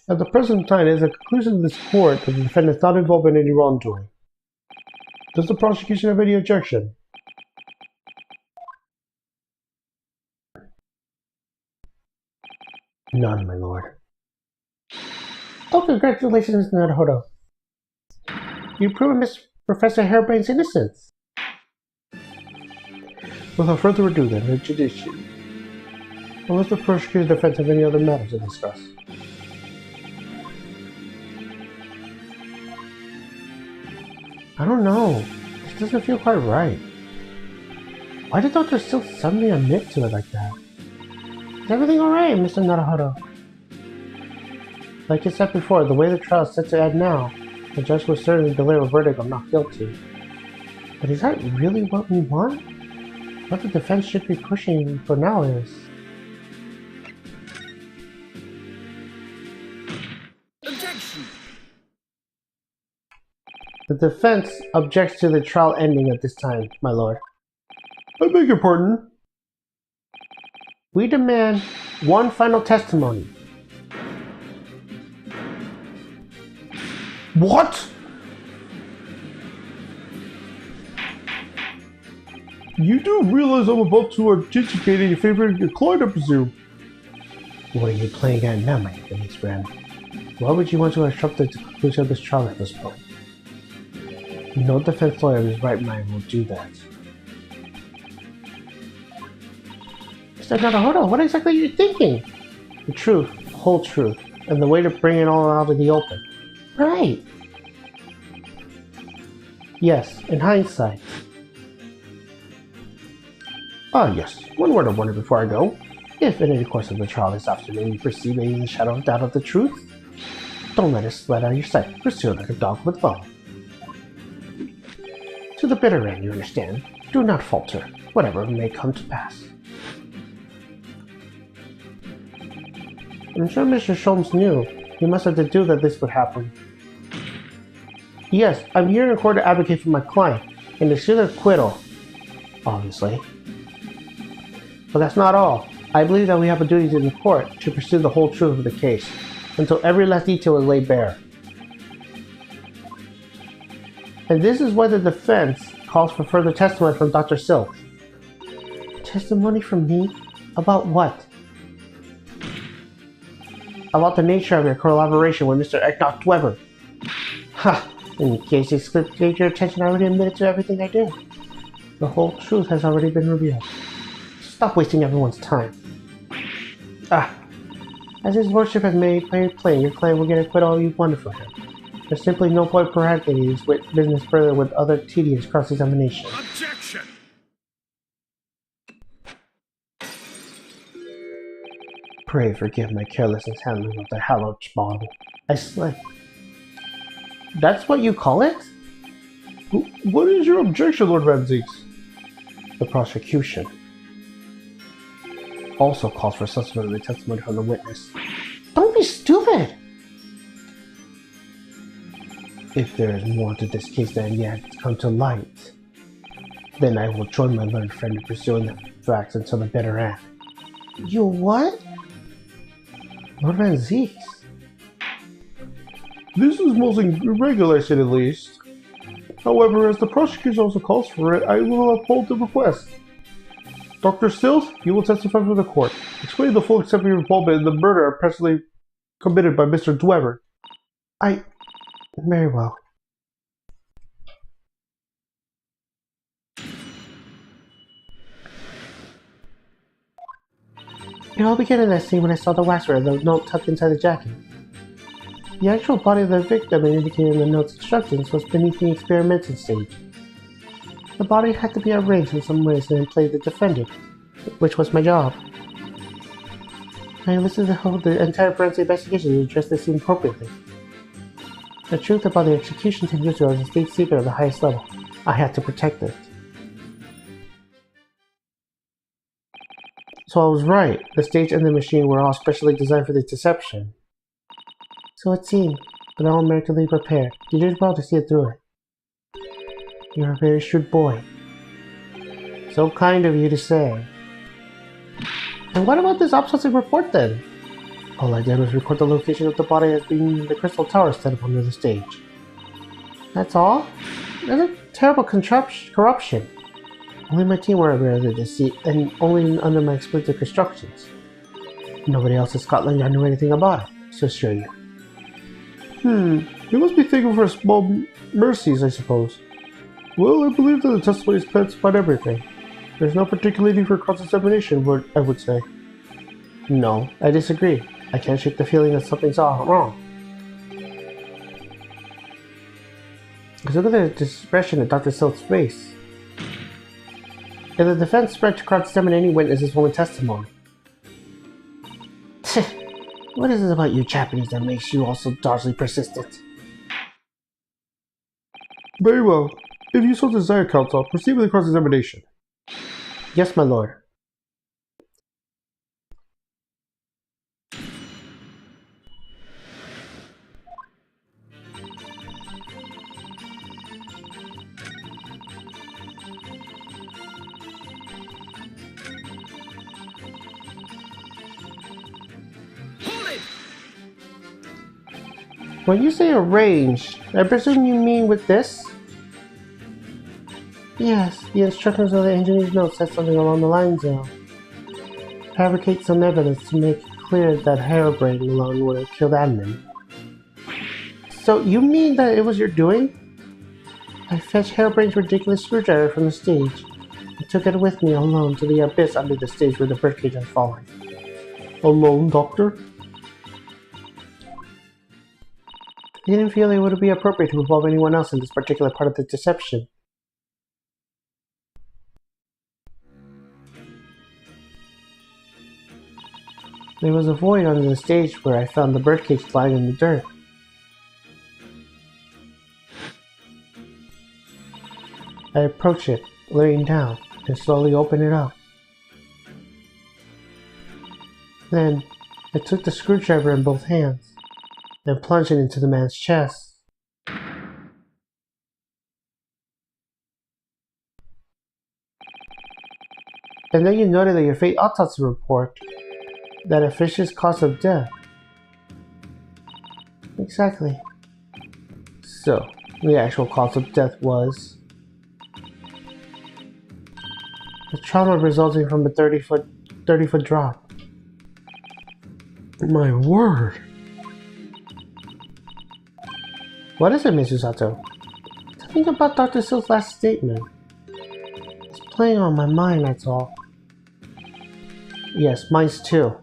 At the present time, it is the conclusion of this court that the defendant is not involved in any wrongdoing. Does the prosecution have any objection? None, my lord. Oh, congratulations, Naruhodo. You proved Miss Professor Harebrained's innocence. Without further ado, then, the judiciary. Unless the prosecutor's defense have any other matters to discuss. I don't know. This doesn't feel quite right. Why did Dr. Sill suddenly admit to it like that? Is everything alright, Mr. Naruhodo? Like I said before, the way the trial is set to end now, the judge will certainly deliver a verdict of not guilty. But is that really what we want? What the defense should be pushing for now is... Objection! The defense objects to the trial ending at this time, my lord. I beg your pardon? We demand one final testimony. What? You do realize I'm about to anticipate in favor of your client, I presume? What are you playing at now, my infamous friend? Why would you want to obstruct the conclusion of this trial at this point? No defense lawyer in his right mind will do that. Mr. Naruhodo, what exactly are you thinking? The truth, the whole truth, and the way to bring it all out in the open. Right. Yes, in hindsight. Ah, yes. One word of warning before I go. If in any course of the trial this afternoon you perceive any in the shadow of doubt of the truth, don't let it slide out of your sight. Pursue it like a dog with bone. To the bitter end, you understand. Do not falter, whatever may come to pass. I'm sure Mr. Sholmes knew. He must have deduced that this would happen. Yes, I'm here in court to advocate for my client, and to sue their acquittal. Obviously. But that's not all. I believe that we have a duty in the court to pursue the whole truth of the case, until every last detail is laid bare. And this is why the defense calls for further testimony from Dr. Silk. Testimony from me? About what? About the nature of your collaboration with Mr. Ecnoch Dwemer. Ha! In case you slipped your attention, I already admitted to everything I did. The whole truth has already been revealed. Stop wasting everyone's time. As his lordship has made very plain, your client will get acquitted all you wanted for him. There's simply no point protracting his business further with other tedious cross-examination. Objection! Pray forgive my carelessness handling of the hallowed bottle. I slept. That's what you call it? What is your objection, Lord Van Zeeks? The prosecution also calls for subsequent testimony from the witness. Don't be stupid! If there is more to this case than yet come to light, then I will join my learned friend in pursuing the facts until the bitter end. You what? Lord Van Zeeks. This is most irregular, at least. However, as the prosecution also calls for it, I will uphold the request. Dr. Stills, you will testify for the court. Explain the full extent of your involvement in the murder presently committed by Mr. Dwemer. Very well. It all began in that scene when I saw the waxware of the note tucked inside the jacket. The actual body of the victim indicated in the note's instructions was beneath the experimental stage. The body had to be arranged in some ways and then play the defendant, which was my job. I listened to the entire forensic investigation to address the scene appropriately. The truth about the execution 10 years ago is a state secret of the highest level. I had to protect it. So I was right. The stage and the machine were all specially designed for this deception. So it seemed, but all meritably prepared. You did well to see it through it. You're a very shrewd boy. So kind of you to say. And what about this autopsy report then? All I did was record the location of the body as being in the Crystal Tower set up under the stage. That's all? That's a terrible corruption. Only my team were aware of the deceit, and only under my explicit instructions. Nobody else in Scotland Yard knew anything about it, to assure you. You must be thankful for small mercies, I suppose. Well, I believe that the testimony is clear about everything. There's no particular need for cross-examination, I would say. No, I disagree. I can't shake the feeling that something's all wrong. Because look at the expression in Dr. Silt's face. If the defense spread to cross-examine any witnesses will testimony. What is it about you Japanese that makes you all so dodgily persistent? Very well. If you so desire, counsel, proceed with the cross-examination. Yes, my lord. When you say arranged, I presume you mean with this? Yes, the instructions of the engineer's note said something along the lines of fabricate some evidence to make it clear that Harebrained alone would have killed Admin. So you mean that it was your doing? I fetched Harebrain's ridiculous screwdriver from the stage and took it with me alone to the abyss under the stage where the birdcage had fallen. Alone, Doctor? I didn't feel it would be appropriate to involve anyone else in this particular part of the deception. There was a void under the stage where I found the birdcage lying in the dirt. I approached it, laying down, and slowly opened it up. Then, I took the screwdriver in both hands, and plunged it into the man's chest. And then you noted that your fate autopsy report that a fish's cause of death. Exactly. So, the actual cause of death was the trauma resulting from a 30-foot drop. My word! What is it, Mrs. Sato? Something about Dr. Sill's last statement. It's playing on my mind, that's all. Yes, mine's too.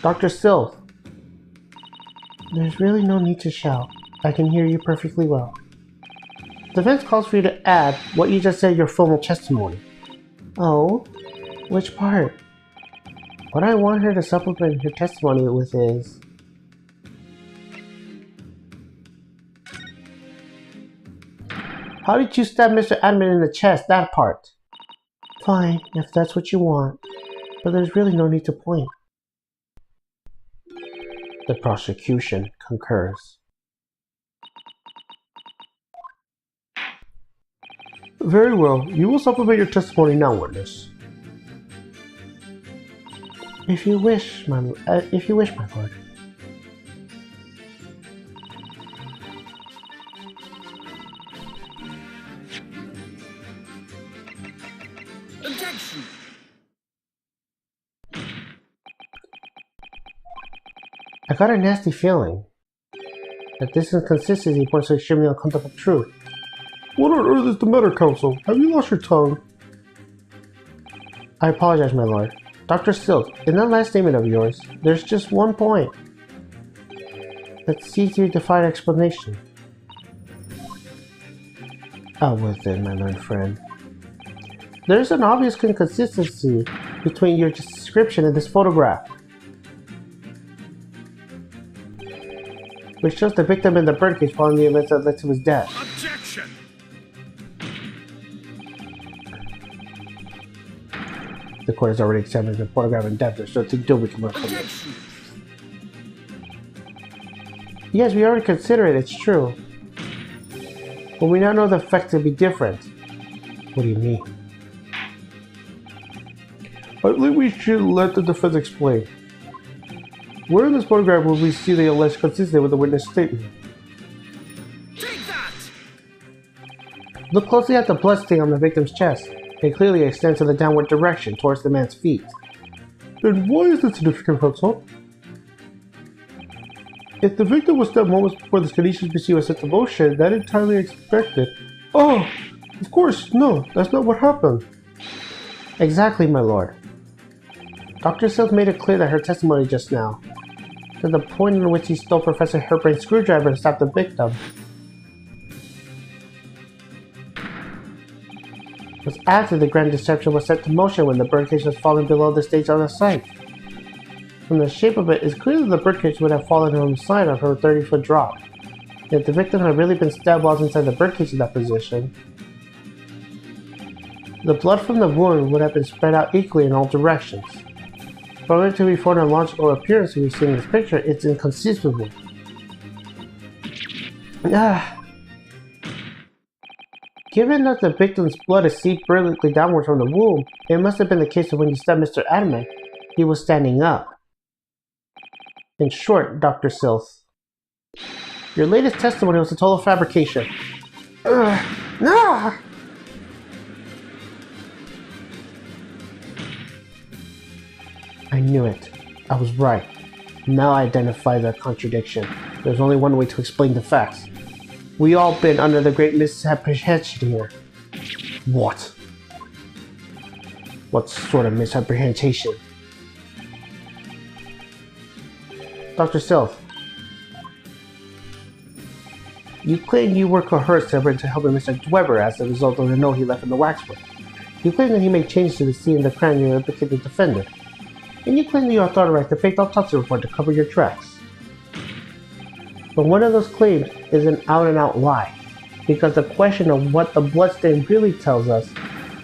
Dr. Sill. There's really no need to shout. I can hear you perfectly well. The defense calls for you to add what you just said in your formal testimony. Oh? Which part? What I want her to supplement her testimony with is... How did you stab Mr. Admin in the chest? That part. Fine, if that's what you want. But there's really no need to point. The prosecution concurs. Very well. You will supplement your testimony now, witness. If you wish, my lord. I got a nasty feeling that this inconsistency points to extremely uncomfortable truth. What on earth is the matter, Counsel? Have you lost your tongue? I apologize, my lord. Dr. Silk, in that last statement of yours, there's just one point that seeks to defy explanation. Out with it, my learned friend. There's an obvious inconsistency between your description and this photograph, which shows the victim in the birdcage following the events that led to his death. Objection! The court has already examined the photograph in depth, so to do we can learn from it. Objection! Yes, we already consider it, it's true. But we now know the effect to be different. What do you mean? I believe we should let the defense explain. Where in this photograph will we see the alleged consistency with the witness statement? Take that! Look closely at the bloodstain on the victim's chest. It clearly extends in the downward direction, towards the man's feet. Then why is this significant, Counsel? If the victim was stabbed moments before the conditions received a sense of motion, that entirely expected. Oh, of course, no, that's not what happened. Exactly, my lord. Dr. Silk made it clear that her testimony just now, that the point in which he stole Professor Hairbrain's screwdriver and stabbed the victim, was after the grand deception was set to motion when the birdcage was falling below the stage on the site. From the shape of it, it's clear that the birdcage would have fallen on the side of her 30-foot drop. If the victim had really been stabbed while inside the birdcage in that position, the blood from the wound would have been spread out equally in all directions. For it to be formed a logical appearance we see in this picture, it's inconceivable. Given that the victim's blood is seeped vertically downwards from the wound, it must have been the case that when you stabbed Mr. Adaman, he was standing up. In short, Dr. Silth, your latest testimony was a total fabrication. I knew it. I was right. Now I identify the contradiction. There's only one way to explain the facts. We all been under the great misapprehension here. What? What sort of misapprehension? Dr. Silth, you claim you were coerced to help Mr. Weber as a result of the note he left in the waxwork. You claim that he made changes to the scene in the crime you implicated the defendant. And you claim that you authorized the fake autopsy report to cover your tracks. But one of those claims is an out-and-out lie, because the question of what the bloodstain really tells us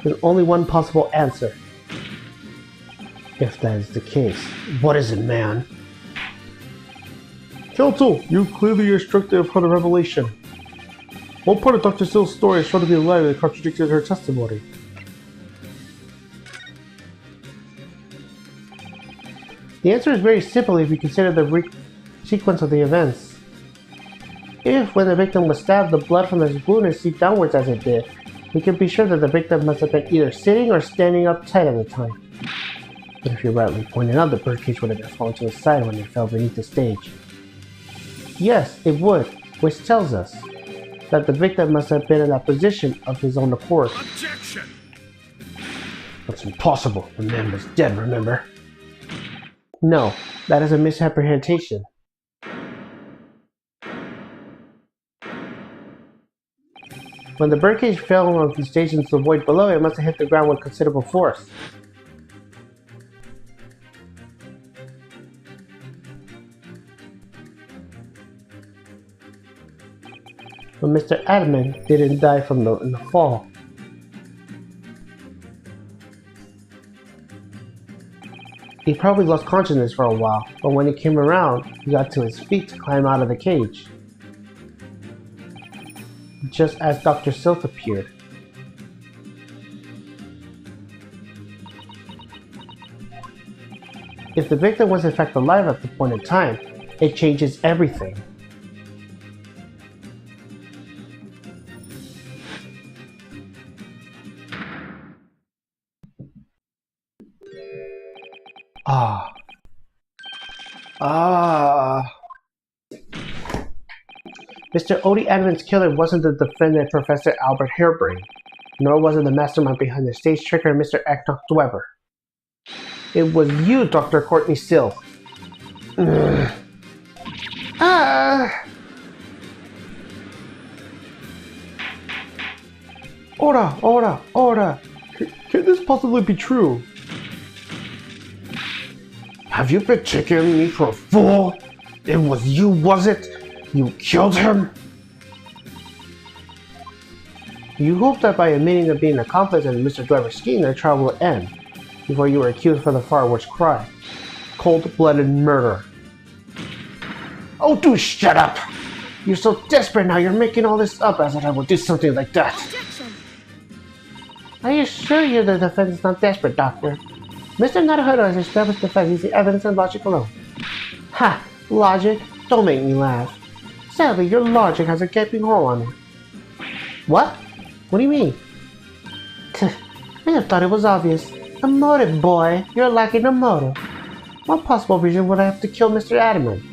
is only one possible answer. If that is the case, what is it, man? Counsel, you clearly instructed upon a revelation. What part of Dr. Sil's story is shown to be a lie that contradicted her testimony? The answer is very simple if you consider the sequence of the events. If, when the victim was stabbed, the blood from his wound is seeped downwards as it did, we can be sure that the victim must have been either sitting or standing up tight at the time. But if you're rightly pointing out, the birdcage would have been fallen to his side when it fell beneath the stage. Yes, it would, which tells us that the victim must have been in that position of his own accord. Objection! That's impossible. The man was dead, remember? No, that is a misapprehension. When the birdcage fell on the stage into the void below, it must have hit the ground with considerable force. But Mr. Adaman didn't die from in the fall. He probably lost consciousness for a while, but when he came around, he got to his feet to climb out of the cage. Just as Dr. Silth appeared. If the victim was in fact alive at the point in time, it changes everything. Ah. Mr. Odie Edmonds' killer wasn't the defendant, Professor Albert Harebrain, nor was it the mastermind behind the stage tricker, Mr. Enoch Dweber. It was you, Dr. Courtney Still. Order! Can this possibly be true? Have you been taking me for a fool? It was you, was it? You killed him? You hoped that by admitting to being an accomplice in Mr. Dweber's scheme, their trial would end, before you were accused for the far worst crime. Cold-blooded murder. Oh, do shut up! You're so desperate now, you're making all this up as if I would do something like that. Objection! I assure you the defense is not desperate, Doctor. Mr. Naruhodo has established the fact using evidence and logic alone. Ha! Logic? Don't make me laugh. Sadly, your logic has a gaping hole on it. What? What do you mean? I have thought it was obvious. A motive, boy. You're lacking a motive. What possible reason would I have to kill Mr. Adamant?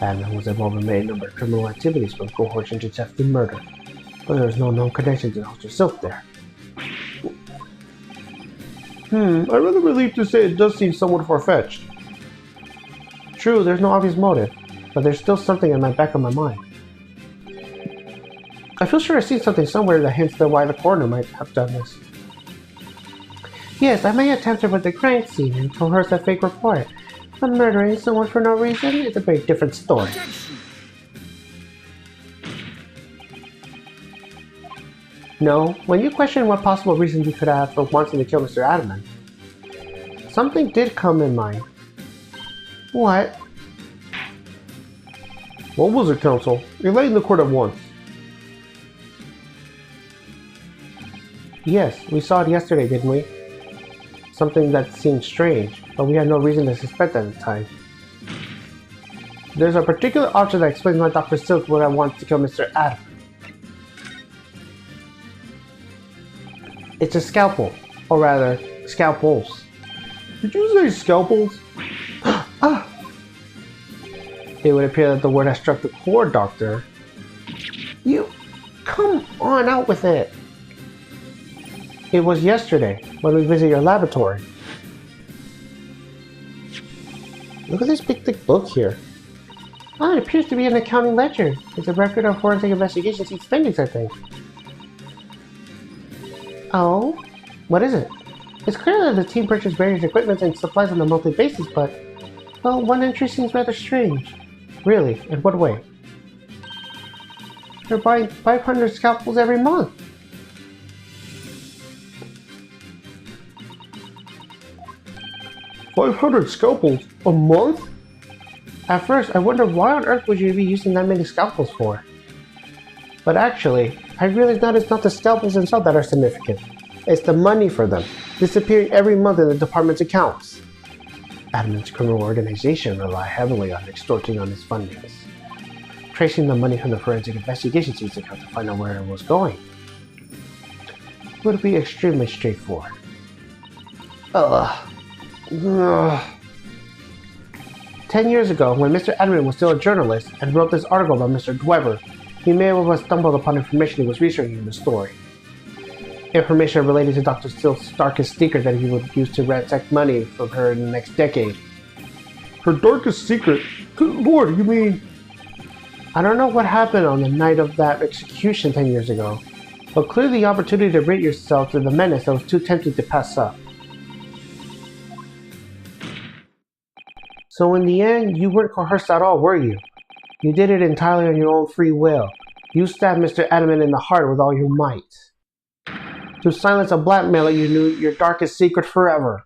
Adamant was involved in a number of criminal activities from coercion to theft and murder, but there was no known connection to Dr. Silk there. I'm rather relieved to say it does seem somewhat far-fetched. True, there's no obvious motive, but there's still something in the back of my mind. I feel sure I've seen something somewhere that hints at why the coroner might have done this. Yes, I may have tampered with the crime scene and coerced a fake report, but murdering someone for no reason is a very different story. Objection! No, when you question what possible reason you could have for wanting to kill Mr. Adamant, something did come in mind. What? What was it, Counsel? Enlighten the court at once. Yes, we saw it yesterday, didn't we? Something that seemed strange, but we had no reason to suspect at the time. There's a particular object that explains why Dr. Silk would have wanted to kill Mr. Adamant. It's a scalpel, or rather, scalpels. Did you say scalpels? It would appear that the word has struck the chord, Doctor. You... come on, out with it! It was yesterday, when we visited your laboratory. Look at this big thick book here. Ah, it appears to be an accounting ledger. It's a record of forensic investigations expenditures, I think. Oh? What is it? It's clear that the team purchased various equipment and supplies on a monthly basis, but... well, one entry seems rather strange. Really? In what way? They're buying 500 scalpels every month. $500 scalpels? A month? At first, I wondered why on earth would you be using that many scalpels for? But actually, I realized now it's not the scalpels themselves that are significant. It's the money for them, disappearing every month in the department's accounts. Adamant's criminal organization rely heavily on extorting on its fundings, tracing the money from the forensic investigation team's account to find out where it was going. Would be extremely straightforward. Ugh. 10 years ago, when Mr. Adamant was still a journalist and wrote this article about Mr. Dweber, he may have stumbled upon information he was researching in the story. Information related to Dr. Silk's darkest secret that he would use to ransack money from her in the next decade. Her darkest secret? Good lord, you mean... I don't know what happened on the night of that execution 10 years ago, but clearly the opportunity to rid yourself of the menace that was too tempting to pass up. So in the end, you weren't coerced at all, were you? You did it entirely on your own free will. You stabbed Mr. Adamant in the heart with all your might. To silence a blackmailer you knew your darkest secret forever.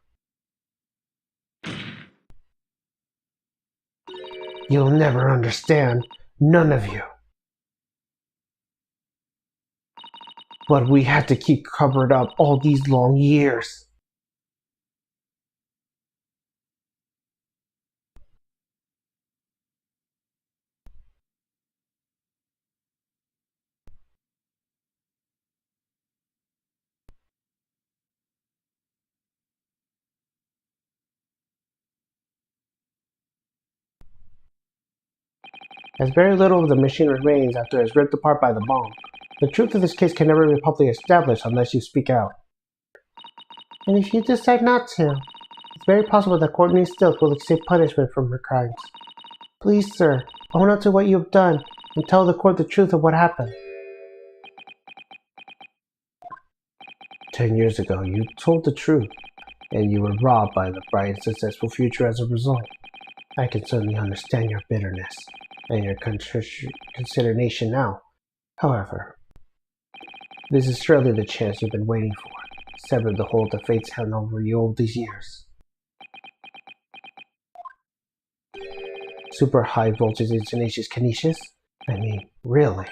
You'll never understand, none of you. But we had to keep covered up all these long years. as very little of the machine remains after it is ripped apart by the bomb. The truth of this case can never be publicly established unless you speak out. And if you decide not to, it's very possible that Courtney Stilk will accept punishment from her crimes. Please, sir, own up to what you have done and tell the court the truth of what happened. 10 years ago, you told the truth, and you were robbed by the bright and successful future as a result. I can certainly understand your bitterness and your consideration now. However, this is surely the chance you've been waiting for. Sever the hold the fates held over you all these years. Super high voltage and tenacious kinesis? I mean, really?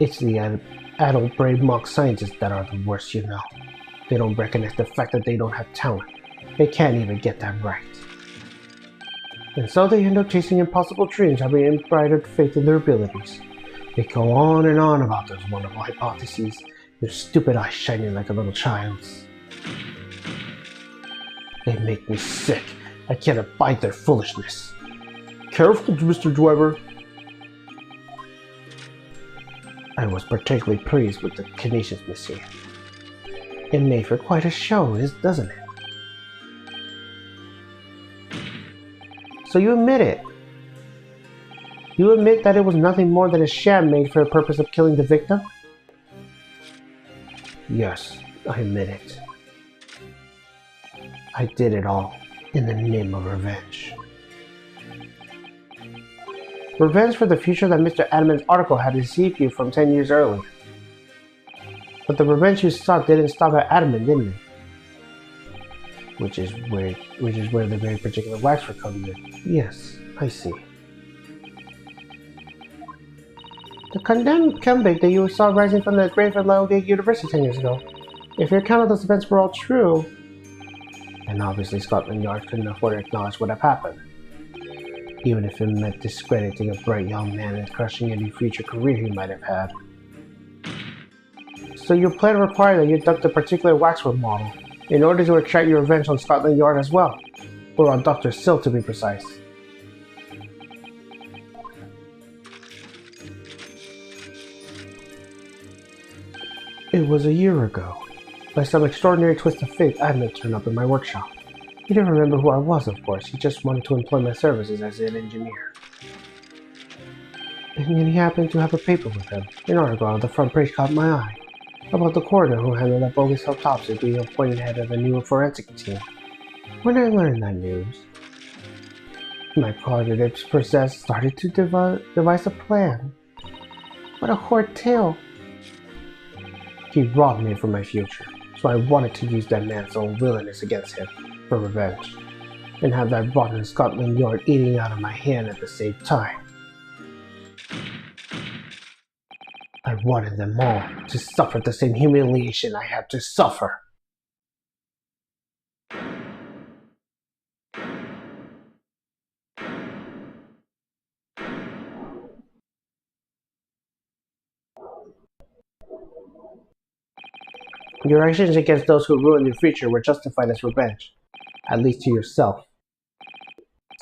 It's the adult brave mock scientists that are the worst, you know. They don't recognize the fact that they don't have talent. They can't even get that right. And so they end up chasing impossible dreams, having unbridled faith in their abilities. They go on and on about those wonderful hypotheses, their stupid eyes shining like a little child's. They make me sick. I can't abide their foolishness. Careful, Mr. Dwemer. I was particularly pleased with the kinesis machine. It made for quite a show, doesn't it? So you admit it. You admit that it was nothing more than a sham made for the purpose of killing the victim? Yes, I admit it. I did it all in the name of revenge. Revenge for the future that Mr. Adamant's article had deceived you from 10 years earlier. But the revenge you sought didn't stop at Adamant, didn't it? Which is where the very particular Waxwork comes in. Yes, I see. The condemned convict that you saw rising from the grave at Lylegate University 10 years ago. If your account of those events were all true, then obviously Scotland Yard couldn't afford to acknowledge what had happened. Even if it meant discrediting a bright young man and crushing any future career he might have had. So your plan required that you abduct a particular Waxwork model in order to extract your revenge on Scotland Yard as well, or on Dr. Silk to be precise. It was a year ago. By some extraordinary twist of fate, Adamant turned up in my workshop. He didn't remember who I was, of course. He just wanted to employ my services as an engineer. And then he happened to have a paper with him. An article on the front page caught my eye. About the coroner who handled that bogus autopsy being appointed head of a new forensic team. When I learned that news, my cognitive process started to devise a plan. What a horrid tale. He robbed me from my future, so I wanted to use that man's own villainous against him for revenge, and have that rotten Scotland Yard eating out of my hand at the same time. I wanted them all to suffer the same humiliation I had to suffer. Your actions against those who ruined your future were justified as revenge, at least to yourself.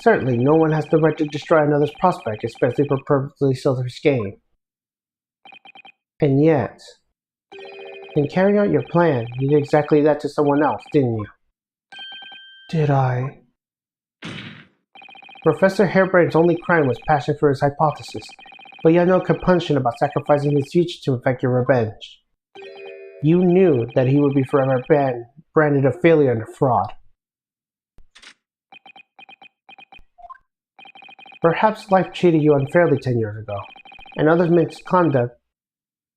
Certainly, no one has the right to destroy another's prospect, especially for purposely selfish gain. And yet, in carrying out your plan, you did exactly that to someone else, didn't you? Did I? Professor Harebrain's only crime was passion for his hypothesis, but you had no compunction about sacrificing his future to effect your revenge. You knew that he would be forever branded a failure and a fraud. Perhaps life treated you unfairly 10 years ago, and others' misconduct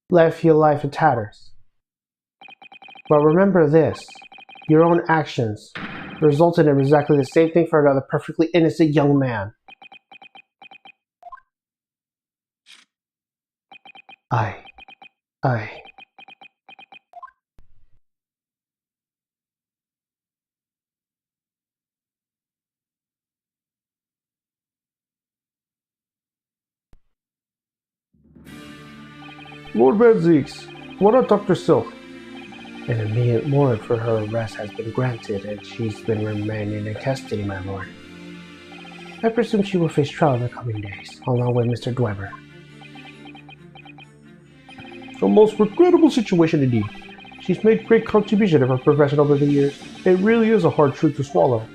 left your life in tatters. But remember this, your own actions resulted in exactly the same thing for another perfectly innocent young man. I. Lord Van Zeeks, what about Dr. Silk? An immediate warrant for her arrest has been granted, and she's been remaining in custody, my lord. I presume she will face trial in the coming days, along with Mr. Dweber. A most regrettable situation indeed. She's made great contribution to her profession over the years. It really is a hard truth to swallow.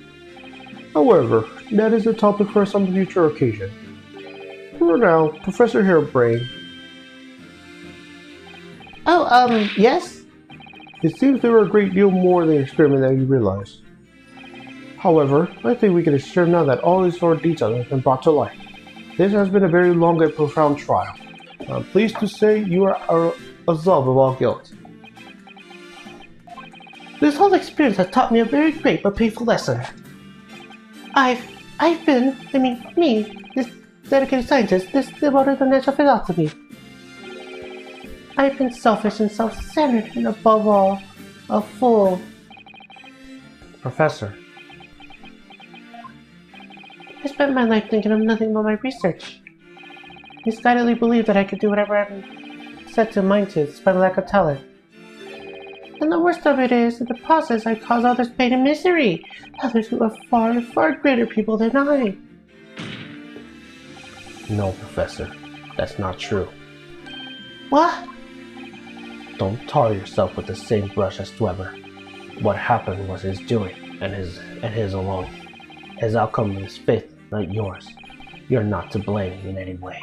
However, that is a topic for some future occasion. For now, Professor Harebrayne. Oh, yes? It seems there are a great deal more in the experiment than you realize. However, I think we can assume now that all these sort of details have been brought to light. This has been a very long and profound trial. I'm pleased to say you are absolved of all guilt. This whole experience has taught me a very great but painful lesson. This dedicated scientist, this devoted to natural philosophy. I've been selfish and self-centered, and above all, a fool. Professor. I spent my life thinking of nothing but my research. Misguidedly believed that I could do whatever I set to mind to, despite my lack of talent. And the worst of it is, in the process, I cause others pain and misery. Others who are far, far greater people than I. No, Professor. That's not true. What? Don't tar yourself with the same brush as Dweber. What happened was his doing, and his alone. His outcome is fate, not yours. You're not to blame in any way.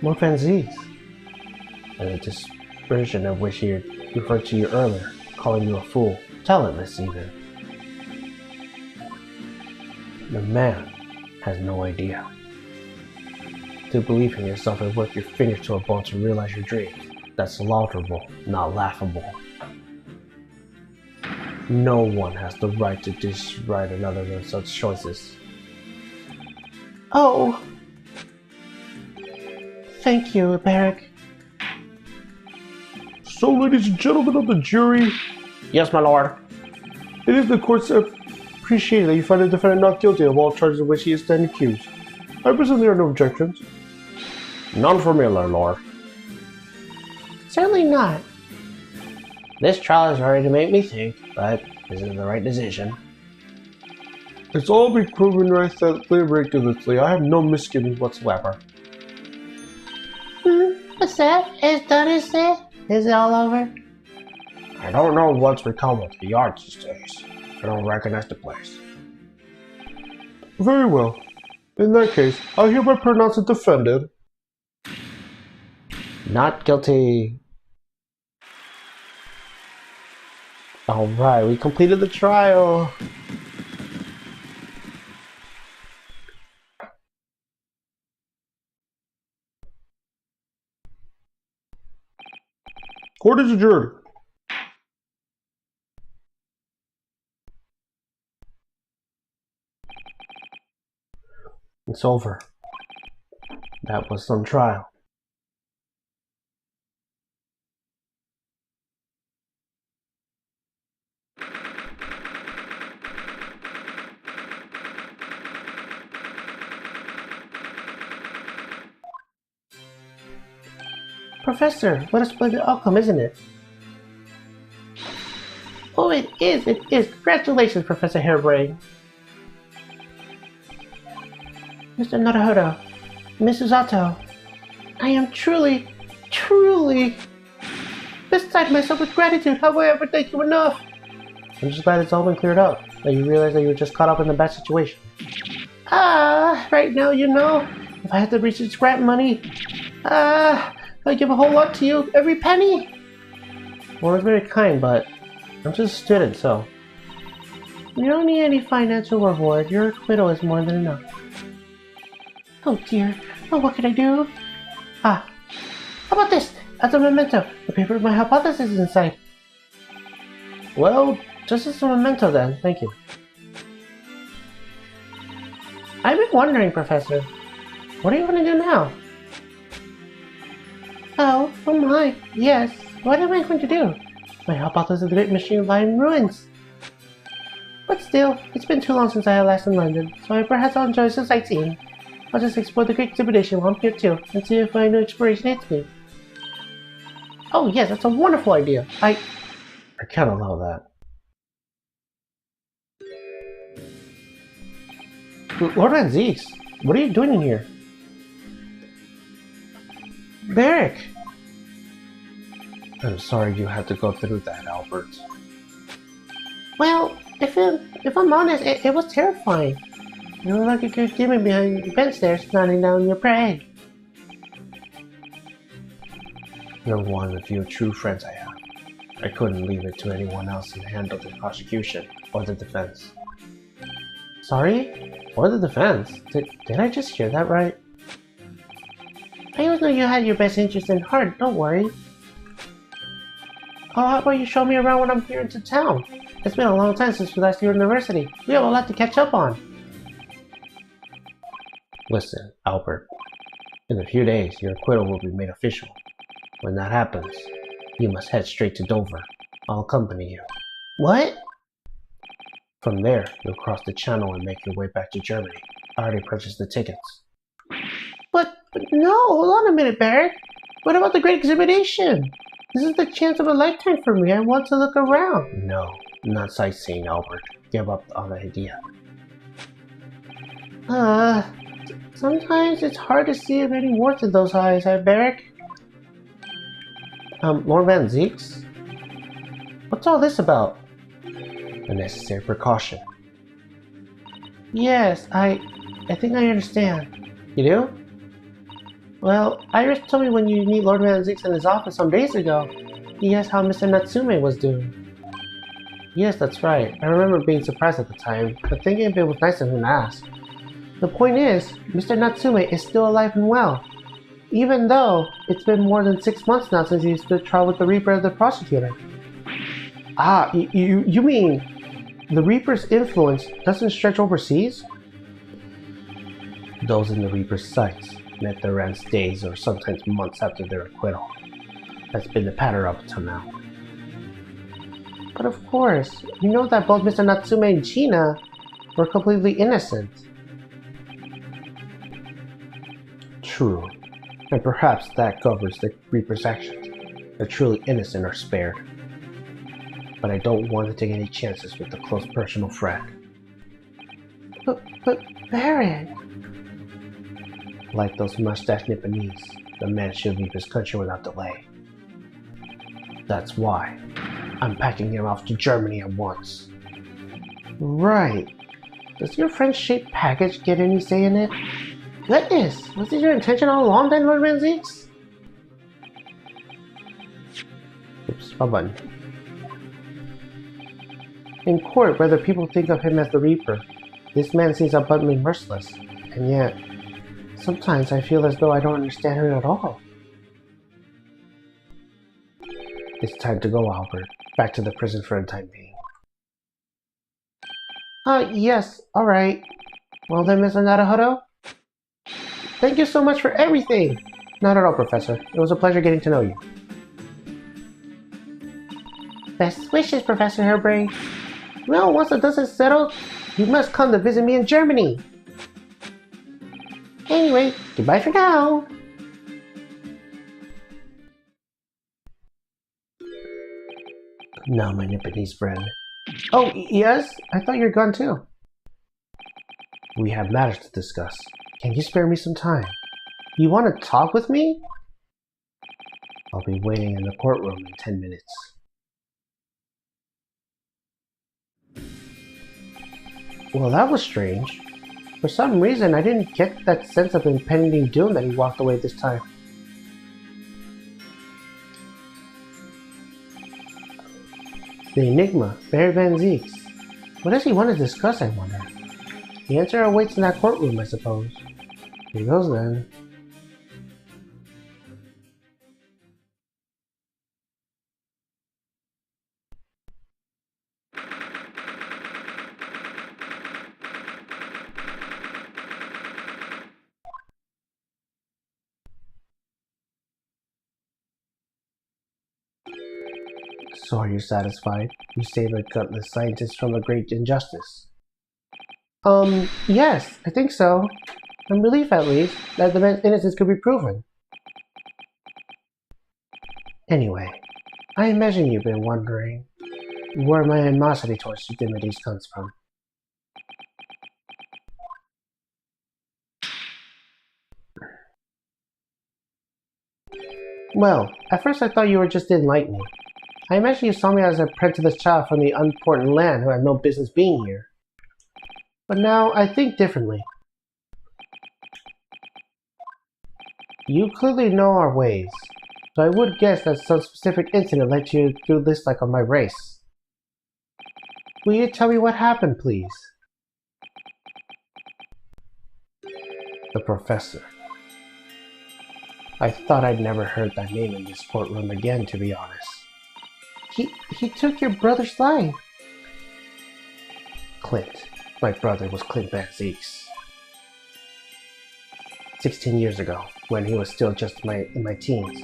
More fancies. And the dispersion of which he referred to you earlier, calling you a fool, talentless even. The man has no idea. To believe in yourself and work your finger to a bone to realize your dreams, that's laudable, not laughable. No one has the right to disride another in such choices. Oh. Thank you, Barrick. So, ladies and gentlemen of the jury, Yes, my lord. it is the court's appreciation that you find the defendant not guilty of all charges of which he is then accused. I presume there are no objections. None for me, my lord. Certainly not. This trial has already made me think, but this is the right decision. It's all been proven right that miraculously. I have no misgivings whatsoever. What's that? It's done, is it? Is it all over? I don't know what's become of the arts these days. I don't recognize the place. Very well. In that case, I hereby pronounce it defended. Not guilty. Alright, we completed the trial. Court is adjourned. It's over. That was some trial. Professor, what a splendid outcome, isn't it? Oh, it is, it is. Congratulations, Professor Harebrayne. Mr. Naruhodo, Mrs. Zato, I am truly beside myself with gratitude. How will I ever thank you enough? I'm just glad it's all been cleared up. That you realize that you were just caught up in a bad situation. Right now, you know, if I had to reach this grant money, I'd give a whole lot to you, every penny. Well, it's very kind, but I'm just a student, so. You don't need any financial reward. Your acquittal is more than enough. Oh dear. Oh, what can I do? How about this? As a memento, the paper of my hypothesis is inside. Well, just as a memento then, thank you. I've been wondering, Professor. What are you going to do now? Oh my, yes. What am I going to do? My hypothesis of the great machine lie in ruins. But still, it's been too long since I last in London, so perhaps I'll enjoy some sightseeing. I'll just explore the great exhibition while I'm here too, and see if I know inspiration hits me. Oh yes, that's a wonderful idea. I I can't allow that. Lord Van Zeeks, what are you doing in here? Barrick! I'm sorry you had to go through that, Albert. Well, if I'm honest, it was terrifying. You look like a good demon behind the bench there, snotting down your prey. You're one of the few true friends I have. I couldn't leave it to anyone else to handle the prosecution or the defense. Sorry? Or the defense? Did I just hear that right? I always knew you had your best interest in heart, don't worry. Oh, how about you show me around when I'm here into town? It's been a long time since we last year at university. We have a lot to catch up on. Listen, Albert. In a few days, your acquittal will be made official. When that happens, you must head straight to Dover. I'll accompany you. What? From there, you'll cross the channel and make your way back to Germany. I already purchased the tickets. But no, hold on a minute, Barrick. What about the Great Exhibition? This is the chance of a lifetime for me. I want to look around. No, not sightseeing, Albert. Give up on the idea. Sometimes it's hard to see if any warmth in those eyes, Barrick. Lord Van Zeeks? What's all this about? A necessary precaution. Yes, I think I understand. You do? Well, Iris told me when you meet Lord Van Zeeks in his office some days ago, he asked how Mr. Natsume was doing. Yes, that's right. I remember being surprised at the time, but thinking if it was nice of him to ask. The point is, Mr. Natsume is still alive and well, even though it's been more than 6 months now since he stood trial with the Reaper as the prosecutor. Ah, you mean the Reaper's influence doesn't stretch overseas? Those in the Reaper's sights met their ends days or sometimes months after their acquittal. That's been the pattern up until now. But of course, you know that both Mr. Natsume and China were completely innocent. True, and perhaps that covers the Reaper's actions. The truly innocent are spared. But I don't want to take any chances with a close personal friend. But Barrick... Like those mustache Nipponese, the man should leave his country without delay. That's why I'm packing him off to Germany at once. Right. Does your French-shaped package get any say in it? Goodness, was this your intention all along then, Lord Van Zeeks? Oops, my button. In court, whether people think of him as the Reaper, this man seems abundantly merciless, and yet, sometimes I feel as though I don't understand him at all. It's time to go, Albert. Back to the prison for the time being. Yes, alright. Well then, Mr. Naruhodo, thank you so much for everything! Not at all, Professor. It was a pleasure getting to know you. Best wishes, Professor Harebrained. Well, once the dust is settled, you must come to visit me in Germany. Anyway, goodbye for now. Now, my Nipponese friend. Oh, yes? I thought you were gone too. We have matters to discuss. Can you spare me some time? You want to talk with me? I'll be waiting in the courtroom in 10 minutes. Well, that was strange. For some reason, I didn't get that sense of impending doom that he walked away this time. The Enigma, Barry Van Zeeks. What does he want to discuss, I wonder? The answer awaits in that courtroom, I suppose. Here goes then. So are you satisfied? You saved a gutless scientist from a great injustice. Yes, I think so. I'm relieved, at least, that the man's innocence could be proven. Anyway, I imagine you've been wondering, where my animosity towards divinities comes from. Well, at first I thought you were just didn't like me. I imagine you saw me as a pretentious child from the unimportant land who had no business being here. But now I think differently. You clearly know our ways, so I would guess that some specific incident led you to dislike of my race. Will you tell me what happened, please? The Professor. I thought I'd never heard that name in this courtroom again, to be honest. He took your brother's life. Clint. My brother was Clint Van Zieks. 16 years ago, when he was still just in my teens,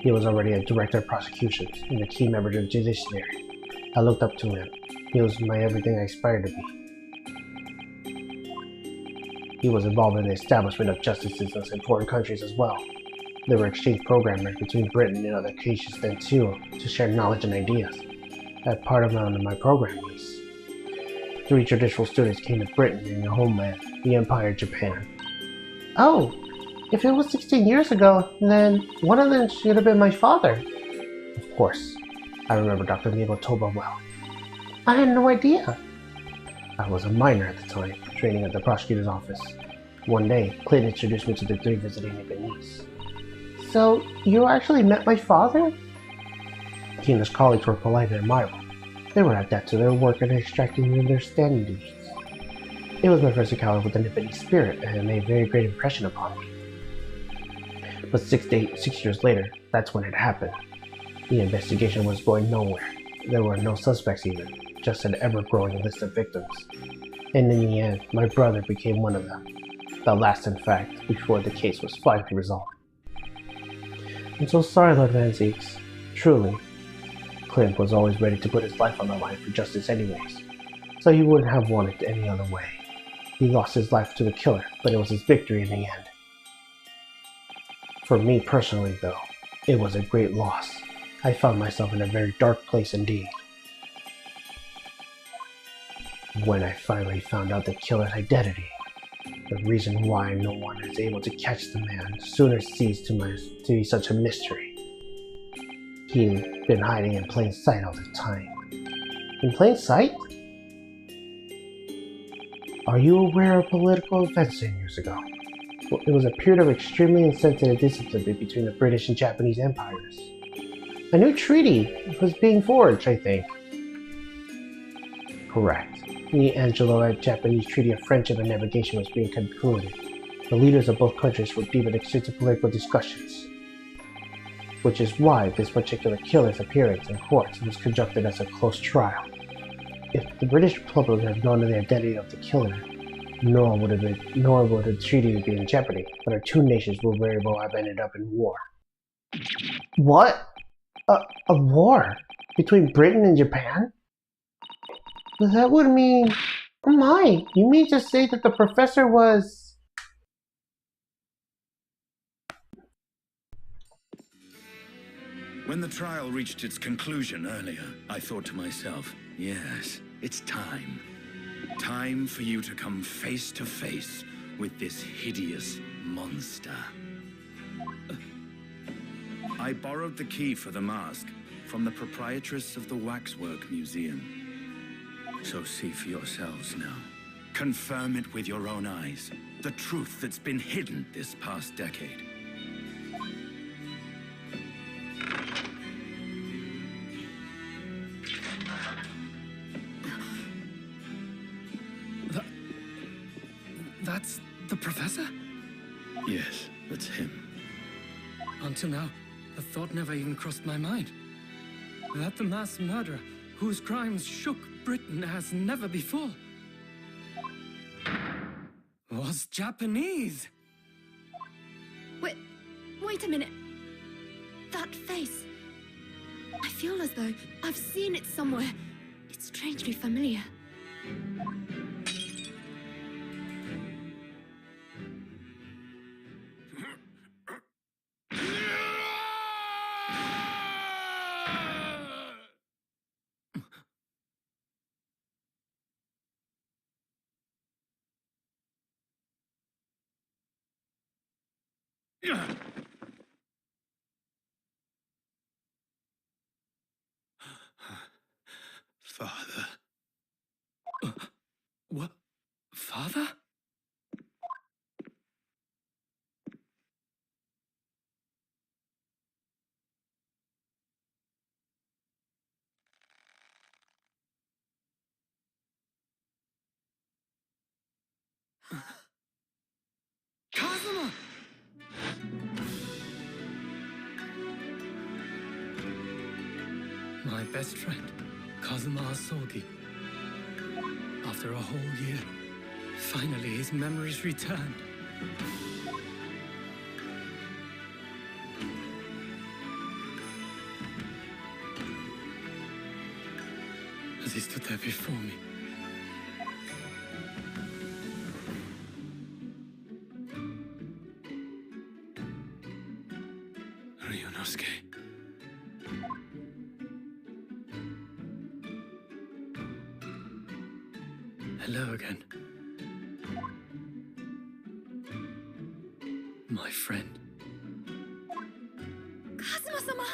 he was already a director of prosecutions and a key member of the judiciary. I looked up to him. He was my everything I aspired to be. He was involved in the establishment of justice systems in foreign countries as well. There were exchange programmers between Britain and other cases then too, to share knowledge and ideas. As part of one of my programs, 3 judicial students came to Britain in your homeland, the Empire Japan. Oh, if it was 16 years ago, then one of them should have been my father. Of course, I remember Dr. Mabel Toba well. I had no idea. I was a minor at the time, training at the prosecutor's office. One day, Clint introduced me to the 3 visiting Nipponese. So, you actually met my father? He and his colleagues were polite and admirable. They were adept to their work and extracting their standing duties. It was my first encounter with the Nipponese spirit, and it made a very great impression upon me. But 6 years later, that's when it happened. The investigation was going nowhere. There were no suspects even, just an ever-growing list of victims. And in the end, my brother became one of them. The last, in fact, before the case was finally resolved. I'm so sorry, Lord Van Zieks. Truly. Clint was always ready to put his life on the line for justice anyways, so he wouldn't have wanted it any other way. He lost his life to the killer, but it was his victory in the end. For me personally, though, it was a great loss. I found myself in a very dark place indeed. When I finally found out the killer's identity, the reason why no one is able to catch the man sooner ceased to be such a mystery. He'd been hiding in plain sight all the time. In plain sight? Are you aware of political events 10 years ago? Well, it was a period of extremely insensitive discipline between the British and Japanese empires. A new treaty was being forged, I think. Correct. The Anglo-Japanese Treaty of Friendship and Navigation was being concluded. The leaders of both countries were deep in extensive political discussions, which is why this particular killer's appearance in court was conducted as a close trial. If the British Republic had known the identity of the killer, nor would the treaty be in jeopardy, but our 2 nations would very well have ended up in war. What? A war? Between Britain and Japan? That would mean... Oh my! You mean to say that the professor was... When the trial reached its conclusion earlier, I thought to myself, yes, it's time. Time for you to come face to face with this hideous monster. I borrowed the key for the mask from the proprietress of the Waxwork Museum. So see for yourselves now. Confirm it with your own eyes. The truth that's been hidden this past decade. That's the professor? Yes, that's him. Until now, the thought never even crossed my mind. That the mass murderer, whose crimes shook Britain as never before, was Japanese. Wait a minute. That face. I feel as though I've seen it somewhere. It's strangely familiar. Father. What? Father? Kazuma! My best friend, Kazuma Asogi. After a whole year, finally his memories returned. As he stood there before me, Ryunosuke. Hello again. My friend. Kazuma-sama!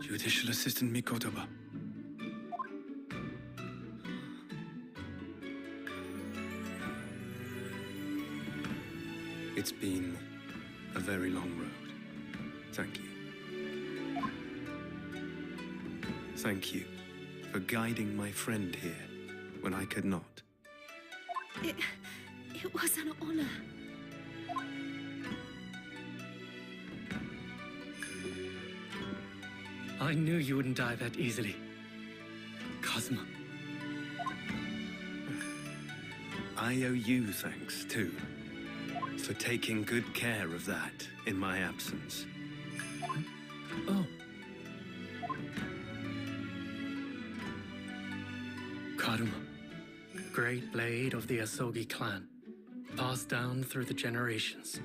Judicial Assistant Mikotoba. It's been a very long road. Thank you. Thank you for guiding my friend here when I could not. It was an honor. I knew you wouldn't die that easily. Kazuma. I owe you thanks, too, for taking good care of that in my absence. Oh. Karuma, great blade of the Asogi clan, passed down through the generations.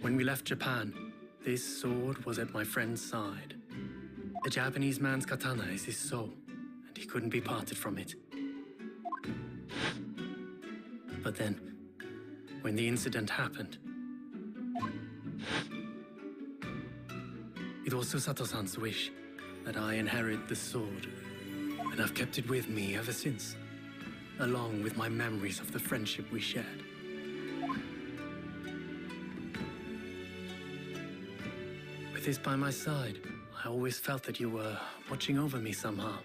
When we left Japan, this sword was at my friend's side. A Japanese man's katana is his soul, and he couldn't be parted from it. But then, when the incident happened, it was Susato-san's wish that I inherit the sword, and I've kept it with me ever since, along with my memories of the friendship we shared. With this by my side, I always felt that you were watching over me somehow.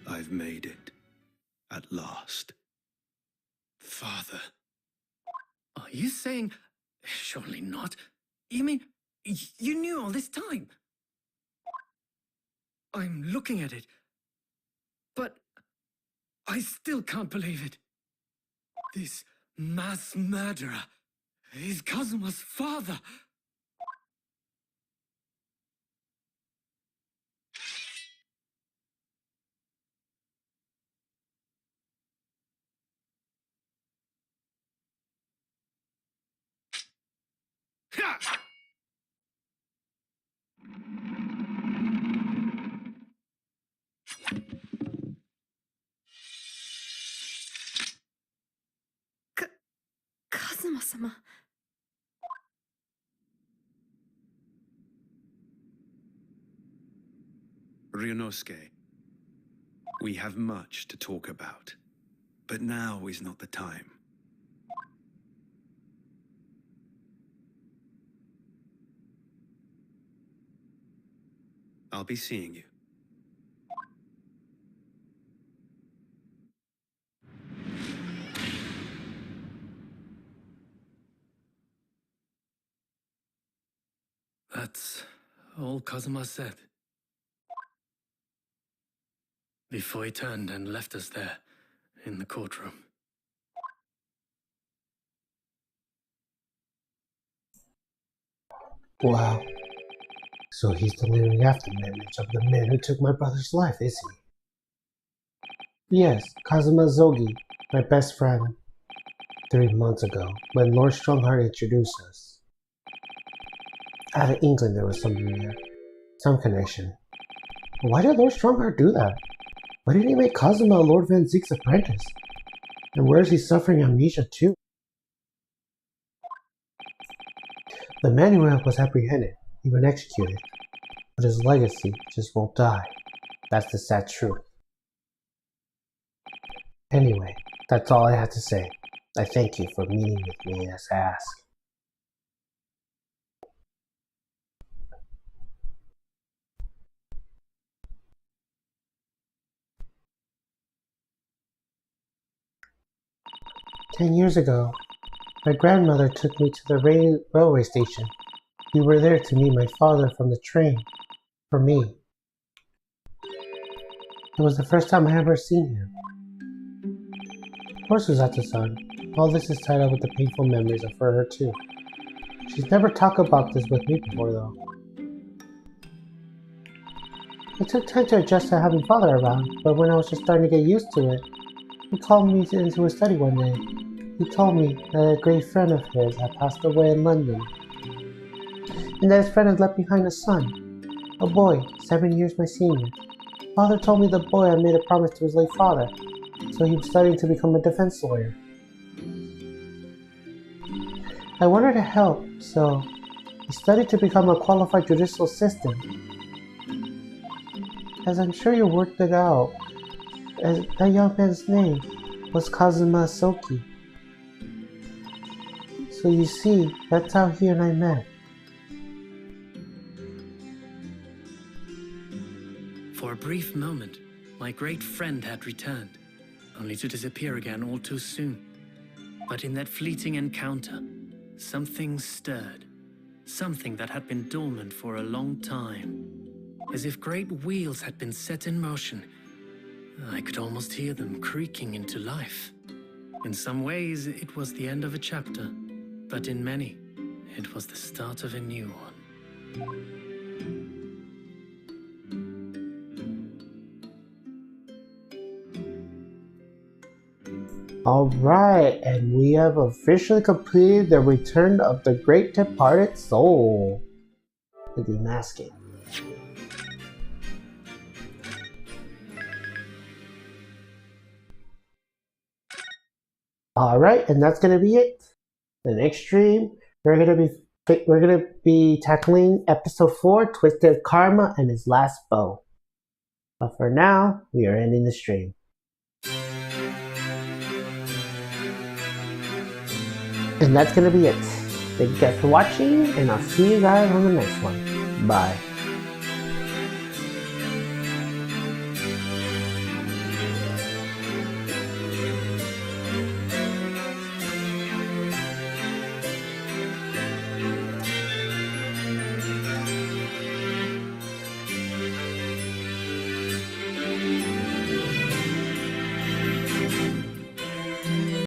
I've made it. At last. Father. Are you saying... Surely not. You mean, you knew all this time? I'm looking at it, but I still can't believe it. This mass murderer is Kazuma's father. Kazuma-sama. Ryunosuke, we have much to talk about, but now is not the time. I'll be seeing you. That's all Kazuma said. Before he turned and left us there, in the courtroom. Wow. So he's the living afterimage of the man who took my brother's life, is he? Yes, Kazuma Zogi, my best friend. 3 months ago, when Lord Strongheart introduced us. I had an inkling there was something there. Some connection. But why did Lord Strongheart do that? Why did he make Kazuma Lord Van Zeke's apprentice? And where is he suffering amnesia too? The man who was apprehended, even executed. But his legacy just won't die. That's the sad truth. Anyway, that's all I have to say. I thank you for meeting with me as asked. "10 years ago, my grandmother took me to the railway station. We were there to meet my father from the train. For me. It was the first time I ever seen him. Of course, Susato-san. All this is tied up with the painful memories of her too. She's never talked about this with me before, though. It took time to adjust to having father around, but when I was just starting to get used to it, he called me into his study one day. He told me that a great friend of his had passed away in London, and that his friend had left behind a son, a boy, 7 years my senior. Father told me the boy had made a promise to his late father, so he was studying to become a defense lawyer. I wanted to help, so he studied to become a qualified judicial assistant. As I'm sure you worked it out, as that young man's name was Kazuma Soki. So you see, that's how he and I met. For a brief moment, my great friend had returned, only to disappear again all too soon. But in that fleeting encounter, something stirred. Something that had been dormant for a long time. As if great wheels had been set in motion. I could almost hear them creaking into life. In some ways, it was the end of a chapter, but in many, it was the start of a new one. Alright, and we have officially completed the return of the great departed soul. The demasking. Alright, and that's gonna be it. The next stream, we're gonna be tackling episode 4, Twisted Karma and his last bow. But for now, we are ending the stream. And that's gonna be it. Thank you guys for watching, and I'll see you guys on the next one. Bye.